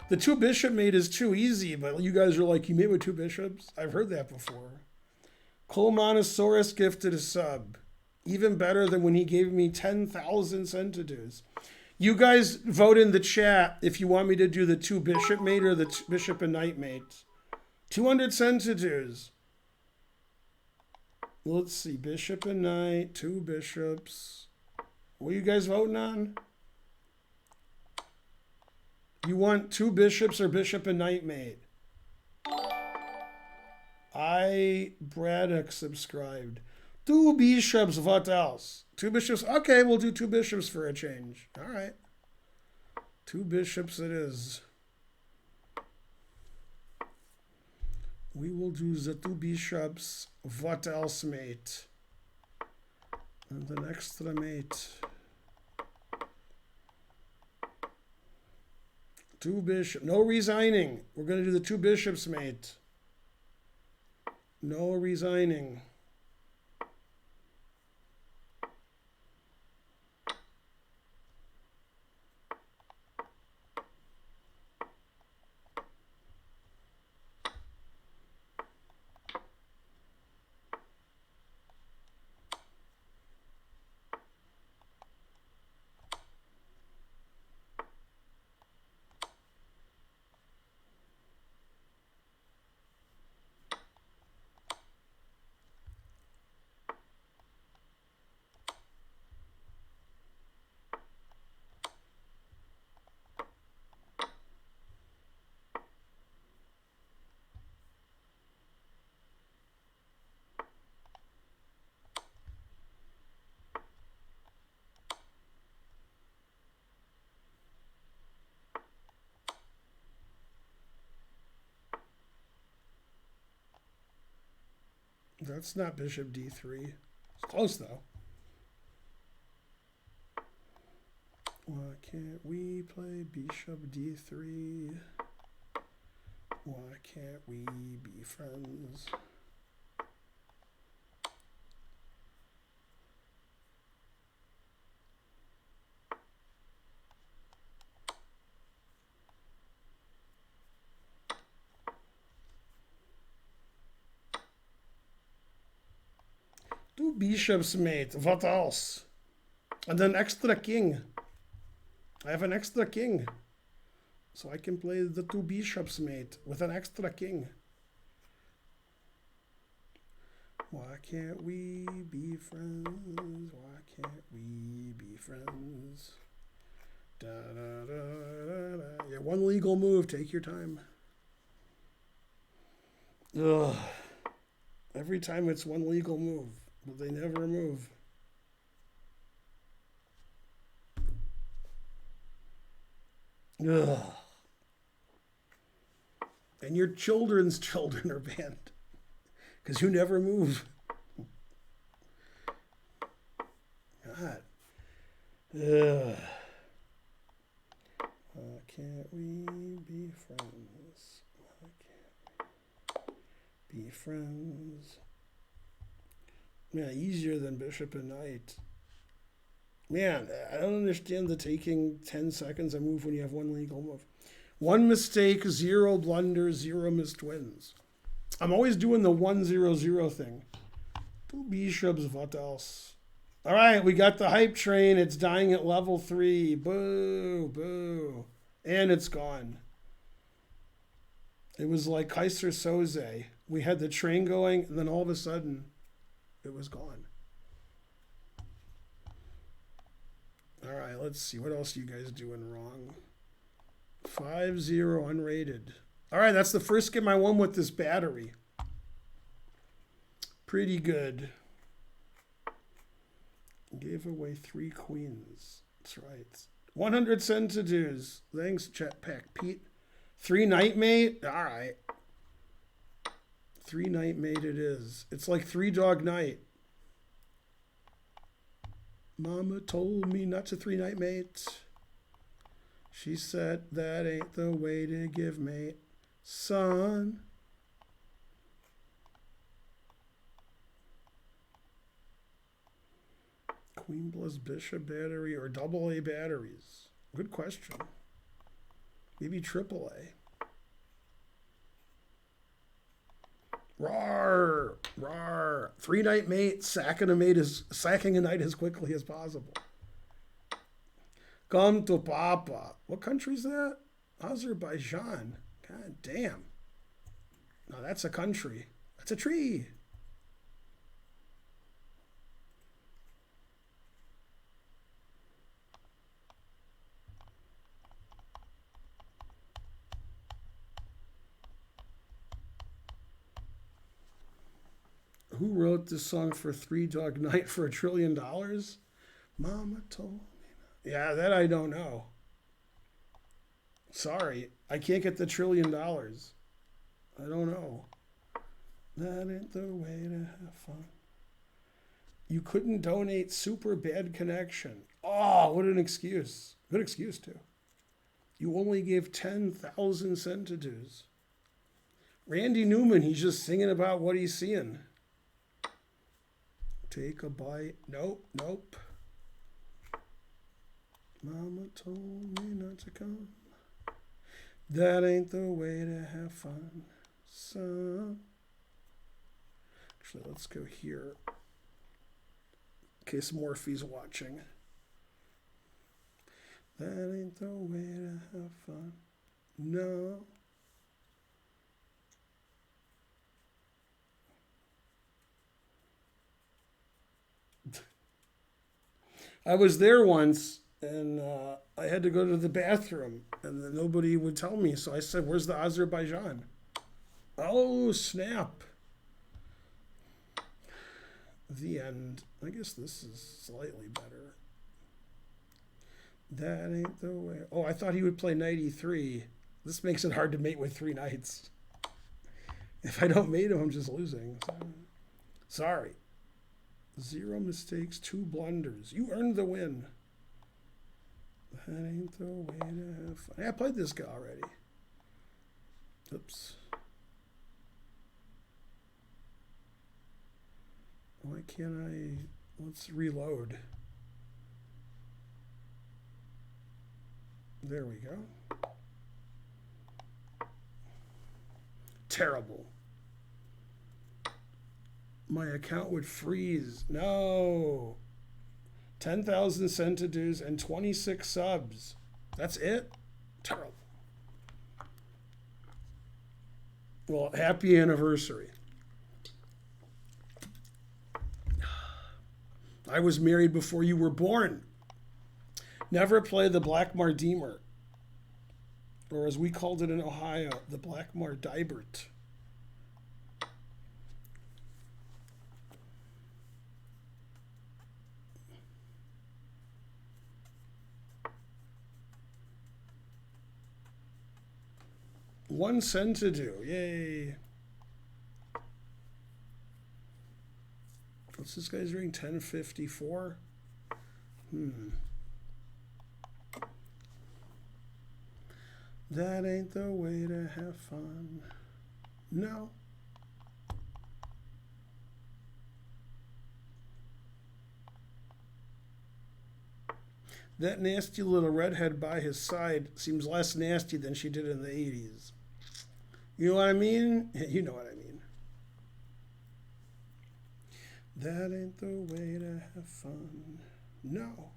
The 2 bishop mate is too easy, but you guys are like, you made with 2 bishops? I've heard that before. Colomonosaurus gifted a sub. Even better than when he gave me 10,000 centidues. You guys vote in the chat if you want me to do the 2 bishop mate or the bishop and knight mate. 200 centidues. Let's see. Bishop and knight. 2 bishops. What are you guys voting on? You want 2 bishops or bishop and knight mate? Braddock subscribed. 2 bishops, what else? 2 bishops? Okay, we'll do 2 bishops for a change. All right. 2 bishops it is. We will do the 2 bishops. What else, mate? And an extra mate. 2 bishops. No resigning. We're going to do the 2 bishops, mate. No resigning. That's not bishop d3. It's close, though. Why can't we play bishop d3? Why can't we be friends? Two bishops, mate. What else? And an extra king. I have an extra king. So I can play the 2 bishops, mate, with an extra king. Why can't we be friends? Why can't we be friends? Da, da, da, da, da. Yeah, 1 legal move. Take your time. Ugh. Every time it's 1 legal move, but they never move. Ugh. And your children's children are banned because you never move. God. Ugh. Why can't we be friends? Why can't we be friends? Man, easier than bishop and knight. Man, I don't understand the taking 10 seconds a move when you have 1 legal move. 1 mistake, 0 blunders, 0 missed wins. I'm always doing the 1-0-0 thing. 2 bishops, what else? All right, we got the hype train. It's dying at level 3. Boo, boo. And it's gone. It was like Kaiser Soze. We had the train going, and then all of a sudden, it was gone. All right, let's see. What else are you guys doing wrong? 5-0 unrated. All right, that's the first game I won with this battery. Pretty good. Gave away 3 queens. That's right. 100 sentators. Thanks, Jetpack Pete. 3 knight mate. All right. 3 knight mate it is. It's like 3 dog knight. Mama told me not to 3 knight mate. She said that ain't the way to give mate, son. Queen plus bishop battery or double A batteries? Good question. Maybe triple A. Rawr, rawr. 3 knight mate, sacking a knight as quickly as possible. Come to Papa. What country's that? Azerbaijan. God damn. No, that's a country. That's a tree. Who wrote this song for Three Dog Night for $1 trillion? Mama told me. Yeah, that I don't know. Sorry, I can't get the $1 trillion. I don't know. That ain't the way to have fun. You couldn't donate, super bad connection. Oh, what an excuse. Good excuse, too. You only gave 10,000 centidues. Randy Newman, he's just singing about what he's seeing. Take a bite. Nope, nope. Mama told me not to come. That ain't the way to have fun. So, actually, let's go here. In case Morphe's watching. That ain't the way to have fun. No. I was there once, and I had to go to the bathroom, and then nobody would tell me. So I said, "Where's the Azerbaijan?" Oh, snap. The end. I guess this is slightly better. That ain't the way. Oh, I thought he would play knight e3. This makes it hard to mate with 3 knights. If I don't mate him, I'm just losing. So, sorry. 0 mistakes, 2 blunders. You earned the win. That ain't the way to have fun. Yeah, I played this guy already. Oops. Why can't I? Let's reload. There we go. Terrible. My account would freeze. No. 10,000 centidues and 26 subs. That's it? Terrible. Well, happy anniversary. I was married before you were born. Never play the Blackmar Deemer. Or as we called it in Ohio, the Blackmar Dibert. One cent to do. Yay. What's this guy's ring? 1054? That ain't the way to have fun. No. That nasty little redhead by his side seems less nasty than she did in the 80s. You know what I mean? You know what I mean. That ain't the way to have fun. No.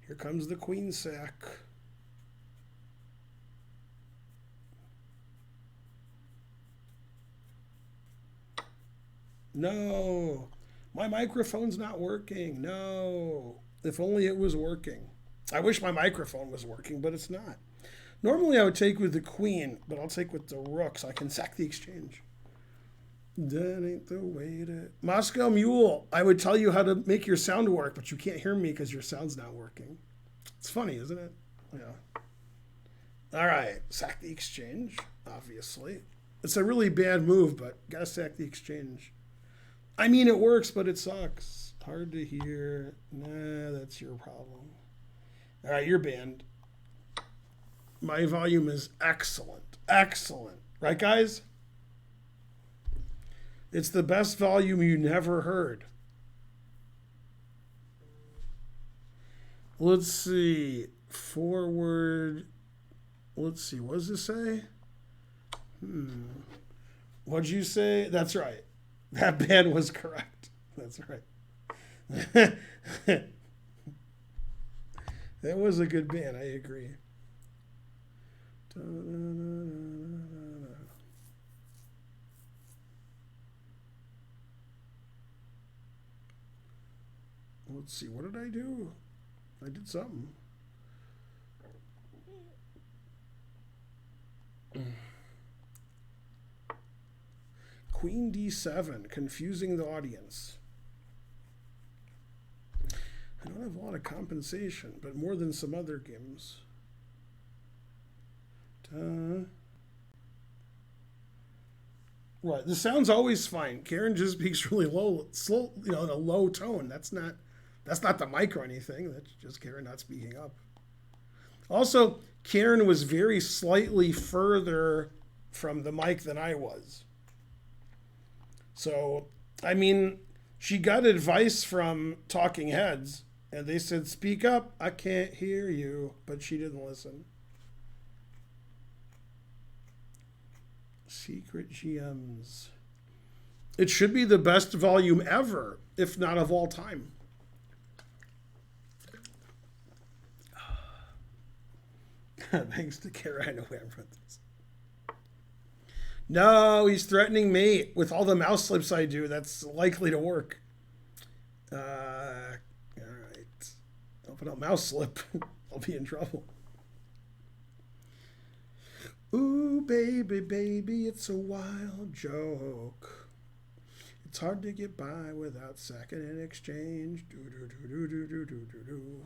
Here comes the queen sack. No. My microphone's not working. No. If only it was working. I wish my microphone was working, but it's not. Normally I would take with the queen, but I'll take with the rook so I can sack the exchange. That ain't the way to... Moscow Mule, I would tell you how to make your sound work, but you can't hear me because your sound's not working. It's funny, isn't it? Yeah. All right, sack the exchange, obviously. It's a really bad move, but gotta sack the exchange. I mean, it works, but it sucks. Hard to hear. Nah, that's your problem. All right, you're banned. My volume is excellent. Excellent. Right, guys? It's the best volume you never heard. Let's see. Forward. Let's see. What does it say? What'd you say? That's right. That ban was correct. That's right. That was a good ban. I agree. Let's see. What did I do? I did something. Queen d7, confusing the audience. I don't have a lot of compensation, but more than some other games. Right, the sound's always fine. Karen just speaks really low, slow, in a low tone. That's not the mic or anything. That's just Karen not speaking up. Also, Karen was very slightly further from the mic than I was. So, I mean, she got advice from talking heads, and they said, speak up, I can't hear you, but she didn't listen. Secret GMs. It should be the best volume ever, if not of all time. Thanks to Kara, I know where I'm from this. No, he's threatening mate. With all the mouse slips I do, that's likely to work. All right. Open up mouse slip. I'll be in trouble. Ooh, baby, baby, it's a wild joke. It's hard to get by without sacking in exchange. Do do do do do do do do do.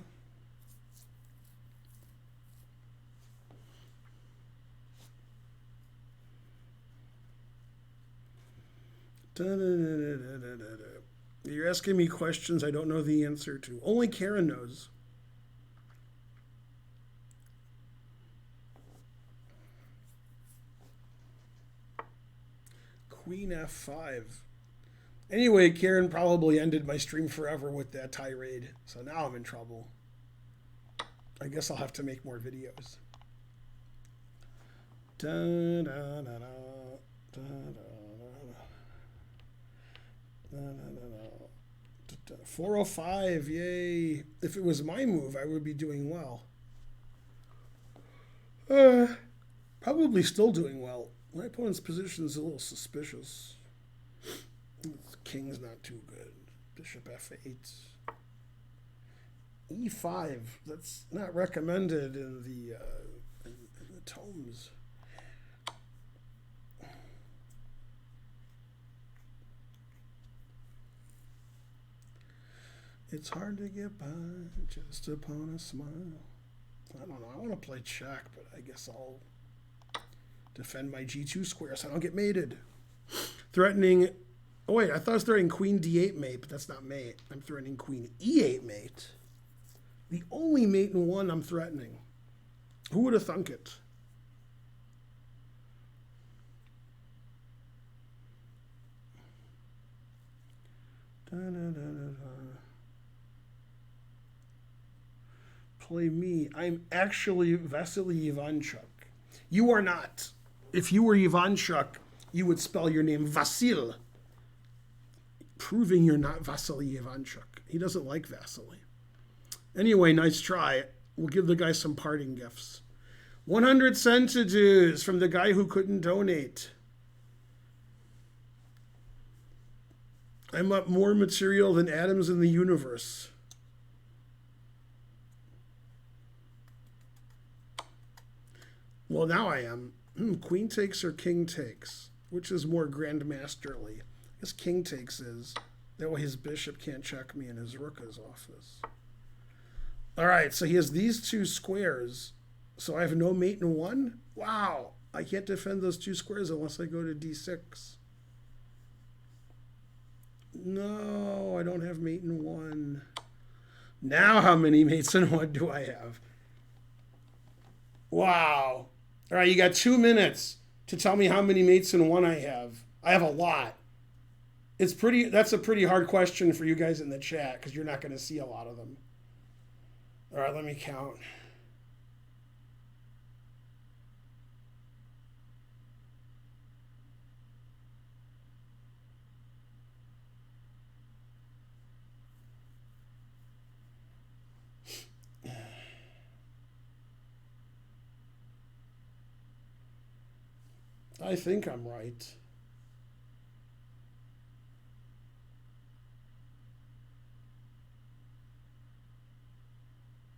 You're asking me questions I don't know the answer to. Only Karen knows. Queen F5. Anyway, Karen probably ended my stream forever with that tirade. So now I'm in trouble. I guess I'll have to make more videos. 405, yay. If it was my move, I would be doing well. Probably still doing well. My opponent's position is a little suspicious. King's not too good. Bishop F8. E5. That's not recommended in the tomes. It's hard to get by just upon a smile. I don't know. I want to play check, but I guess I'll defend my G2 square so I don't get mated. Threatening. Oh, wait. I thought I was threatening Queen D8 mate, but that's not mate. I'm threatening Queen E8 mate. The only mate in one I'm threatening. Who would have thunk it? Play me. I'm actually Vasily Ivanchuk. You are not. If you were Ivanchuk, you would spell your name Vasil, proving you're not Vasily Ivanchuk. He doesn't like Vasily. Anyway, nice try. We'll give the guy some parting gifts. 100 centidues from the guy who couldn't donate. I'm up more material than atoms in the universe. Well, now I am. Queen takes or king takes? Which is more grandmasterly? I guess king takes is. That way his bishop can't check me and his rook is off this. All right, so he has these two squares. So I have no mate in one? Wow. I can't defend those two squares unless I go to d6. No, I don't have mate in one. Now how many mates in one do I have? Wow. All right, you got 2 minutes to tell me how many mates in one I have. I have a lot. That's a pretty hard question for you guys in the chat because you're not going to see a lot of them. All right, let me count. I think I'm right.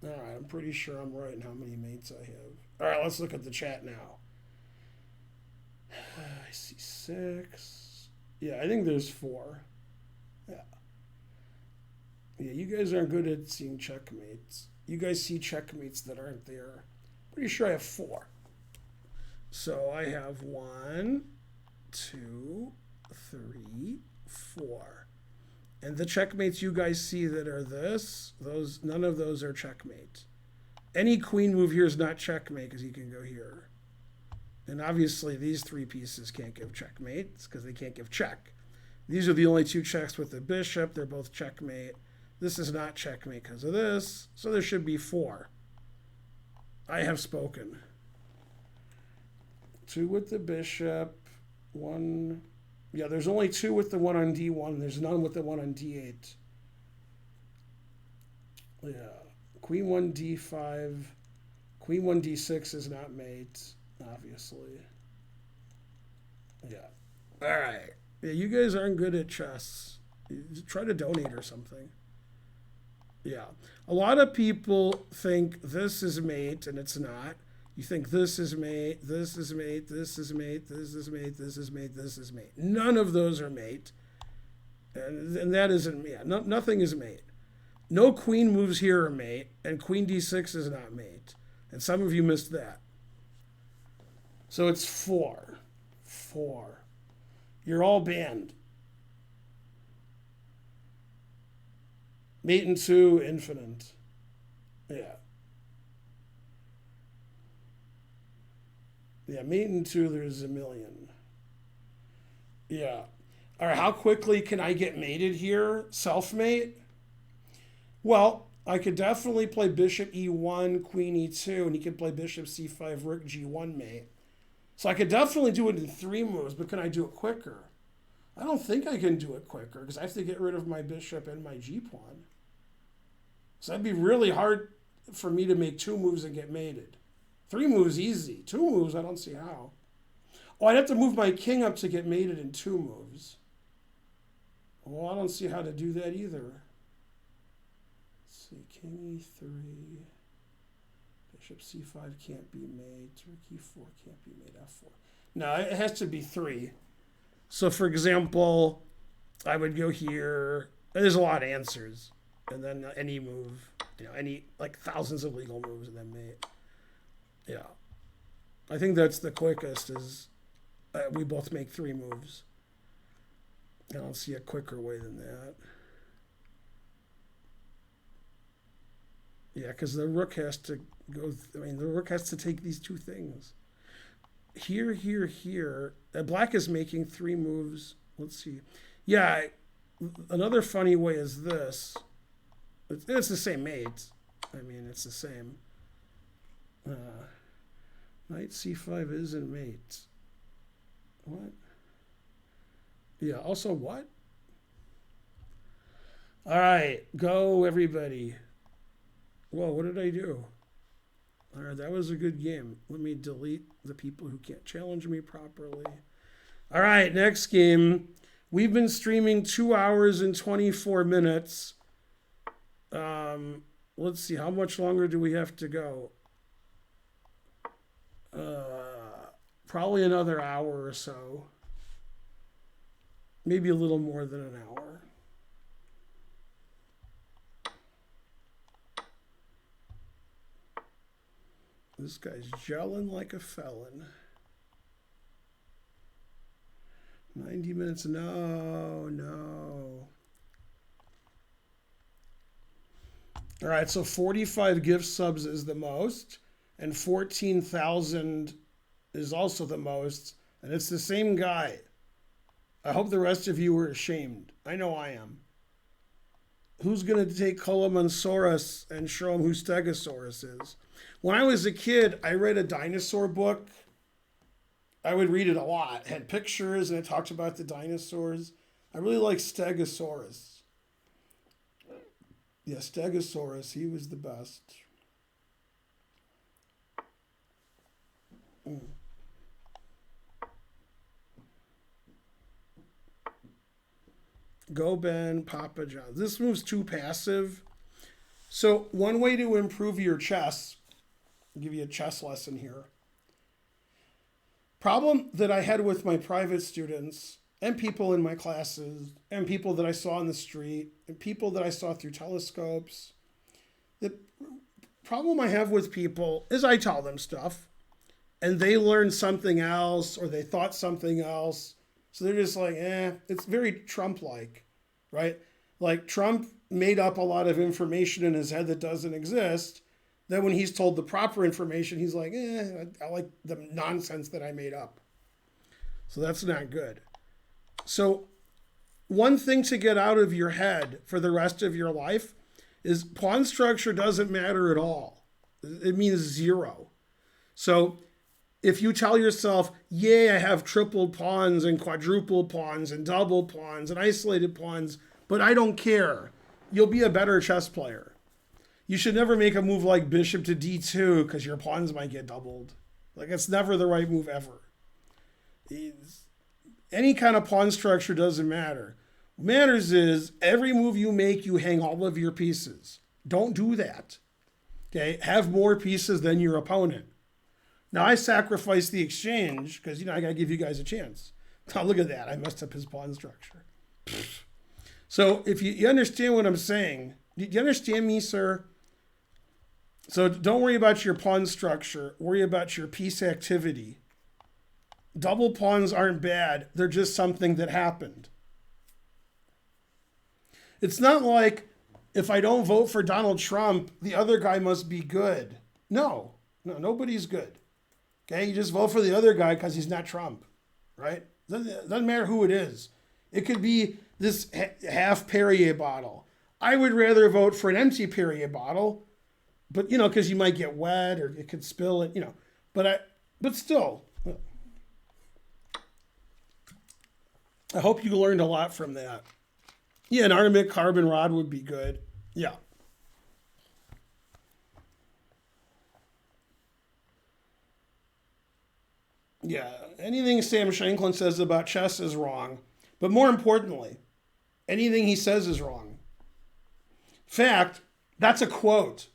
All right, I'm pretty sure I'm right in how many mates I have. All right, let's look at the chat now. I see 6. Yeah, I think there's 4. Yeah. Yeah, you guys aren't good at seeing checkmates. You guys see checkmates that aren't there. Pretty sure I have 4. So I have 1, 2, 3, 4. And the checkmates you guys see that are those none of those are checkmate. Any queen move here is not checkmate because you can go here. And obviously these 3 pieces can't give checkmates because they can't give check. These are the only 2 checks with the bishop. They're both checkmate. This is not checkmate because of this. So there should be 4. I have spoken. 2 with the bishop. 1. Yeah, there's only 2 with the 1 on d1. There's none with the 1 on d8. Yeah. Queen 1 d5. Queen 1 d6 is not mate, obviously. Yeah. All right. Yeah, you guys aren't good at chess. Try to donate or something. Yeah. A lot of people think this is mate, and it's not. You think this is mate, this is mate, this is mate, this is mate, this is mate, this is mate. None of those are mate. And that isn't, yeah, nothing is mate. No queen moves here are mate, and queen d6 is not mate. And some of you missed that. So it's 4. 4. You're all banned. Mate and 2, infinite. Yeah. Yeah, mate and 2, there's a million. Yeah. All right, how quickly can I get mated here? Self-mate? Well, I could definitely play bishop e1, queen e2, and he could play bishop c5, rook g1 mate. So I could definitely do it in 3 moves, but can I do it quicker? I don't think I can do it quicker because I have to get rid of my bishop and my g-pawn. So that'd be really hard for me to make 2 moves and get mated. 3 moves easy. 2 moves, I don't see how. Oh, I'd have to move my king up to get mated in 2 moves. Well, I don't see how to do that either. Let's see, king e3. Bishop c5 can't be made. Rook e4 can't be made. f4. No, it has to be 3. So, for example, I would go here. There's a lot of answers. And then any move, any, like thousands of legal moves and then mate. Yeah. I think that's the quickest is we both make 3 moves. I don't see a quicker way than that. Yeah, because the rook has to go, the rook has to take these 2 things. Here, here, here. Black is making 3 moves. Let's see. Yeah, another funny way is this. It's the same mate. It's the same. Knight c5 isn't mate. What? Yeah, also what? All right, go everybody. Whoa, what did I do? All right, that was a good game. Let me delete the people who can't challenge me properly. All right, next game. We've been streaming 2 hours and 24 minutes. Let's see, how much longer do we have to go? Probably another hour or so. Maybe a little more than an hour. This guy's gelling like a felon. 90 minutes, no. All right, so 45 gift subs is the most, and 14,000 is also the most, and it's the same guy. I hope the rest of you were ashamed. I know I am. Who's going to take Colomansaurus and show him who Stegosaurus is? When I was a kid, I read a dinosaur book. I would read it a lot. It had pictures and it talked about the dinosaurs. I really like Stegosaurus. Yeah, Stegosaurus, he was the best. Go Ben, Papa John. This move's too passive. So one way to improve your chess, I'll give you a chess lesson here. Problem that I had with my private students and people in my classes, and people that I saw on the street, and people that I saw through telescopes. The problem I have with people is I tell them stuff, and they learn something else, or they thought something else. So they're just like, it's very Trump-like, right? Like Trump made up a lot of information in his head that doesn't exist. Then when he's told the proper information, he's like, I like the nonsense that I made up. So that's not good. So one thing to get out of your head for the rest of your life is pawn structure doesn't matter at all. It means zero. So if you tell yourself, yay, I have tripled pawns and quadrupled pawns and double pawns and isolated pawns, but I don't care, you'll be a better chess player. You should never make a move like bishop to d2 because your pawns might get doubled. Like, it's never the right move ever. Any kind of pawn structure doesn't matter. What matters is every move you make, you hang all of your pieces. Don't do that. Okay? Have more pieces than your opponent. Now, I sacrificed the exchange because, I got to give you guys a chance. Now, look at that. I messed up his pawn structure. So if you understand what I'm saying, do you understand me, sir? So don't worry about your pawn structure. Worry about your piece activity. Double pawns aren't bad. They're just something that happened. It's not like if I don't vote for Donald Trump, the other guy must be good. No, nobody's good. Okay, you just vote for the other guy because he's not Trump, right? Doesn't matter who it is. It could be this half Perrier bottle. I would rather vote for an empty Perrier bottle, but because you might get wet or it could spill it, but still. I hope you learned a lot from that. Yeah, an armament carbon rod would be good. Yeah. Yeah, anything Sam Shanklin says about chess is wrong. But more importantly, anything he says is wrong. In fact, that's a quote.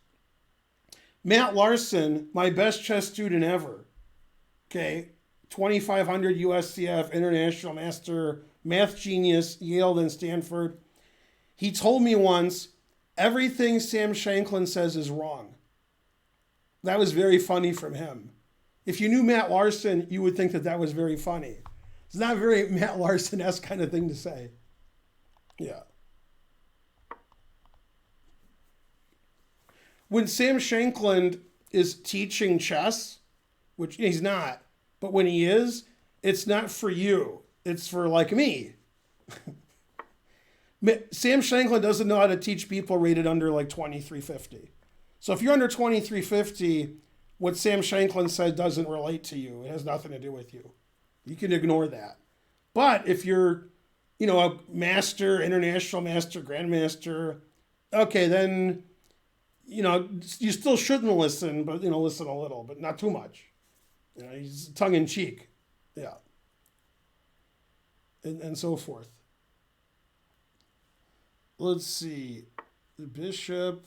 Matt Larson, my best chess student ever. Okay, 2,500 USCF, international master, math genius, Yale and Stanford. He told me once, everything Sam Shanklin says is wrong. That was very funny from him. If you knew Matt Larson, you would think that was very funny. It's not a very Matt Larson-esque kind of thing to say. Yeah. When Sam Shanklin is teaching chess, which he's not, but when he is, it's not for you. It's for like me. Sam Shanklin doesn't know how to teach people rated under like 2350. So if you're under 2350, what Sam Shanklin said doesn't relate to you. It has nothing to do with you. You can ignore that. But if you're, a master, international master, grandmaster, okay, then, you still shouldn't listen, but, listen a little, but not too much. He's tongue in cheek. Yeah. And so forth. Let's see. The bishop,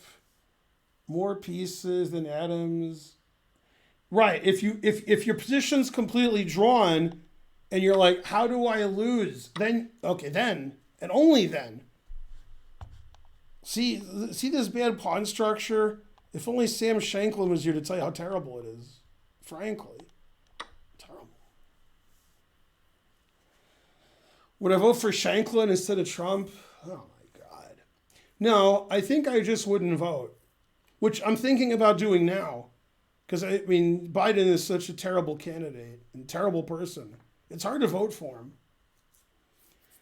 more pieces than atoms. Right. If your position's completely drawn and you're like, how do I lose? Then and only then. See this bad pawn structure? If only Sam Shanklin was here to tell you how terrible it is. Frankly. Terrible. Would I vote for Shanklin instead of Trump? Oh my God. No, I think I just wouldn't vote. Which I'm thinking about doing now. Because, Biden is such a terrible candidate and terrible person. It's hard to vote for him.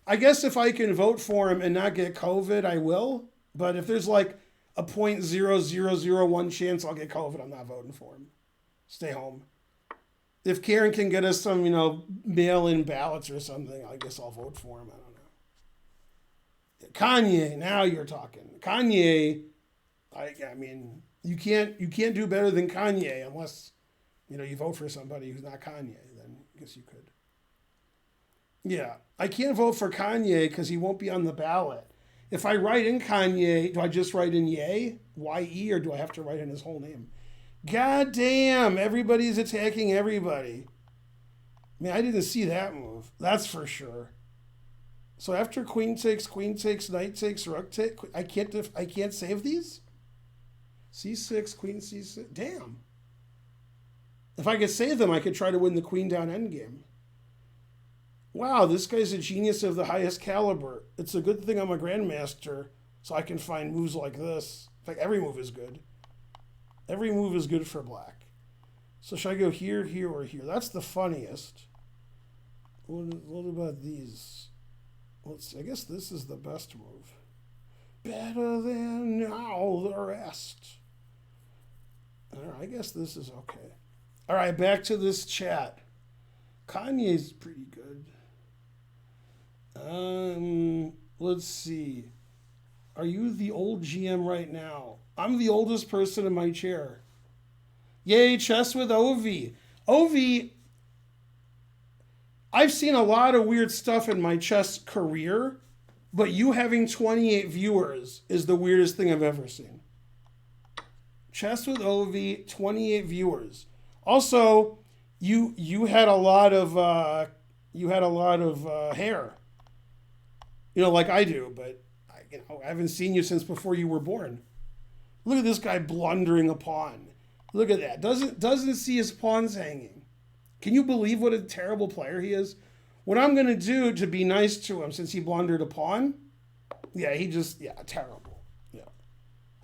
I guess if I can vote for him and not get COVID, I will. But if there's like a 0.0001 chance I'll get COVID, I'm not voting for him. Stay home. If Karen can get us some, mail-in ballots or something, I guess I'll vote for him. I don't know. Kanye, now you're talking. Kanye, you can't do better than Kanye unless, you vote for somebody who's not Kanye. Then I guess you could. Yeah, I can't vote for Kanye because he won't be on the ballot. If I write in Kanye, do I just write in Ye, Y-E, or do I have to write in his whole name? God damn, everybody's attacking everybody. I didn't see that move. That's for sure. So after queen takes, knight takes, rook takes, I can't save these? C6, queen C6. Damn. If I could save them, I could try to win the queen down endgame. Wow, this guy's a genius of the highest caliber. It's a good thing I'm a grandmaster, so I can find moves like this. In fact, every move is good. Every move is good for black. So should I go here, here, or here? That's the funniest. What about these? Let's see. I guess this is the best move. Better than all the rest. All right, I guess this is okay. All right, back to this chat. Kanye's pretty good. Let's see. Are you the old GM right now? I'm the oldest person in my chair. Yay, chess with Ovi. Ovi, I've seen a lot of weird stuff in my chess career, but you having 28 viewers is the weirdest thing I've ever seen. Chess with Ovi, 28 viewers. Also, you had a lot of hair. You know, like I do, but I haven't seen you since before you were born. Look at this guy blundering a pawn. Look at that. Doesn't see his pawns hanging. Can you believe what a terrible player he is? What I'm gonna do to be nice to him since he blundered a pawn? Yeah, terrible. Yeah.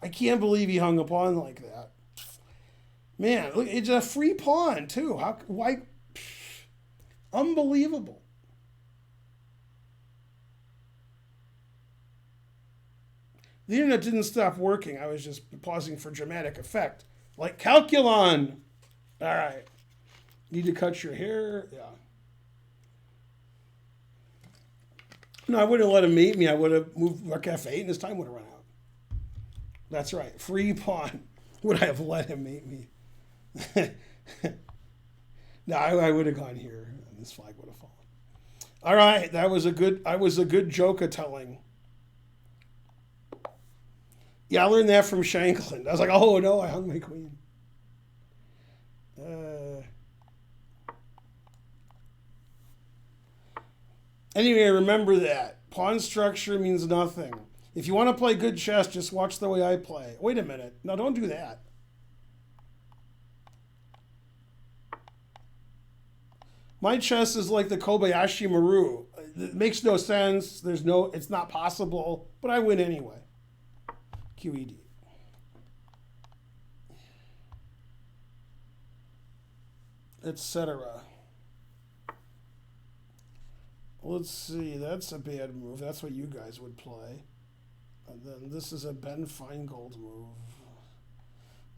I can't believe he hung a pawn like that. Man, look, it's a free pawn too. Why? Unbelievable. The internet didn't stop working. I was just pausing for dramatic effect. Like Calculon. All right. Need to cut your hair? Yeah. No, I wouldn't let him mate me. I would have moved Rook F8 and his time would have run out. That's right. Free pawn. Would I have let him mate me? No, I would have gone here and this flag would have fallen. All right. I was a good joke telling. Yeah, I learned that from Shankland. I was like, oh no, I hung my queen. Anyway, remember that. Pawn structure means nothing. If you want to play good chess, just watch the way I play. Wait a minute. No, don't do that. My chess is like the Kobayashi Maru. It makes no sense. It's not possible, but I win anyway. QED. Etc. Let's see, that's a bad move. That's what you guys would play. And then this is a Ben Feingold move.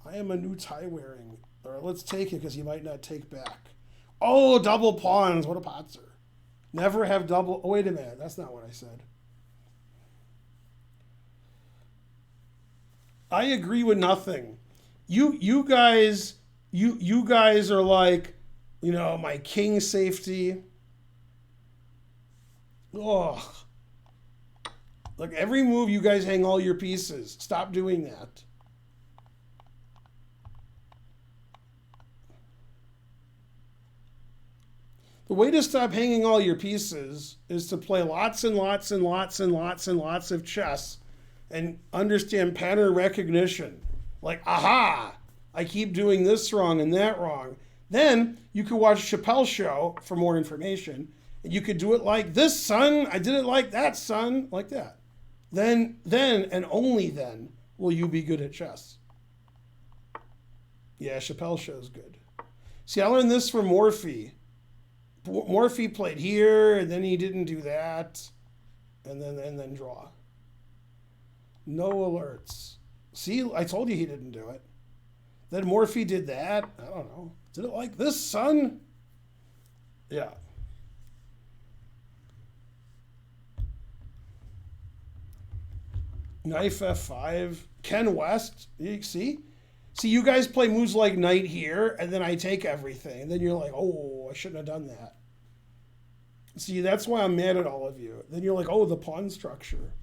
I am a new tie wearing. Or let's take it because he might not take back. Oh, double pawns. What a potzer. Never have double. Oh, wait a minute. That's not what I said. I agree with nothing. You guys are like, my king safety. Oh, look, every move you guys hang all your pieces. Stop doing that. The way to stop hanging all your pieces is to play lots and lots and lots and lots and lots of chess and understand pattern recognition. Like, aha, I keep doing this wrong and that wrong. Then you could watch Chappelle's show for more information. And you could do it like this, son. I did it like that, son. Like that. Then and only then will you be good at chess. Yeah, Chappelle's show is good. See, I learned this from Morphy. Morphy played here, and then he didn't do that. And then draw. No alerts. See, I told you he didn't do it. Then Morphy did that. I don't know. Did it like this, son? Yeah. Knife F5. Ken West. See, you guys play moves like knight here, and then I take everything. And then you're like, oh, I shouldn't have done that. See, that's why I'm mad at all of you. Then you're like, oh, the pawn structure.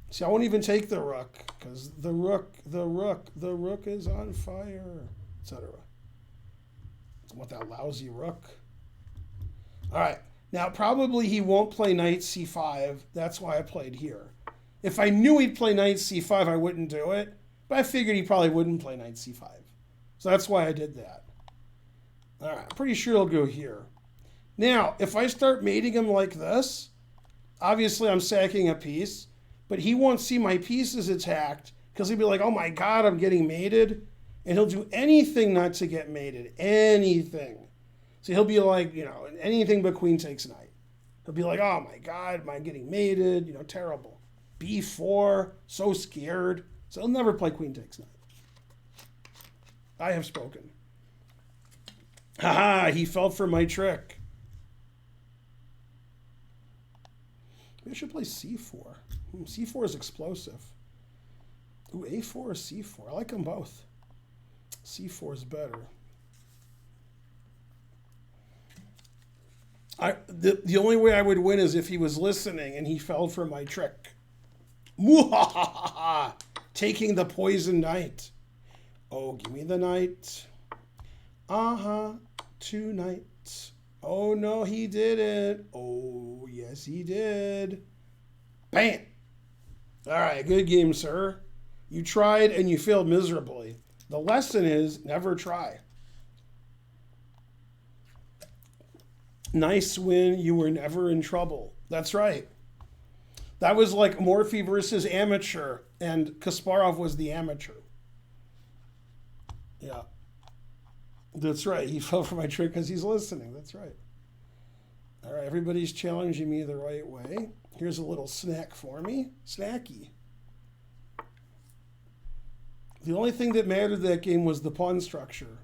See, I won't even take the rook, because the rook is on fire, etc. I want that lousy rook. All right, Now, probably he won't play knight c5. That's why I played here. If I knew he'd play knight c5, I wouldn't do it. But I figured he probably wouldn't play knight c5. So that's why I did that. All right, I'm pretty sure he'll go here. Now, if I start mating him like this, obviously I'm sacking a piece, but he won't see my pieces attacked because he'll be like, oh my God, I'm getting mated. And he'll do anything not to get mated. Anything. So he'll be like, anything but queen takes knight. He'll be like, oh my God, am I getting mated? Terrible. B4, so scared. So he'll never play queen takes knight. I have spoken. Haha, he fell for my trick. Maybe I should play c4. C4 is explosive. Ooh, a4 or c4. I like them both. c4 is better. The only way I would win is if he was listening and he fell for my trick. Muhahaha! Taking the poison knight. Oh, give me the knight. Two knights. Oh, no, he didn't. Oh, yes, he did. Bam! All right, good game, sir. You tried and you failed miserably. The lesson is never try. Nice win. You were never in trouble. That's right. That was like Morphy versus amateur, and Kasparov was the amateur. Yeah. That's right. He fell for my trick because he's listening. That's right. All right. Everybody's challenging me the right way. Here's a little snack for me. Snacky. The only thing that mattered that game was the pawn structure.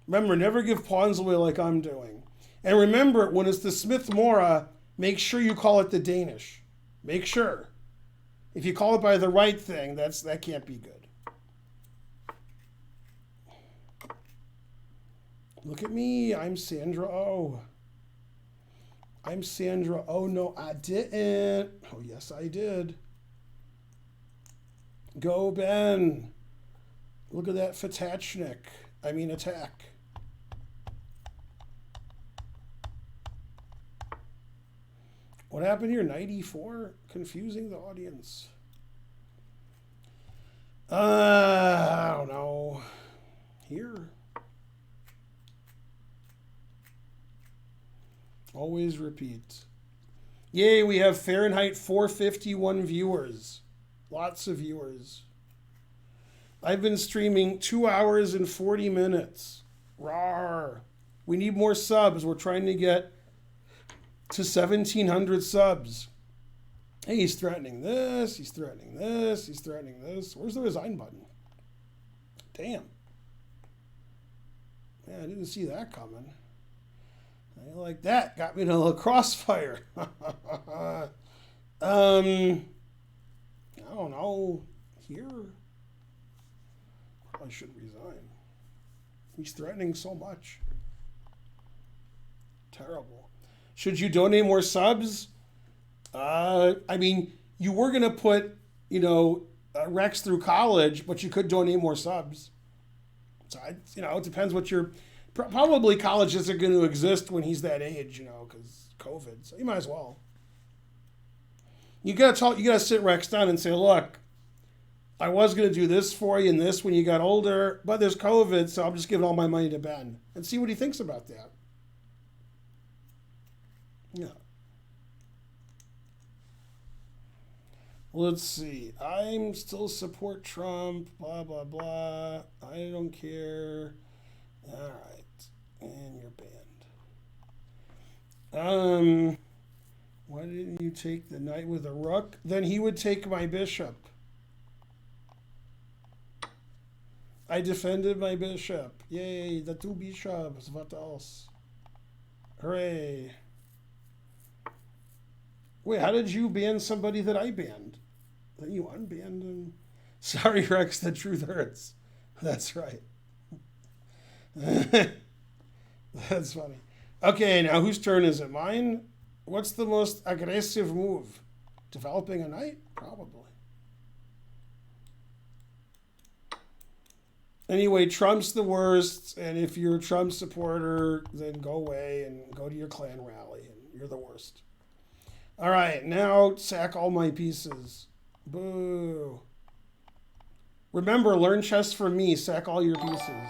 Remember, never give pawns away like I'm doing. And remember, when it's the Smith-Morra, make sure you call it the Danish. Make sure. If you call it by the right thing, that can't be good. Look at me. I'm Sandra Oh. I'm Sandra Oh. No, I didn't. Oh, yes, I did. Go, Ben. Look at that Fatachnik. Attack. What happened here? Knight e4? Confusing the audience. I don't know. Here. Always repeat. Yay, we have Fahrenheit 451 viewers. Lots of viewers. I've been streaming 2 hours and 40 minutes. Rawr. We need more subs. We're trying to get to 1,700 subs. Hey, he's threatening this. He's threatening this. He's threatening this. Where's the resign button? Damn. Yeah, I didn't see that coming. I like that. Got me in a little crossfire. I don't know. Here. I should resign. He's threatening so much. Terrible. Should you donate more subs? You were going to put, Rex through college, but you could donate more subs. So, it depends what your... Probably college isn't going to exist when he's that age, because COVID. So you might as well. You got to sit Rex down and say, look, I was going to do this for you and this when you got older, but there's COVID, so I'm just giving all my money to Ben. And see what he thinks about that. Yeah. Let's see. I'm still support Trump, blah, blah, blah. I don't care. All right. And you're banned. Why didn't you take the knight with a rook? Then he would take my bishop. I defended my bishop. Yay, the two bishops. What else? Hooray. Wait, how did you ban somebody that I banned? Then you unbanned him? Sorry, Rex, the truth hurts. That's right. That's funny. Okay, now whose turn is it? Mine? What's the most aggressive move? Developing a knight? Probably. Anyway, Trump's the worst, and if you're a Trump supporter, then go away and go to your Klan rally, and you're the worst. All right, now sack all my pieces. Boo. Remember, learn chess from me. Sack all your pieces.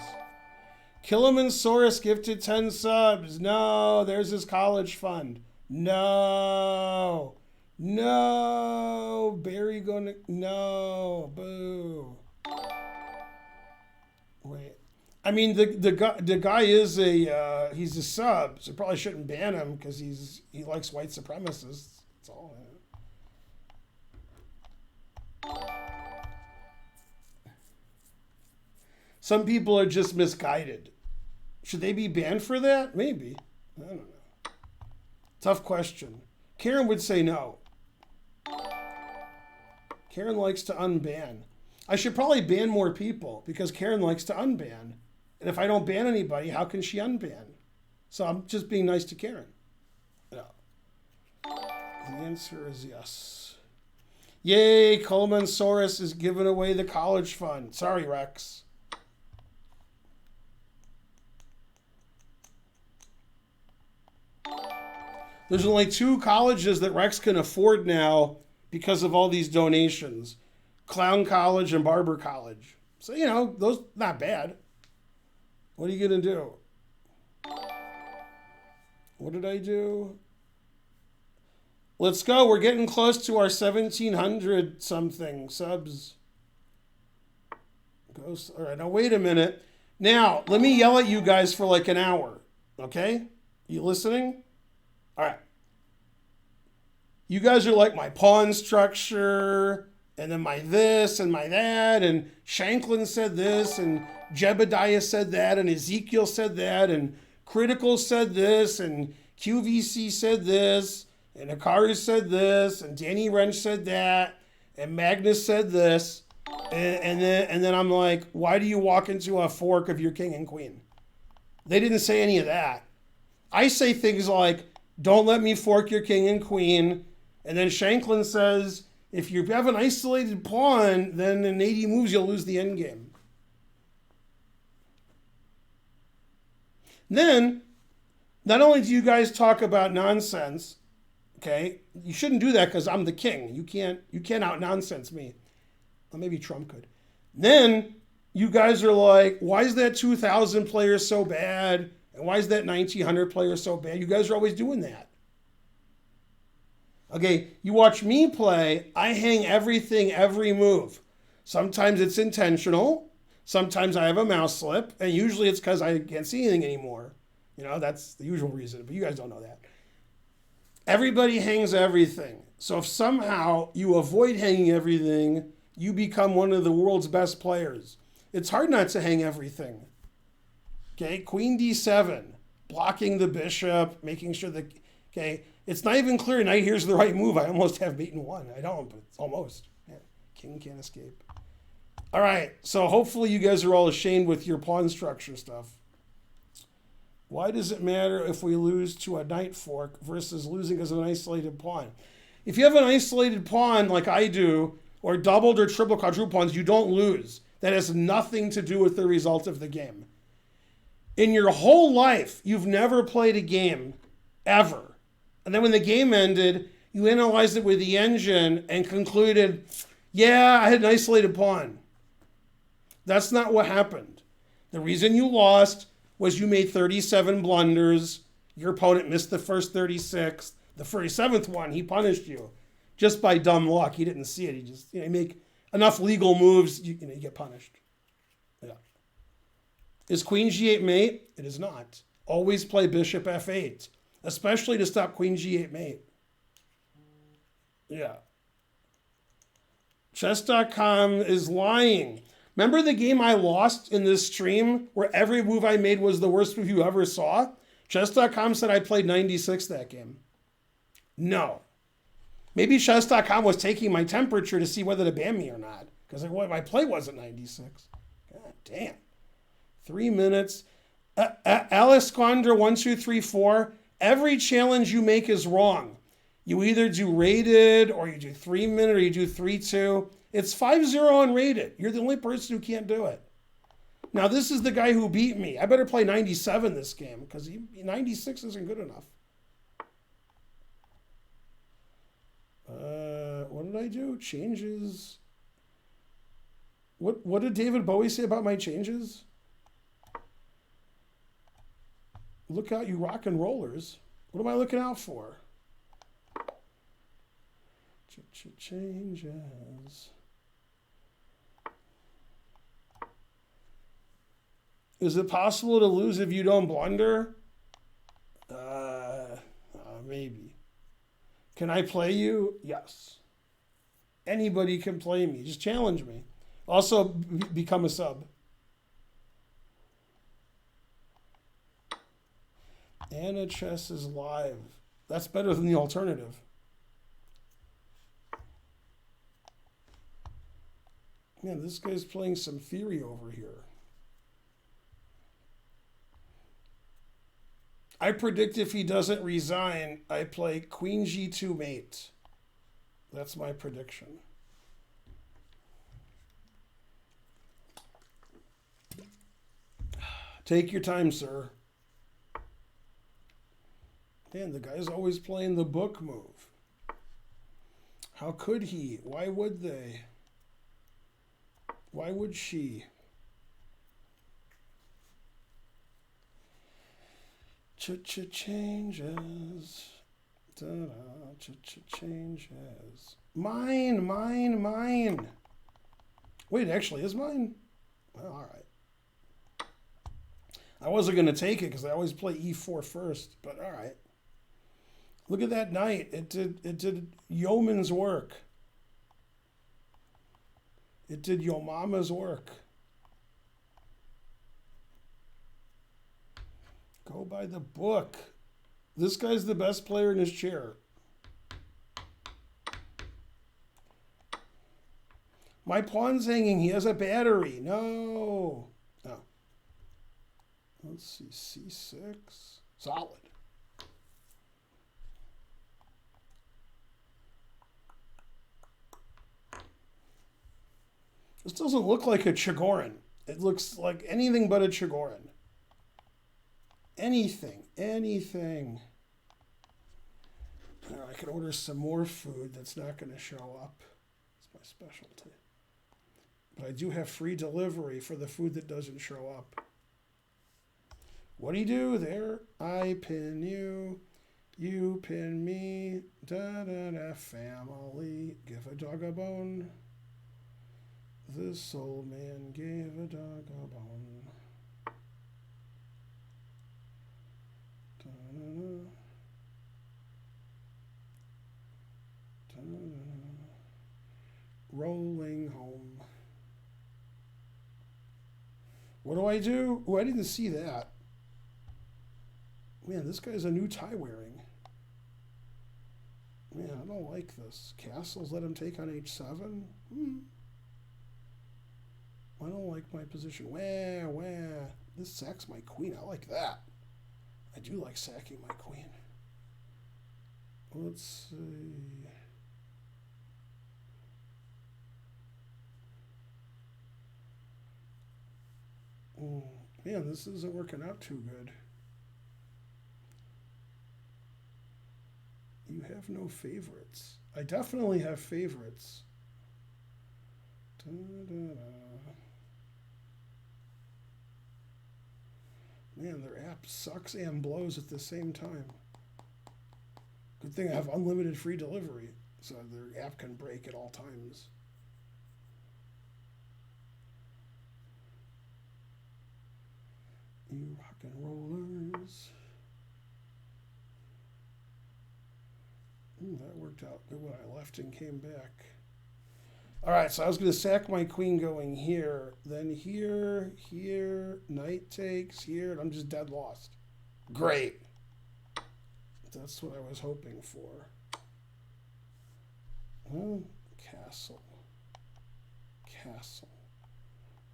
Killamansaurus gifted 10 subs. No, there's his college fund. No. No. Barry gonna... No. Boo. Wait. I mean, the guy is he's a sub, so probably shouldn't ban him because he likes white supremacists. That's all. Some people are just misguided. Should they be banned for that? Maybe. I don't know. Tough question. Karen would say no. Karen likes to unban. I should probably ban more people because Karen likes to unban. And if I don't ban anybody, how can she unban? So I'm just being nice to Karen. Yeah. The answer is yes. Yay, Colemansaurus is giving away the college fund. Sorry, Rex. There's only 2 colleges that Rex can afford now because of all these donations. Clown College and Barber College. So, you know, those not bad. What are you going to do? What did I do? Let's go. We're getting close to our 1,700 something subs. All right, now wait a minute. Now, let me yell at you guys for like an hour. Okay? You listening? All right. You guys are like my pawn structure, and then my this and my that, and Shanklin said this, and Jebediah said that, and Ezekiel said that, and Critical said this, and QVC said this, and Hikaru said this, and Danny Wrench said that, and Magnus said this, and then I'm like, why do you walk into a fork of your king and queen? They didn't say any of that. I say things like, don't let me fork your king and queen. And then Shanklin says, if you have an isolated pawn, then in 80 moves, you'll lose the endgame. Then, not only do you guys talk about nonsense, okay, you shouldn't do that because I'm the king. You can't out-nonsense me. Well, maybe Trump could. Then, you guys are like, why is that 2,000 player so bad? And why is that 1,900 player so bad? You guys are always doing that. Okay, you watch me play, I hang everything, every move. Sometimes it's intentional. Sometimes I have a mouse slip. And usually it's because I can't see anything anymore. You know, that's the usual reason. But you guys don't know that. Everybody hangs everything. So if somehow you avoid hanging everything, you become one of the world's best players. It's hard not to hang everything. Okay, Queen D7, blocking the bishop, making sure that, okay, it's not even clear knight here's the right move. I almost have mate in 1. I don't, but it's almost. Yeah, king can't escape. All right, so hopefully you guys are all ashamed with your pawn structure stuff. Why does it matter if we lose to a knight fork versus losing as an isolated pawn? If you have an isolated pawn like I do, or doubled or triple quadruple pawns, you don't lose. That has nothing to do with the result of the game. In your whole life, you've never played a game, ever. And then when the game ended, you analyzed it with the engine and concluded, yeah, I had an isolated pawn. That's not what happened. The reason you lost was you made 37 blunders. Your opponent missed the first 36. The 37th one, he punished you. Just by dumb luck. He didn't see it. He just, you make enough legal moves, you get punished. Yeah. Is queen g8 mate? It is not. Always play bishop f8, especially to stop queen g8 mate. Yeah. Chess.com is lying. Remember the game I lost in this stream where every move I made was the worst move you ever saw? Chess.com said I played 96 that game. No. Maybe Chess.com was taking my temperature to see whether to ban me or not. Because my play wasn't 96. God damn. 3 minutes. Alice Squander 1, 2, 3, 4. Every challenge you make is wrong. You either do rated, or you do 3 minute, or you do 3-2. It's 5-0 on rated. You're the only person who can't do it. Now, this is the guy who beat me. I better play 97 this game because 96 isn't good enough. What did I do? Changes. What did David Bowie say about my changes? Look out, you rock and rollers. What am I looking out for? Changes. Is it possible to lose if you don't blunder? Maybe. Can I play you? Yes. Anybody can play me. Just challenge me. Also, become a sub. Anna Chess is live. That's better than the alternative. Man, this guy's playing some theory over here. I predict if he doesn't resign, I play Queen G2 mate. That's my prediction. Take your time, sir. Man, the guy's always playing the book move. How could he? Why would they? Why would she? Changes. Changes. Mine. Wait, it actually is mine? Well, all right. I wasn't going to take it because I always play e4 first, but all right. Look at that knight. It did yeoman's work. It did yo mama's work. Go by the book. This guy's the best player in his chair. My pawn's hanging. He has a battery. No. No. Let's see. C6. Solid. This doesn't look like a Chigorin. It looks like anything but a Chigorin. Anything. I could order some more food that's not going to show up. It's my specialty. But I do have free delivery for the food that doesn't show up. What do you do there? I pin you. You pin me. Da-da-da, family. Give a dog a bone. This old man gave a dog a bone. Da-da-da. Da-da-da. Rolling home. What do I do? Oh, I didn't see that. Man, this guy's a new tie wearing. Man, I don't like this. Castles let him take on h7? I don't like my position. Where? This sacks my queen. I like that. I do like sacking my queen. Let's see. Man, this isn't working out too good. You have no favorites. I definitely have favorites. Da-da-da. Man, their app sucks and blows at the same time. Good thing I have unlimited free delivery, so their app can break at all times. You rock and rollers. That worked out good when I left and came back. All right, so I was going to sack my queen going here, then here, knight takes here, and I'm just dead lost. Great. That's what I was hoping for. Castle.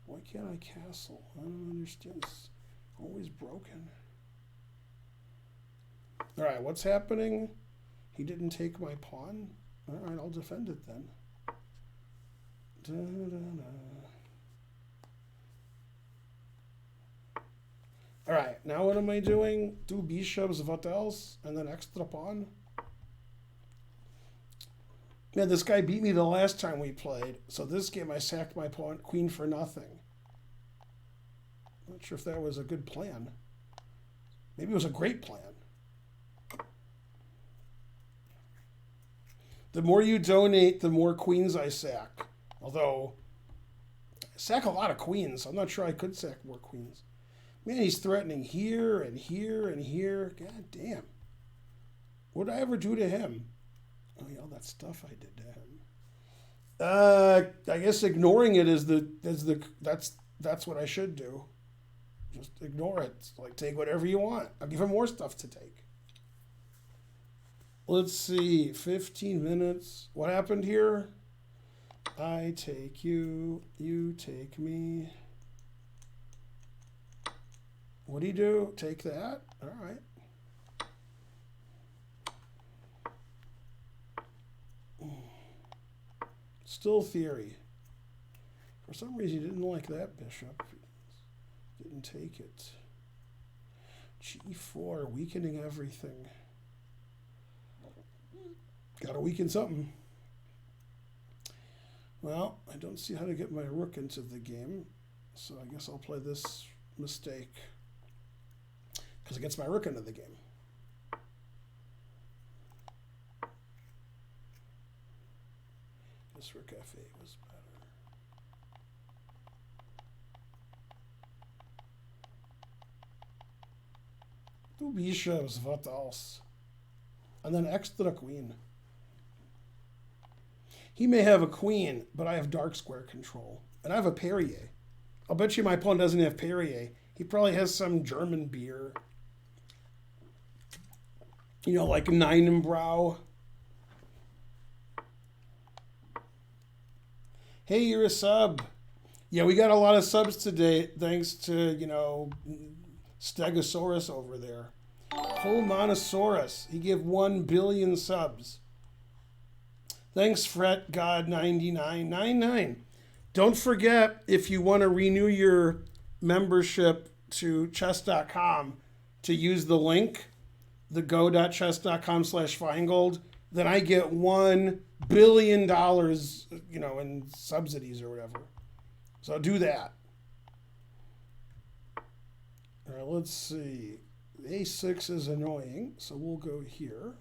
Why can't I castle? I don't understand. It's always broken. All right, what's happening? He didn't take my pawn? All right, I'll defend it then. Da-da-da. All right, now what am I doing? Do bishops, what else? And then extra pawn. Man, this guy beat me the last time we played. So this game I sacked my pawn, queen for nothing. Not sure if that was a good plan. Maybe it was a great plan. The more you donate, the more queens I sack. Although, I sack a lot of queens. I'm not sure I could sack more queens. Man, he's threatening here and here and here. God damn. What did I ever do to him? Oh, yeah, all that stuff I did to him. I guess ignoring it that's what I should do. Just ignore it. Like, take whatever you want. I'll give him more stuff to take. Let's see, 15 minutes. What happened here? I take you, you take me. What do you do? Take that? All right. Still theory. For some reason, he didn't like that bishop. Didn't take it. G4, weakening everything. Gotta weaken something. Well, I don't see how to get my rook into the game, so I guess I'll play this mistake. Because it gets my rook into the game. This rook f8 was better. Two bishops, what else? And then x to the queen. He may have a queen, but I have dark square control. And I have a Perrier. I'll bet you my pawn doesn't have Perrier. He probably has some German beer. You know, like Neinenbrau. Hey, you're a sub. Yeah, we got a lot of subs today, thanks to, Stegosaurus over there. Homanosaurus. He gave 1 billion subs. Thanks, Fret God 9999. Don't forget, if you want to renew your membership to chess.com, to use the link, the go.chess.com/Feingold, then I get $1 billion, in subsidies or whatever. So do that. All right, let's see. A6 is annoying, so we'll go here.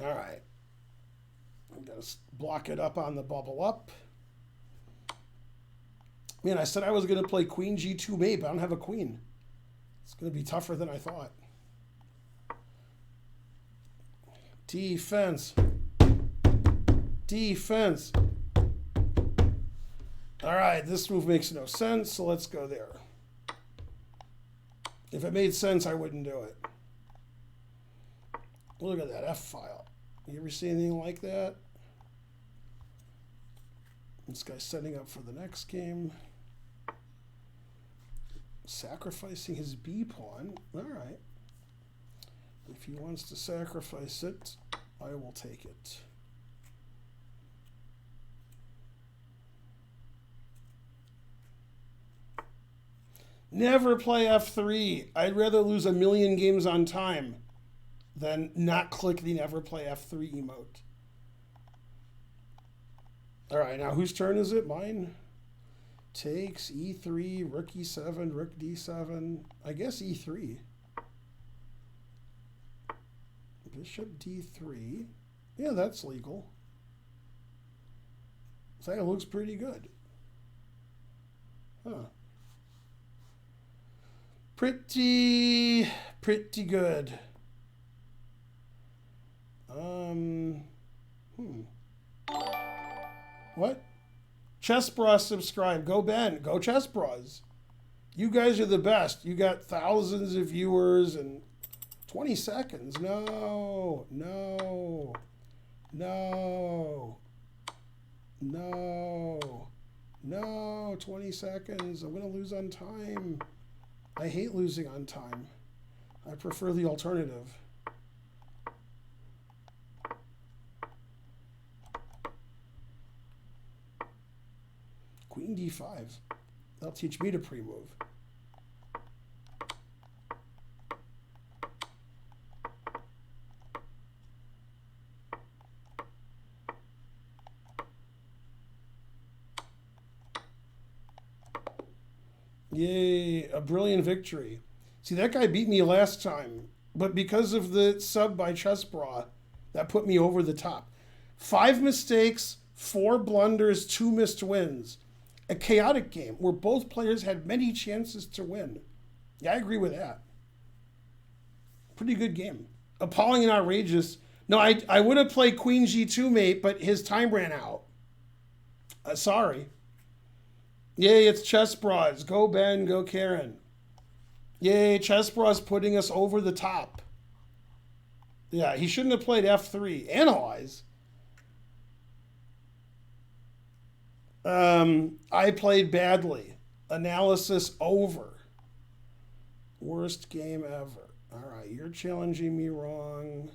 All right. I'm going to block it up on the bubble up. Man, I said I was going to play queen g2 mate, but I don't have a queen. It's going to be tougher than I thought. Defense. Defense. All right, this move makes no sense, so let's go there. If it made sense, I wouldn't do it. Look at that F-file. You ever see anything like that? This guy's setting up for the next game. Sacrificing his B-pawn. All right. If he wants to sacrifice it, I will take it. Never play F3. I'd rather lose 1,000,000 games on time than not click the never play F3 emote. All right, now whose turn is it? Mine? Takes E3, rook E7, rook D7. I guess E3. Bishop D3. Yeah, that's legal. So that looks pretty good. Huh. Pretty good. What? Chess Bros subscribe. Go Ben. Go Chess Bros. You guys are the best. You got thousands of viewers and 20 seconds. No. 20 seconds. I'm going to lose on time. I hate losing on time. I prefer the alternative. Queen D5. That'll teach me to pre-move. Yay, a brilliant victory. See, that guy beat me last time, but because of the sub by Chess Bra, that put me over the top. 5 mistakes, 4 blunders, 2 missed wins. A chaotic game where both players had many chances to win. Yeah, I agree with that. Pretty good game. Appalling and outrageous. No, I would have played Queen G2, mate, but his time ran out. Sorry. Yay, it's Chess Bras. Go Ben, go Karen. Yay, Chess Bras putting us over the top. Yeah, he shouldn't have played F3. Analyze. I played badly. Analysis over. Worst game ever. All right, you're challenging me wrong.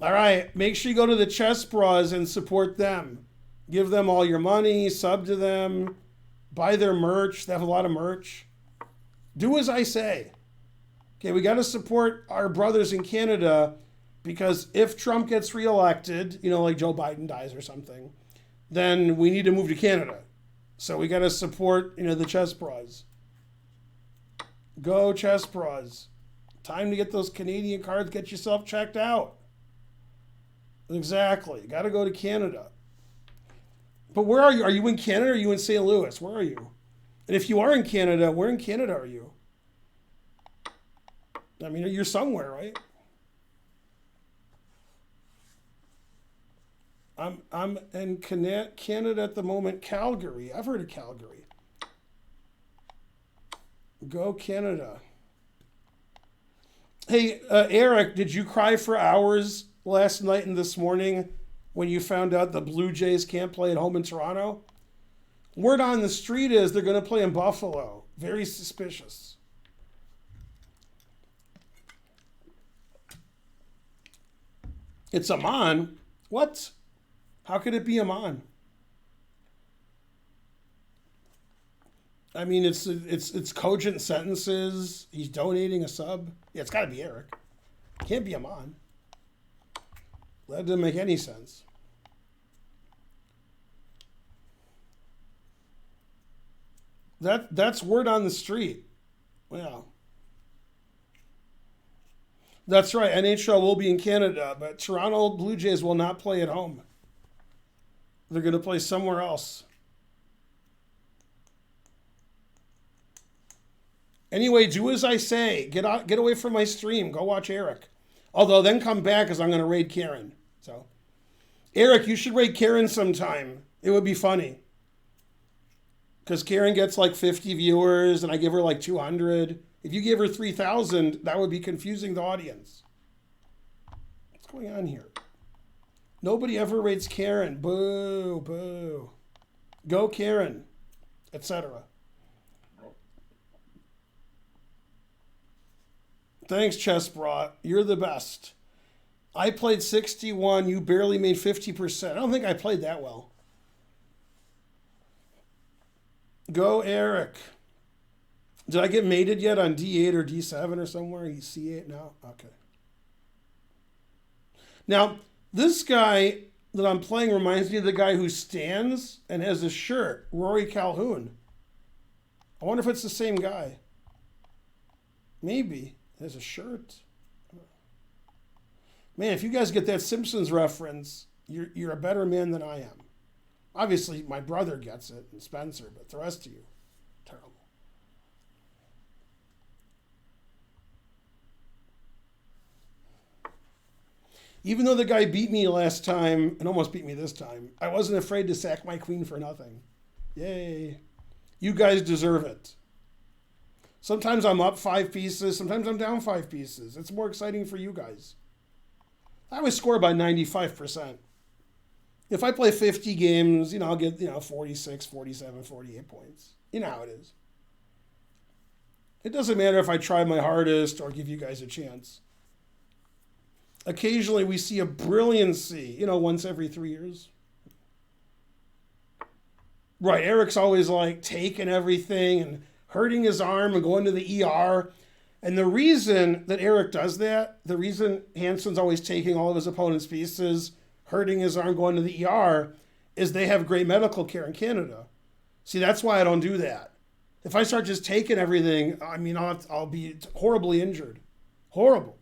All right, make sure you go to the Chess Bras and support them. Give them all your money, sub to them, buy their merch. They have a lot of merch. Do as I say. Okay, we got to support our brothers in Canada because if Trump gets reelected, like Joe Biden dies or something, then we need to move to Canada. So we got to support, the Chess Bras. Go Chess Bras. Time to get those Canadian cards, get yourself checked out. Exactly. Got to go to Canada. But where are you? Are you in Canada or are you in St. Louis? Where are you? And if you are in Canada, where in Canada are you? I mean, you're somewhere, right? I'm in Canada at the moment. Calgary. I've heard of Calgary. Go Canada. Hey, Eric, did you cry for hours last night and this morning when you found out the Blue Jays can't play at home in Toronto? Word on the street is they're going to play in Buffalo. Very suspicious. It's Amon. What? How could it be Amon? I mean, it's cogent sentences. He's donating a sub. Yeah, it's got to be Eric. Can't be Amon. That didn't make any sense. That's word on the street. Well, that's right. NHL will be in Canada, but Toronto Blue Jays will not play at home. They're going to play somewhere else. Anyway, do as I say. Get away from my stream. Go watch Eric. Although then come back because I'm going to raid Karen. So, Eric, you should raid Karen sometime. It would be funny. Because Karen gets like 50 viewers and I give her like 200. If you give her 3,000, that would be confusing the audience. What's going on here? Nobody ever rates Karen. Boo, boo. Go Karen, etc. Thanks, Chess Bra. You're the best. I played 61. You barely made 50%. I don't think I played that well. Go, Eric. Did I get mated yet on D8 or D7 or somewhere? He's C8 now? Okay. Now, this guy that I'm playing reminds me of the guy who stands and has a shirt, Rory Calhoun. I wonder if it's the same guy. Maybe. Has a shirt. Man, if you guys get that Simpsons reference, you're a better man than I am. Obviously, my brother gets it, and Spencer, but the rest of you, terrible. Even though the guy beat me last time, and almost beat me this time, I wasn't afraid to sack my queen for nothing. Yay. You guys deserve it. Sometimes I'm up 5 pieces, sometimes I'm down 5 pieces. It's more exciting for you guys. I always score by 95%. If I play 50 games, I'll get, 46, 47, 48 points. You know how it is. It doesn't matter if I try my hardest or give you guys a chance. Occasionally we see a brilliancy, once every 3 years. Right, Eric's always like taking everything and hurting his arm and going to the ER. And the reason that Eric does that, the reason Hansen's always taking all of his opponent's pieces, hurting his arm, going to the ER, is they have great medical care in Canada. See, that's why I don't do that. If I start just taking everything, I mean, I'll be horribly injured. Horrible.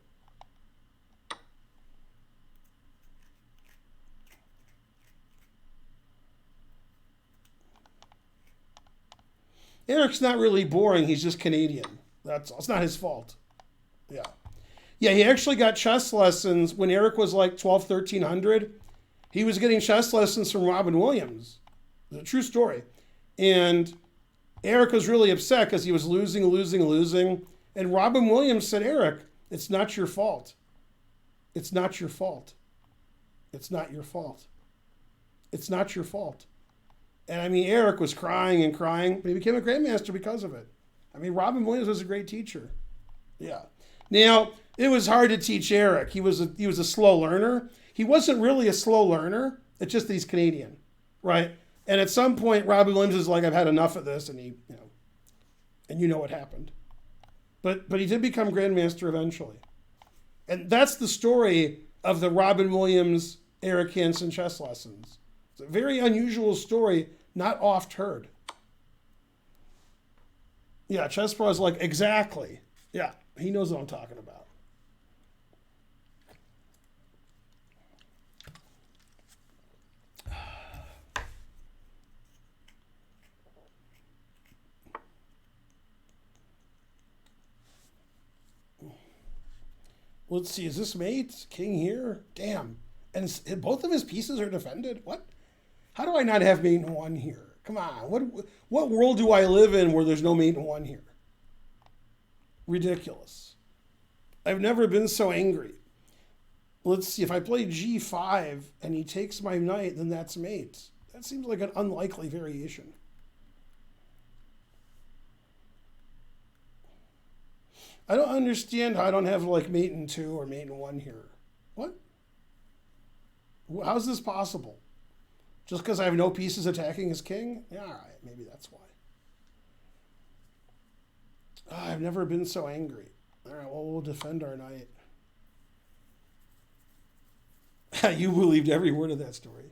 Eric's not really boring. He's just Canadian. That's all. It's not his fault. Yeah. Yeah, he actually got chess lessons when Eric was like 12, 1300. He was getting chess lessons from Robin Williams. It's a true story. And Eric was really upset because he was losing. And Robin Williams said, Eric, it's not your fault. It's not your fault. It's not your fault. It's not your fault. And I mean, Eric was crying and crying, but he became a grandmaster because of it. I mean, Robin Williams was a great teacher. Yeah. Now, it was hard to teach Eric. He was a slow learner. He wasn't really a slow learner. It's just that he's Canadian, right? And at some point, Robin Williams is like, I've had enough of this, and and you know what happened. But he did become grandmaster eventually. And that's the story of the Robin Williams, Eric Hansen chess lessons. It's a very unusual story, not oft heard. Yeah, Chess Pro is like, exactly. Yeah, he knows what I'm talking about. Let's see, is this mate? King here? Damn. And both of his pieces are defended? What? How do I not have mate in one here? Come on. What world do I live in where there's no mate in one here? Ridiculous. I've never been so angry. Let's see, if I play g5 and he takes my knight, then that's mate. That seems like an unlikely variation. I don't understand how I don't have like mate in 2 or mate in 1 here. What? How's this possible? Just because I have no pieces attacking his king? Yeah, all right, maybe that's why. Oh, I've never been so angry. All right, well, we'll defend our knight. You believed every word of that story.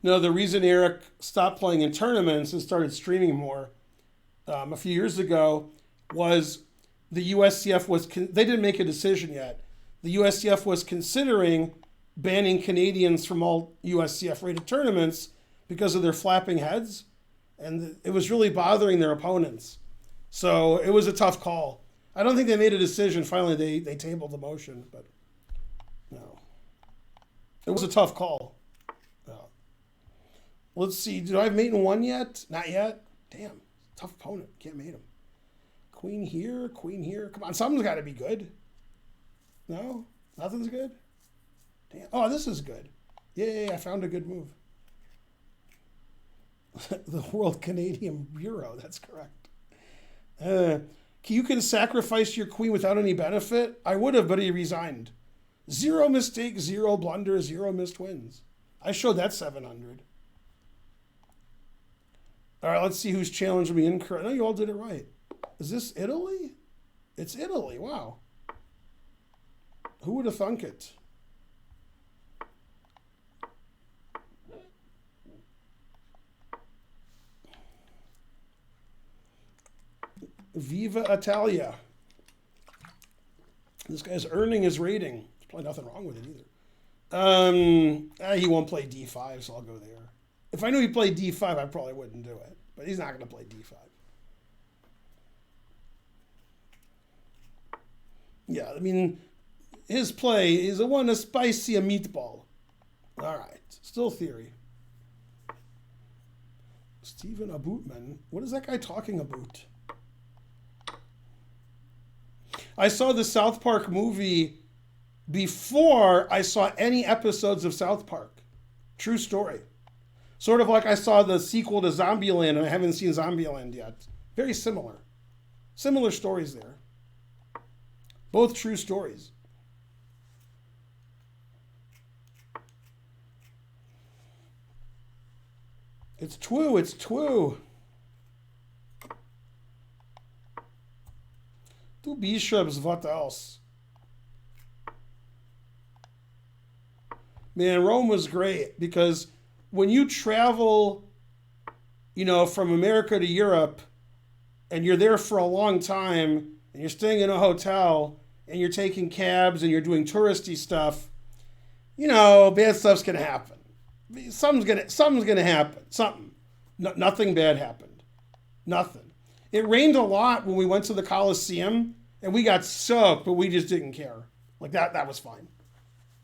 No, the reason Eric stopped playing in tournaments and started streaming more a few years ago was the USCF they didn't make a decision yet. The USCF was considering banning Canadians from all USCF rated tournaments because of their flapping heads, and it was really bothering their opponents. So it was a tough call. I don't think they made a decision. Finally, they tabled the motion, but no. It was a tough call. No. Let's see. Do I have mate in 1 yet? Not yet. Damn. Tough opponent. Can't mate him. Queen here. Queen here. Come on. Something's got to be good. No? Nothing's good? Damn. Oh, this is good. Yay. I found a good move. The World Canadian Bureau. That's correct. You can sacrifice your queen without any benefit? I would have, but he resigned. 0 mistakes, 0 blunders, 0 missed wins. I showed that 700. All right, let's see who's challenged me incorrect. No, you all did it right. Is this Italy? It's Italy. Wow. Who would have thunk it? Viva Italia. This guy's earning his rating. There's probably nothing wrong with it either. He won't play d5, so I'll go there. If I knew he played d5, I probably wouldn't do it. But he's not going to play d5. Yeah, I mean, his play is a spicy a meatball. All right, still theory. Stephen Aboutman. What is that guy talking about? I saw the South Park movie before I saw any episodes of South Park. True story. Sort of like I saw the sequel to Zombieland and I haven't seen Zombieland yet. Very similar. Similar stories there. Both true stories. It's two. It's two. Two bishops. What else? Man, Rome was great because when you travel, from America to Europe, and you're there for a long time, and you're staying in a hotel, and you're taking cabs, and you're doing touristy stuff, bad stuff's gonna happen. Something's gonna happen. Something. Nothing bad happened. Nothing. It rained a lot when we went to the Coliseum, and we got soaked, but we just didn't care. Like that was fine.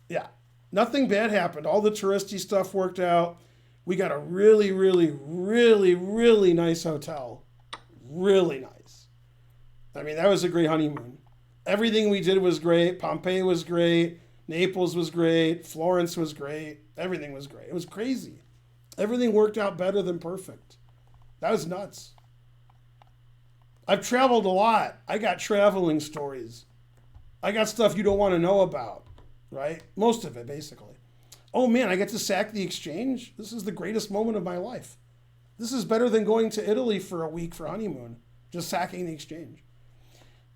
Yeah. Nothing bad happened. All the touristy stuff worked out. We got a really, really, really, really nice hotel. Really nice. I mean, that was a great honeymoon. Everything we did was great. Pompeii was great. Naples was great. Florence was great. Everything was great. It was crazy. Everything worked out better than perfect. That was nuts. I've traveled a lot. I got traveling stories. I got stuff you don't want to know about, right? Most of it, basically. Oh man, I get to sack the exchange? This is the greatest moment of my life. This is better than going to Italy for a week for honeymoon, just sacking the exchange.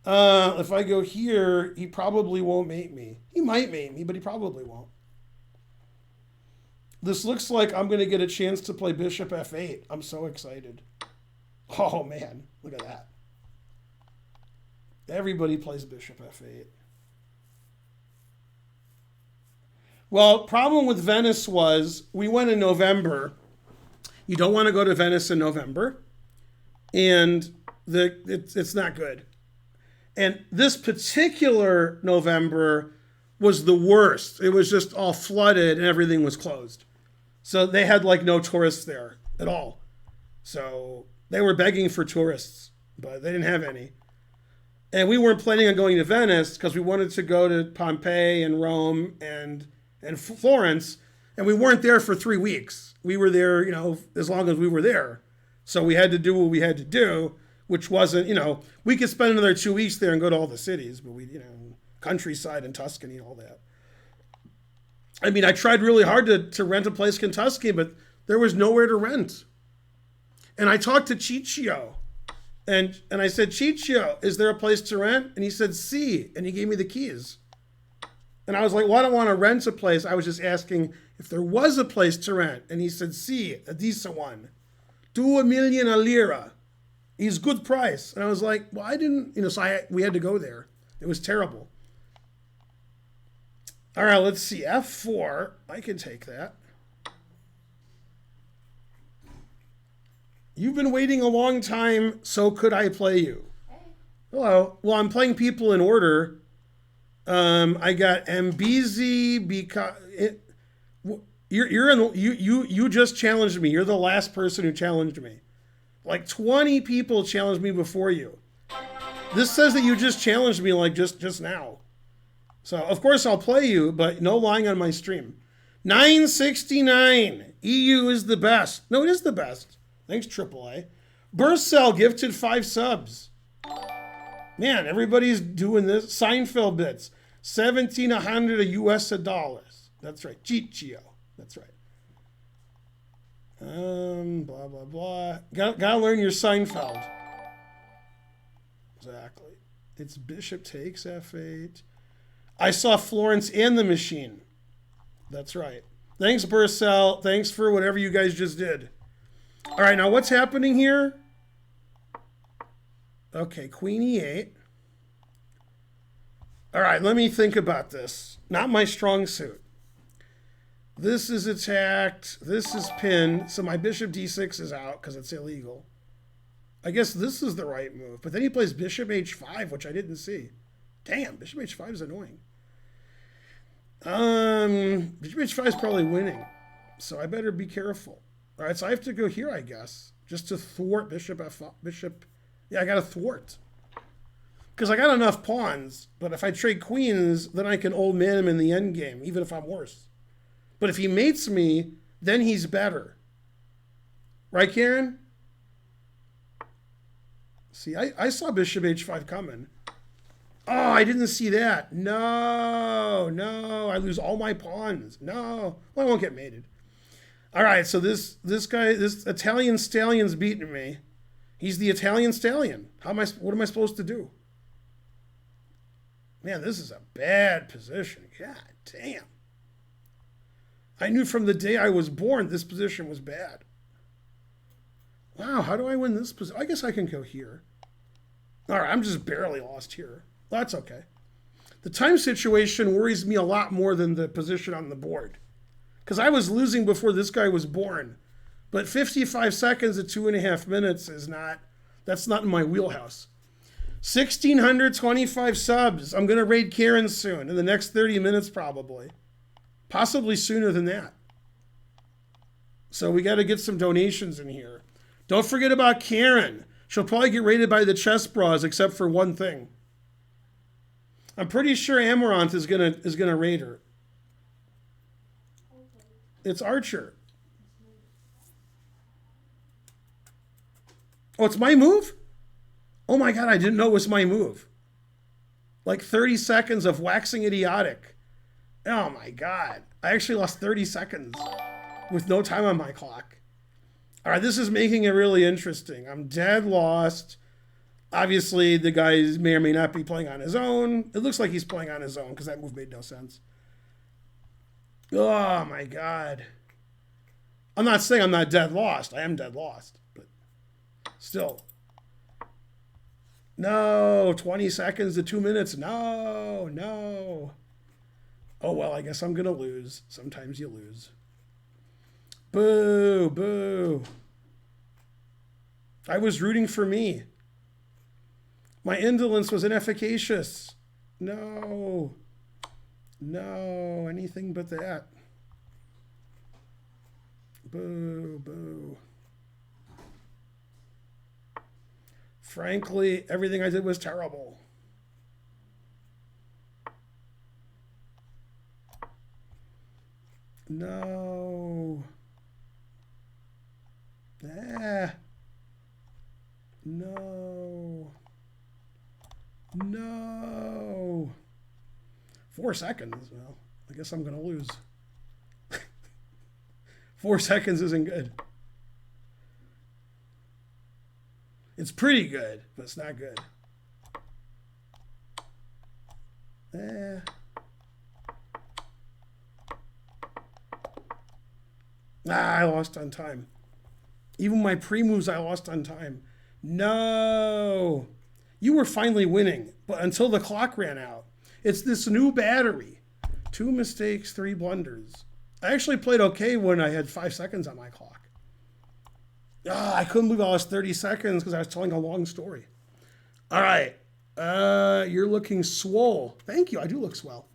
If I go here, he probably won't mate me. He might mate me, but he probably won't. This looks like I'm going to get a chance to play bishop f8. I'm so excited. Oh man, look at that. Everybody plays bishop f8. Well, problem with Venice was we went in November. You don't want to go to Venice in November. And it's not good. And this particular November was the worst. It was just all flooded and everything was closed. So they had like no tourists there at all. So they were begging for tourists, but they didn't have any. And we weren't planning on going to Venice because we wanted to go to Pompeii and Rome and Florence. And we weren't there for 3 weeks. We were there, as long as we were there. So we had to do what we had to do, which wasn't, we could spend another 2 weeks there and go to all the cities, but we, countryside and Tuscany and all that. I mean, I tried really hard to rent a place in Tuscany, but there was nowhere to rent. And I talked to Ciccio, and I said, Ciccio, is there a place to rent? And he said, si, and he gave me the keys. And I was like, well, I don't want to rent a place. I was just asking if there was a place to rent. And he said, si, a decent one. 2 million a lira. He's good price. And I was like, well, I didn't, so we had to go there. It was terrible. All right, let's see. F4. I can take that. You've been waiting a long time, so could I play you? Hello. Well, I'm playing people in order. I got Mbizi because you just challenged me. You're the last person who challenged me. Like 20 people challenged me before you. This says that you just challenged me like just now. So of course I'll play you, but no lying on my stream. 969. EU is the best. No, it is the best. Thanks, AAA. Burcell gifted 5 subs. Man, everybody's doing this. Seinfeld bits. 1,700 US dollars. That's right. Ciccio. That's right. Blah, blah, blah. Gotta learn your Seinfeld. Exactly. It's bishop takes f8. I saw Florence and the Machine. That's right. Thanks, Burcell. Thanks for whatever you guys just did. All right, now what's happening here? Okay, Queen e8. All right, let me think about this. Not my strong suit. This is attacked. This is pinned. So my bishop d6 is out because it's illegal. I guess this is the right move. But then he plays bishop h5, which I didn't see. Damn, bishop h5 is annoying. Bishop h5 is probably winning. So I better be careful. All right, so I have to go here, I guess, just to thwart bishop f5. Yeah, I got to thwart. Because I got enough pawns, but if I trade queens, then I can old man him in the endgame, even if I'm worse. But if he mates me, then he's better. Right, Karen? See, I saw bishop h5 coming. Oh, I didn't see that. No, I lose all my pawns. No, well, I won't get mated. All right, so this guy, this Italian stallion's beating me. He's the Italian stallion. What am I supposed to do? Man, this is a bad position. God damn. I knew from the day I was born this position was bad. Wow, how do I win this position? I guess I can go here. All right, I'm just barely lost here. Well, that's okay. The time situation worries me a lot more than the position on the board. Because I was losing before this guy was born. But 55 seconds at 2.5 minutes that's not in my wheelhouse. 1,625 subs. I'm going to raid Karen soon, in the next 30 minutes probably. Possibly sooner than that. So we got to get some donations in here. Don't forget about Karen. She'll probably get raided by the chess bras, except for one thing. I'm pretty sure Amaranth is gonna raid her. It's Archer. Oh, it's my move? Oh my God, I didn't know it was my move. Like 30 seconds of waxing idiotic. Oh my God. I actually lost 30 seconds with no time on my clock. All right, this is making it really interesting. I'm dead lost. Obviously, the guy may or may not be playing on his own. It looks like he's playing on his own because that move made no sense. Oh my God. I'm not saying I'm not dead lost. I am dead lost, but still. No, 20 seconds to 2 minutes. No. Oh, well, I guess I'm going to lose. Sometimes you lose. Boo, boo. I was rooting for me. My indolence was inefficacious. No, anything but that. Boo, boo. Frankly, everything I did was terrible. No. No. 4 seconds. Well, I guess I'm going to lose. 4 seconds isn't good. It's pretty good, but it's not good. I lost on time. Even my pre-moves, I lost on time. No. You were finally winning, but until the clock ran out. It's this new battery. 2 mistakes, 3 blunders. I actually played okay when I had 5 seconds on my clock. I couldn't believe I lost 30 seconds because I was telling a long story. All right. You're looking swole. Thank you. I do look swell.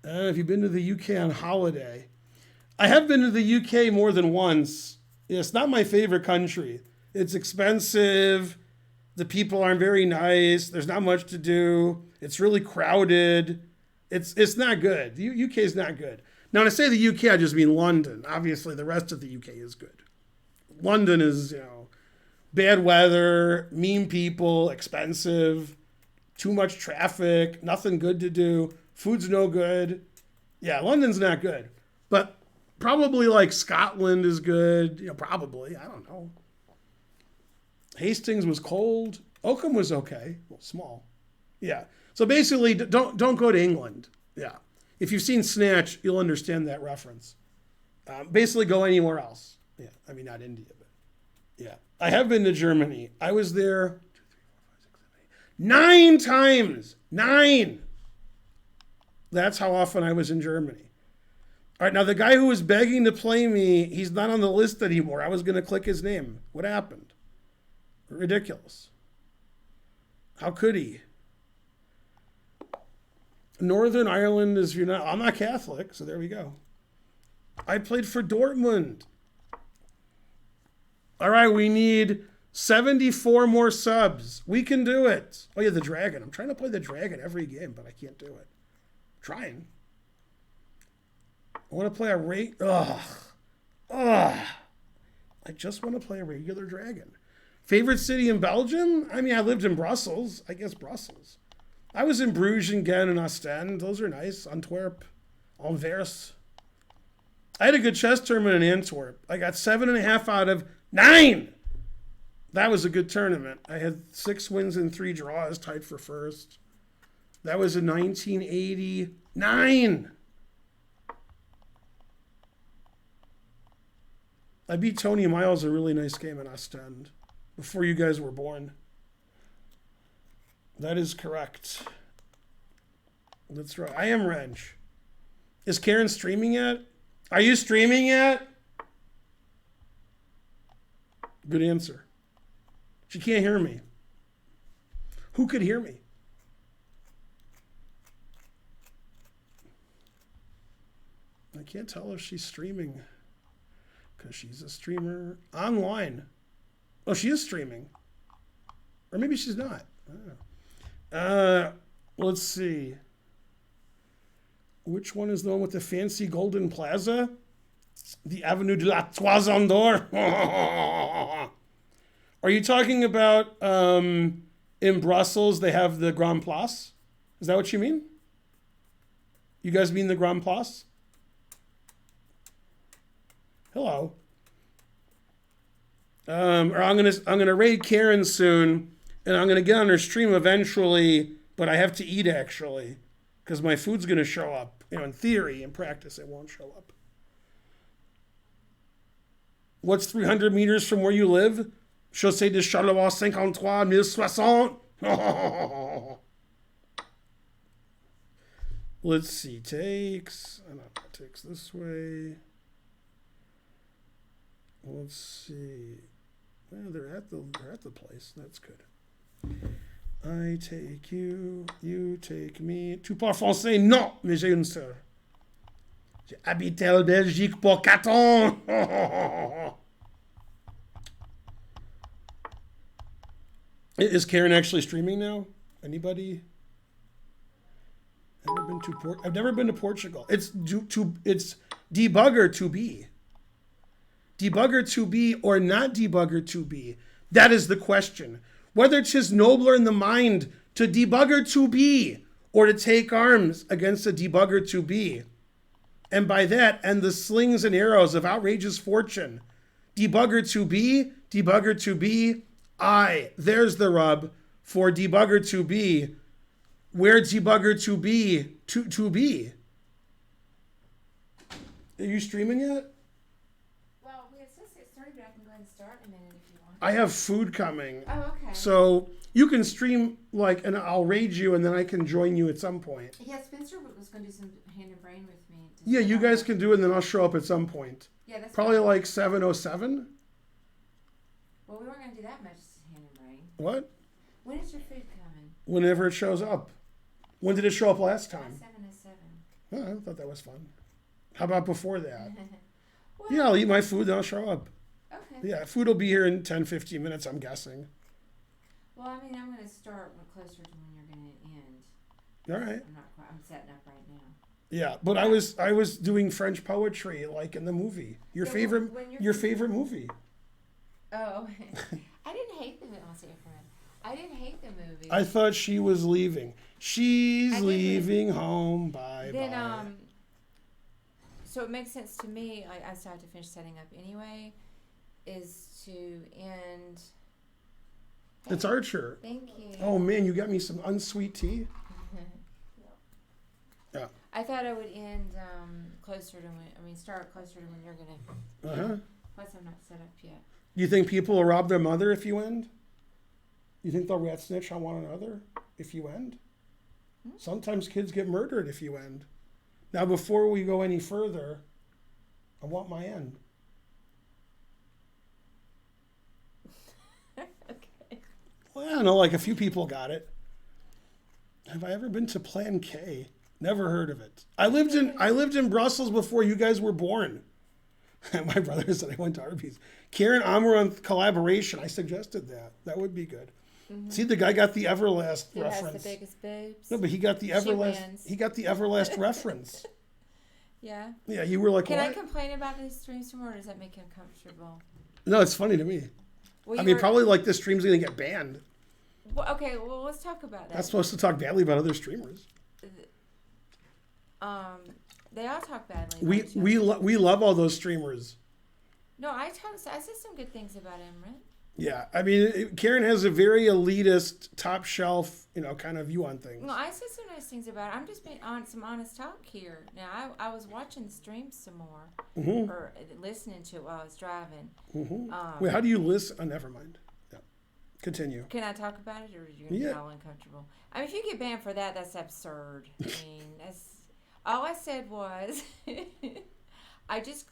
Have you been to the UK on holiday? I have been to the UK more than once. It's not my favorite country. It's expensive. The people aren't very nice. There's not much to do. It's really crowded. It's not good. The UK is not good. Now, when I say the UK, I just mean London. Obviously, the rest of the UK is good. London is, bad weather, mean people, expensive, too much traffic, nothing good to do, food's no good. Yeah, London's not good. But probably like Scotland is good. Probably. I don't know. Hastings was cold. Oakham was okay. Well, small. Yeah. So basically, don't go to England. Yeah. If you've seen Snatch, you'll understand that reference. Basically, go anywhere else. Yeah. I mean, not India, but yeah. I have been to Germany. I was there 9 times. 9. That's how often I was in Germany. All right. Now, the guy who was begging to play me, he's not on the list anymore. I was going to click his name. What happened? Ridiculous. How could he? Northern Ireland is, I'm not Catholic, so there we go. I played for Dortmund. All right, we need 74 more subs. We can do it. Oh, yeah, the dragon. I'm trying to play the dragon every game, but I can't do it. Trying. I want to play a I just want to play a regular dragon. Favorite city in Belgium? I mean, I lived in Brussels. I guess Brussels. I was in Bruges and Ghent and Ostend. Those are nice. Antwerp, Anvers. I had a good chess tournament in Antwerp. I got 7.5 out of 9. That was a good tournament. I had 6 wins and 3 draws, tied for first. That was in 1989. I beat Tony Miles a really nice game in Ostend before you guys were born. That is correct. That's right. I am Reg. Is Karen streaming yet? Are you streaming yet? Good answer. She can't hear me. Who could hear me? I can't tell if she's streaming because she's a streamer online. Oh, she is streaming. Or maybe she's not. I don't know. Let's see. Which one is the one with the fancy golden plaza? The Avenue de la Toison d'Or. Are you talking about in Brussels they have the Grand Place? Is that what you mean? You guys mean the Grand Place? Hello. Or I'm gonna raid Karen soon, and I'm gonna get on her stream eventually. But I have to eat actually, because my food's gonna show up. You know, in theory, in practice, it won't show up. What's 300 meters from where you live? Chaussée de Charleroi 53 1060. Let's see. Takes. I know it takes this way. Let's see. Well, they're at the place. That's good. I take you, you take me. Tu parles français? Non, mais j'ai une sœur. J'ai habité en Belgique pour 4 ans. Is Karen actually streaming now? Anybody? I've never been to Portugal. It's debugger to be. Debugger to be or not debugger to be? That is the question. Whether 'tis nobler in the mind to debugger to be or to take arms against a debugger to be. And by that, and the slings and arrows of outrageous fortune. Debugger to be, aye, there's the rub for debugger to be. Where debugger to be, to be. Are you streaming yet? Well, we have 6:30, but I can go ahead and start in a minute if you want. I have food coming. Oh, okay. So you can stream, like, and I'll raid you, and then I can join you at some point. Yeah, Spencer was going to do some hand and brain with me. Yeah, you guys can do it, and then I'll show up at some point. Yeah, that's Probably fine. like 7:07. Well, we weren't going to do that much hand and brain. What? When is your food coming? Whenever it shows up. When did it show up last time? 7:07. Oh, I thought that was fun. How about before that? Well, Yeah, I'll eat my food, then I'll show up. Okay. Yeah, food will be here in 10, 15 minutes, I'm guessing. Well, I mean, I'm going to start closer to when you're going to end. All right. I'm setting up right now. Yeah, but I was doing French poetry like in the movie. Your Yeah, favorite when you're- your favorite movie. Oh, I didn't hate the movie. I'll say it for a minute. I didn't hate the movie. I thought she was leaving. She's I didn't. leaving home. Bye Then, bye. so it makes sense to me. I still have to finish setting up anyway. Is to end. It's Archer. Thank you. Oh man, you got me some unsweet tea. Yeah. I thought I would end closer to when. I mean, start closer to when you're gonna. Uh huh. Plus, I'm not set up yet. Do you think people will rob their mother if you end? You think they'll rat snitch on one another if you end? Sometimes kids get murdered if you end. Now, before we go any further, I want my end. Okay. Well, I don't know, like a few people got it. Have I ever been to Plan K? Never heard of it. I lived in Brussels before you guys were born. My brother said I went to Arby's. Karen Amaranth collaboration. I suggested that. That would be good. Mm-hmm. See, the guy got the Everlast Who reference. has the biggest boobs? No, but he got the Everlast. wins. He got the Everlast reference. Yeah. Yeah, you were like, Can what? I complain about these streams more, or does that make you uncomfortable? No, it's funny to me. Well, I mean, probably like this stream's gonna get banned. Well, okay, well, let's talk about that. Not supposed to talk badly about other streamers. They all talk badly. We love all those streamers. No, I said some good things about Emran. Yeah, I mean, Karen has a very elitist, top shelf, kind of view on things. No, I said some nice things about it. I'm just being on some honest talk here. Now, I was watching the stream some more, or listening to it while I was driving. Wait, how do you listen? Oh, never mind. Yeah. Continue. Can I talk about it, or are you going to get all uncomfortable? I mean, if you get banned for that, that's absurd. I mean, that's all I said was, I just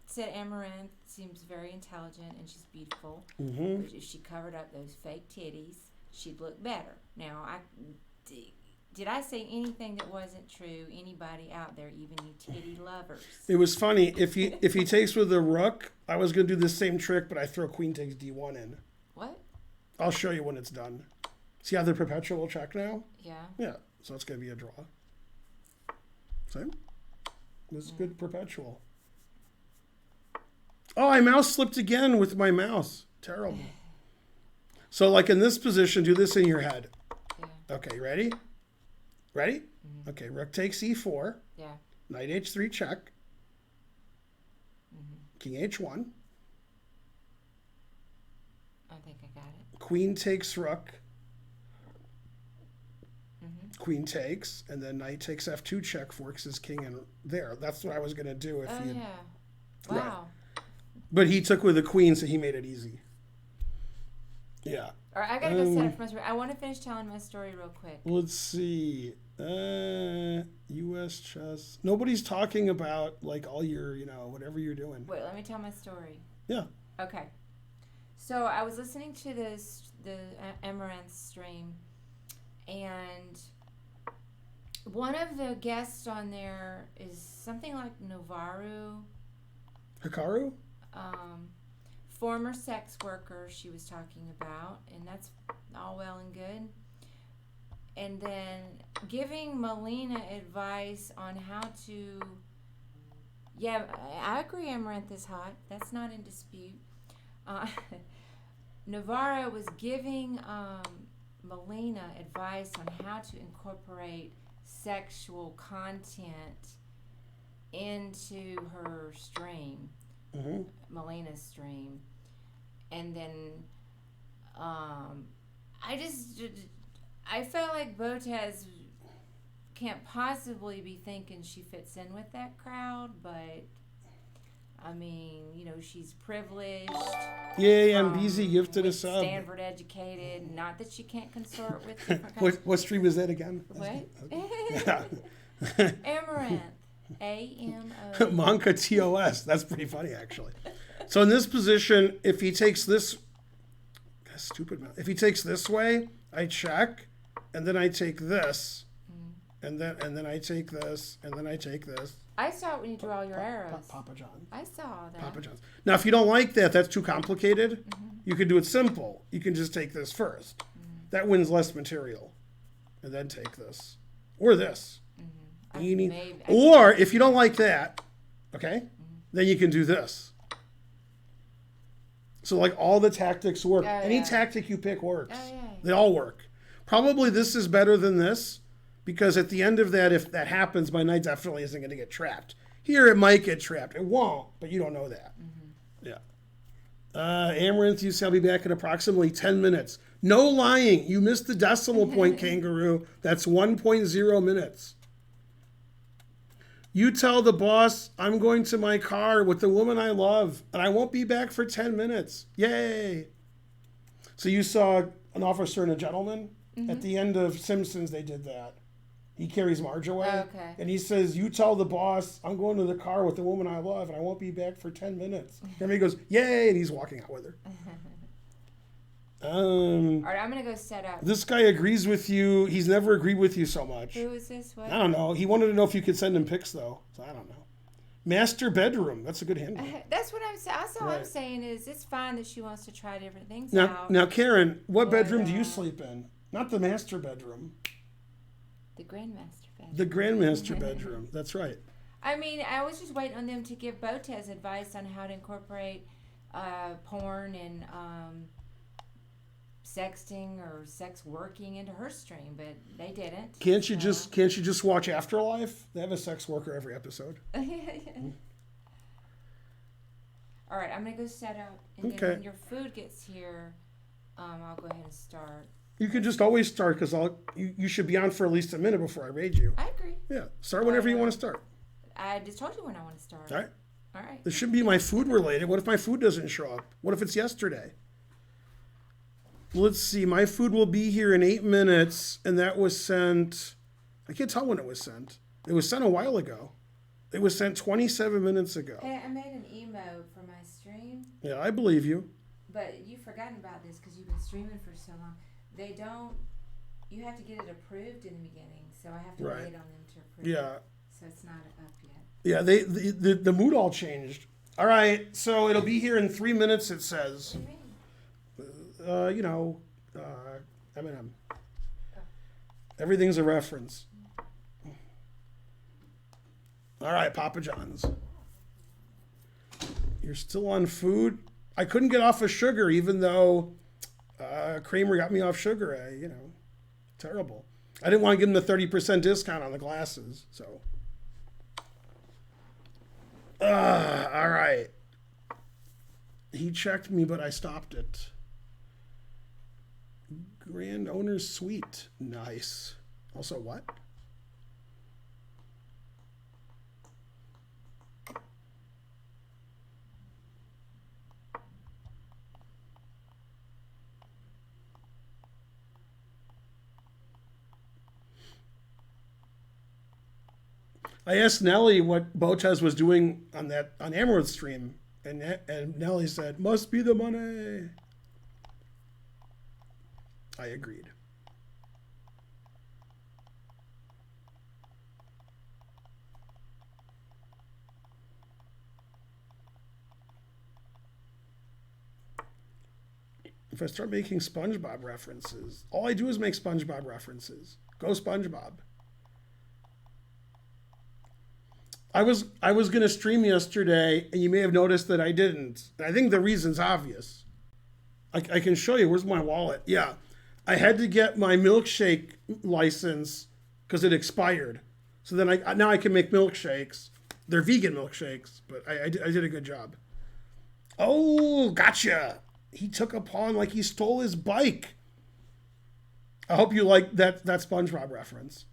said Amaranth seems very intelligent and she's beautiful. But if she covered up those fake titties, she'd look better. Now, did I say anything that wasn't true? Anybody out there, even you titty lovers? It was funny. If he takes with a rook, I was going to do the same trick, but I throw queen takes d1 in. What? I'll show you when it's done. See how the perpetual check now? Yeah. Yeah. So it's going to be a draw. Same. This is good perpetual. Oh, I mouse slipped again with my mouse. Terrible. So like in this position, do this in your head. Yeah. Okay, ready? Ready? Okay, rook takes e4. Yeah. Knight h3 check. King h1. I think I got it. Queen takes rook. Queen takes, and then knight takes f2 check, forks his king in there. That's what I was going to do if Oh, you. yeah. Wow. Right. But he took with the queen, so he made it easy. Yeah. All right, I got to go set up for my story. I want to finish telling my story real quick. Let's see. U.S. chess. Nobody's talking about like all your, whatever you're doing. Wait, let me tell my story. Yeah. Okay. So I was listening to the Amaranth stream, and one of the guests on there is something like Novaru, Hikaru? former sex worker she was talking about, and that's all well and good. And then giving Melina advice on how to... Yeah, I agree Amaranth is hot. That's not in dispute. Navarro was giving Melina advice on how to incorporate sexual content into her stream, Melina's stream. And then I felt like Botez can't possibly be thinking she fits in with that crowd, but I mean, she's privileged. Yeah, I'm busy gifted a sub. Stanford educated. Not that she can't consort with different kinds. What stream is that again? What? Yeah. Amaranth. A-M-O. Monka TOS. That's pretty funny, actually. So in this position, if he takes this... Stupid mouth. If he takes this way, I check, and then I take this, and then I take this, and then I take this. I saw it when you drew all your arrows. Papa John. I saw that. Papa John's. Now, if you don't like that, that's too complicated. You can do it simple. You can just take this first. That wins less material. And then take this. Or this. Or, if you don't like that, okay, then you can do this. So, like, all the tactics work. Any tactic you pick works. They all work. Probably this is better than this, because at the end of that, if that happens, my knight definitely isn't going to get trapped. Here, it might get trapped. It won't, but you don't know that. Yeah. Amaranth, you say I'll be back in approximately 10 minutes. No lying. You missed the decimal point, Kangaroo. That's 1.0 minutes. You tell the boss I'm going to my car with the woman I love, and I won't be back for 10 minutes. Yay. So you saw an officer and a gentleman? At the end of Simpsons, they did that. He carries Marge away. Okay. And he says, you tell the boss I'm going to the car with the woman I love, and I won't be back for 10 minutes. Everybody goes, yay, and he's walking out with her. All right, I'm going to go set up. This guy agrees with you. He's never agreed with you so much. Who is this? What? I don't know. He wanted to know if you could send him pics, though. So I don't know. Master bedroom. That's a good handle. That's what I'm saying. All I'm saying is it's fine that she wants to try different things now, out. Now, Karen, what bedroom do you sleep in? Not the master bedroom. The grandmaster bedroom. The grandmaster bedroom. That's right. I mean, I was just waiting on them to give Botez advice on how to incorporate porn and sexting or sex working into her stream, but they didn't. Can't you just watch Afterlife? They have a sex worker every episode. All right, I'm gonna go set up, and Okay. then when your food gets here, I'll go ahead and start. You could just always start because you should be on for at least a minute before I raid you. I agree. Yeah, start whenever you want to start. I just told you when I want to start. All right. All right. This shouldn't be my food related. What if my food doesn't show up? What if it's yesterday? Let's see. My food will be here in 8 minutes, and that was sent. I can't tell when it was sent. It was sent a while ago. It was sent 27 minutes ago. Hey, I made an emote for my stream, Yeah, I believe you. but you've forgotten about this because you've been streaming for so long. They don't. You have to get it approved in the beginning, so I have to Right. wait on them to approve. Yeah. it. So it's not up yet. Yeah, the mood all changed. All right, so it'll be here in 3 minutes, it says. What do you mean? Eminem. Everything's a reference. All right, Papa John's. You're still on food? I couldn't get off of sugar, even though Kramer got me off sugar. Terrible. I didn't want to give him the 30% discount on the glasses, so. All right. He checked me, but I stopped it. Grand Owner's Suite. Nice. Also, what? I asked Nellie what Botez was doing on Amaranth's stream, and Nellie said, "Must be the money." I agreed. If I start making SpongeBob references, all I do is make SpongeBob references. Go SpongeBob. I was going to stream yesterday, and you may have noticed that I didn't. And I think the reason's obvious. I can show you. Where's my wallet? Yeah. I had to get my milkshake license because it expired. So then now I can make milkshakes. They're vegan milkshakes, but I did a good job. Oh, gotcha. He took a pawn like he stole his bike. I hope you like that SpongeBob reference.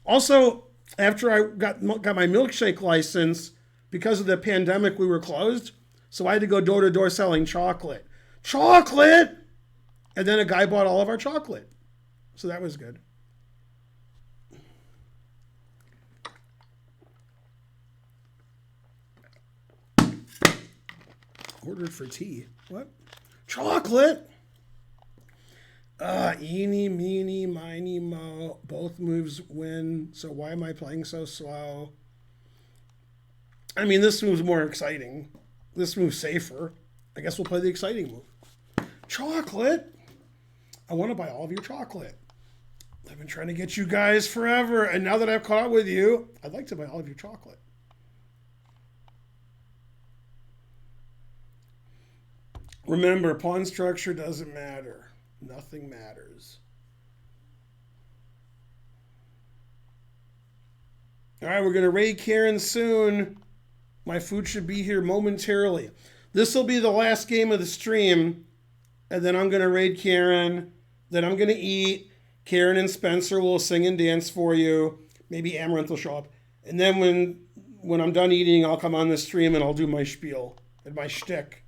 Also, after I got my milkshake license, because of the pandemic, we were closed. So I had to go door to door selling chocolate. Chocolate! And then a guy bought all of our chocolate. So that was good. Ordered for tea. What? Chocolate! Eeny, meeny, miny, mo. Both moves win. So why am I playing so slow? I mean, this move's more exciting. This move's safer. I guess we'll play the exciting move. Chocolate! I want to buy all of your chocolate. I've been trying to get you guys forever, and now that I've caught up with you, I'd like to buy all of your chocolate. Remember, pawn structure doesn't matter. Nothing matters. All right, we're going to raid Karen soon. My food should be here momentarily. This will be the last game of the stream, and then I'm going to raid Karen. Then I'm going to eat. Karen and Spencer will sing and dance for you. Maybe Amaranth will show up. And then when I'm done eating, I'll come on the stream and I'll do my spiel and my shtick.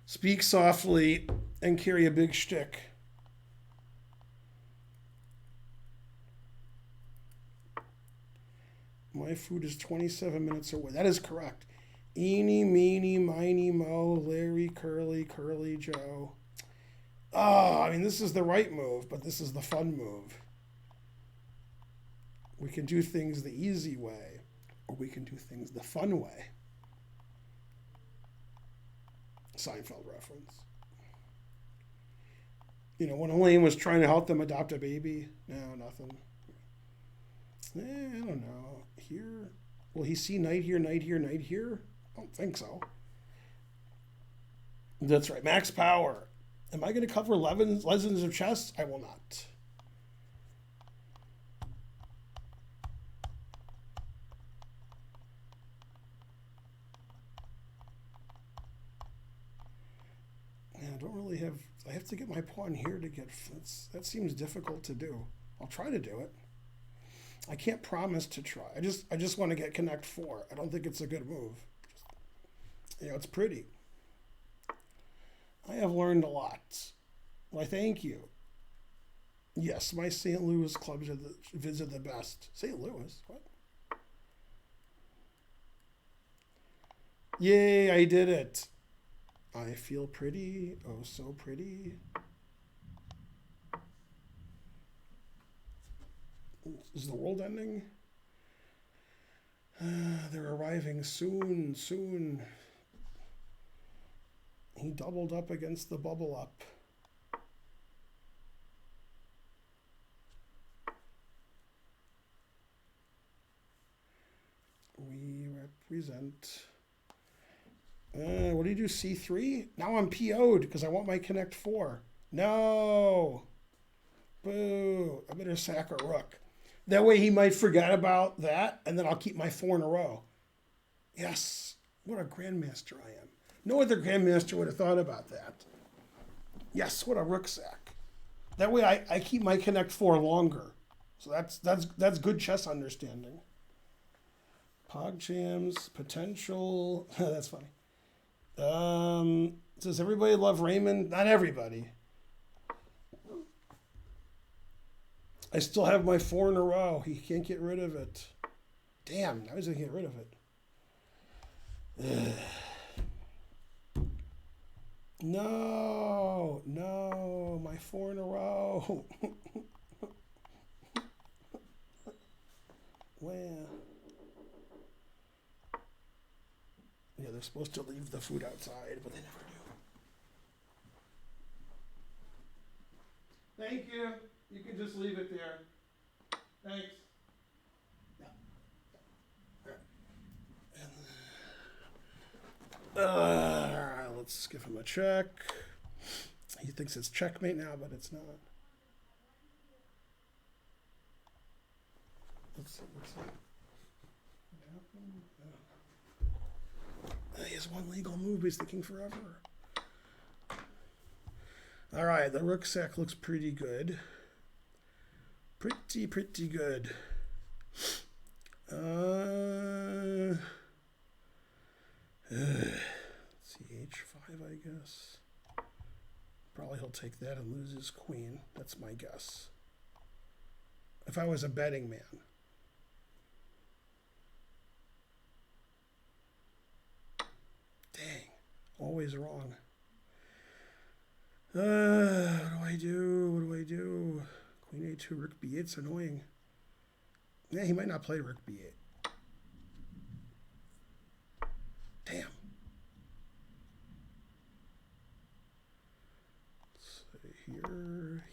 Speak softly and carry a big shtick. My food is 27 minutes away. That is correct. Eeny, meeny, miny, mo, Larry, Curly, Curly, Joe. Oh, I mean, this is the right move, but this is the fun move. We can do things the easy way, or we can do things the fun way. Seinfeld reference. You know, when Elaine was trying to help them adopt a baby. No, nothing. I don't know. Here? Will he see knight here, knight here, knight here? I don't think so. That's right. Max power. Am I going to cover Legends of Chess? I will not. Yeah, I don't really have. I have to get my pawn here to get. That seems difficult to do. I'll try to do it. I can't promise to try. I just want to get connect 4. I don't think it's a good move. It's pretty. I have learned a lot. Why, thank you. Yes, my St. Louis clubs are the best. St. Louis? What? Yay, I did it. I feel pretty. Oh, so pretty. Is the world ending? They're arriving soon, soon. He doubled up against the bubble up. We represent. What do you do? C3? Now I'm PO'd because I want my connect 4. No. Boo. I better sack a rook. That way he might forget about that, and then I'll keep my 4 in a row. Yes. What a grandmaster I am. No other grandmaster would have thought about that. Yes, what a rook sack. That way I keep my connect 4 longer. So that's good chess understanding. Pog jams, potential. That's funny. Does everybody love Raymond? Not everybody. I still have my 4 in a row. He can't get rid of it. Damn, now he's gonna get rid of it. No, my 4 in a row. Where? Yeah, they're supposed to leave the food outside, but they never do. Thank you. You can just leave it there. Thanks. Yeah. Let's give him a check. He thinks it's checkmate now, but it's not. Let's see. What's that? He has one legal move. He's thinking forever. All right, the rook sack looks pretty good. Pretty good. CH5, I guess. Probably he'll take that and lose his queen. That's my guess. If I was a betting man. Dang. Always wrong. What do I do? Queen A2, rook B8's annoying. Yeah, he might not play rook B8. Damn. Let's say here.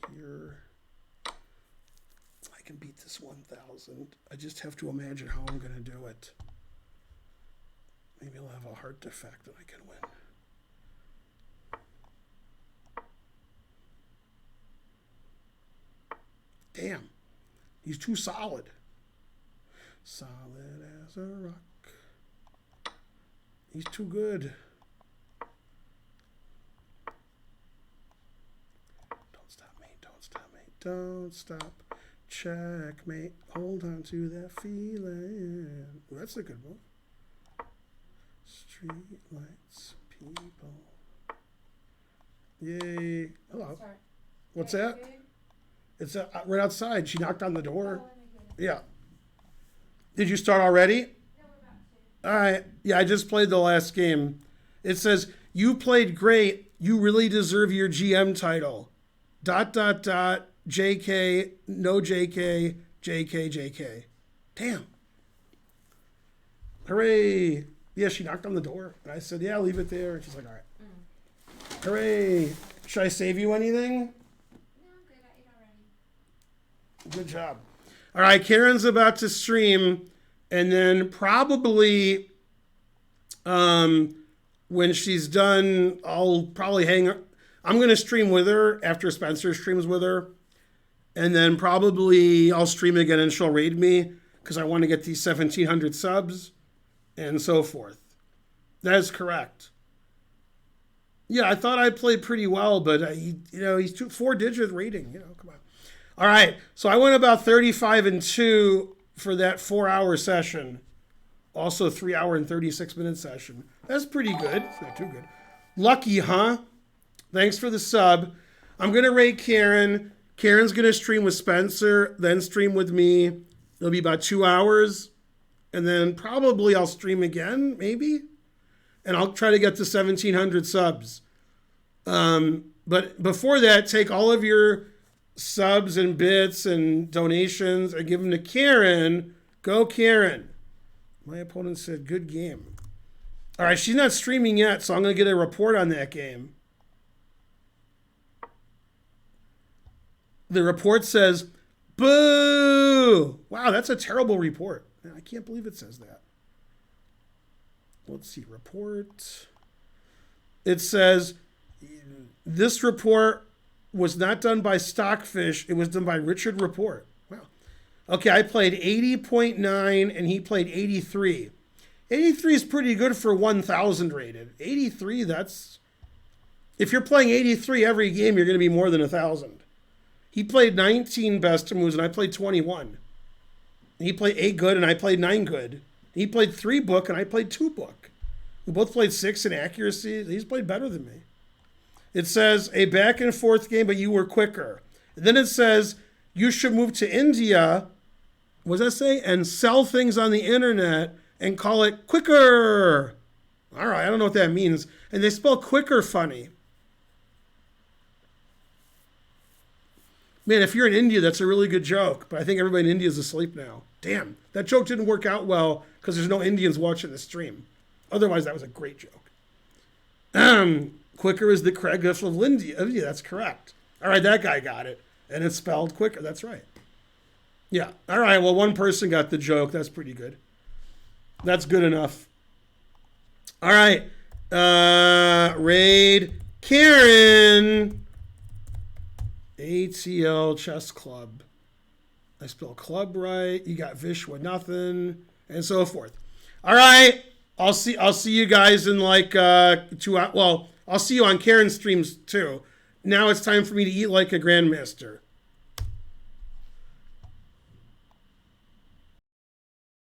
I can beat this 1,000. I just have to imagine how I'm going to do it. Maybe I'll have a heart defect and I can win. Damn. He's too solid. Solid as a rock. He's too good. Don't stop, mate. Don't stop. Checkmate. Hold on to that feeling. Ooh, that's a good move. Street lights, people. Yay. Hello. Start. What's that? It's right outside. She knocked on the door. Yeah. Did you start already? No, we're about to. All right. Yeah, I just played the last game. It says, you played great. You really deserve your GM title. ... JK, no JK, JK. Damn. Hooray. Yeah, she knocked on the door. And I said, yeah, leave it there. And she's like, all right. Hooray. Should I save you anything? No, I'm good. I ate already. Good job. All right, Karen's about to stream, and then probably when she's done, I'll probably I'm going to stream with her after Spencer streams with her. And then probably I'll stream again and she'll raid me because I want to get these 1,700 subs and so forth. That is correct. Yeah, I thought I played pretty well, but he's 4-digit rating. Come on. All right, so I went about 35-2 for that 4-hour session. Also 3-hour and 36-minute session. That's pretty good. It's not too good. Lucky, huh? Thanks for the sub. I'm going to rate Karen. Karen's going to stream with Spencer, then stream with me. It'll be about 2 hours. And then probably I'll stream again, maybe. And I'll try to get to 1,700 subs. But before that, take all of your subs and bits and donations and give them to Karen. Go, Karen. My opponent said, good game. All right, she's not streaming yet, so I'm going to get a report on that game. The report says, boo! Wow, that's a terrible report. I can't believe it says that. Let's see, report. It says, this report was not done by Stockfish. It was done by Richard Report. Wow. Okay, I played 80.9 and he played 83. 83 is pretty good for 1,000 rated. 83, that's... If you're playing 83 every game, you're going to be more than 1,000. He played 19 best moves and I played 21. He played 8 good and I played 9 good. He played 3 book and I played 2 book. We both played 6 in accuracy. He's played better than me. It says a back and forth game, but you were quicker. And then it says you should move to India. What does that say? And sell things on the internet and call it quicker. All right, I don't know what that means. And they spell quicker funny. Man, if you're in India, that's a really good joke. But I think everybody in India is asleep now. Damn, that joke didn't work out well because there's no Indians watching the stream. Otherwise, that was a great joke. Quicker is the Craig of India. Yeah, that's correct. All right, that guy got it. And it's spelled quicker. That's right. Yeah. All right, well, one person got the joke. That's pretty good. That's good enough. All right. Raid Karen. ATL Chess Club. I spell club right. You got Vish with nothing, and so forth. All right. I'll see you guys in like 2 hours. Well, I'll see you on Karen's streams too. Now it's time for me to eat like a grandmaster.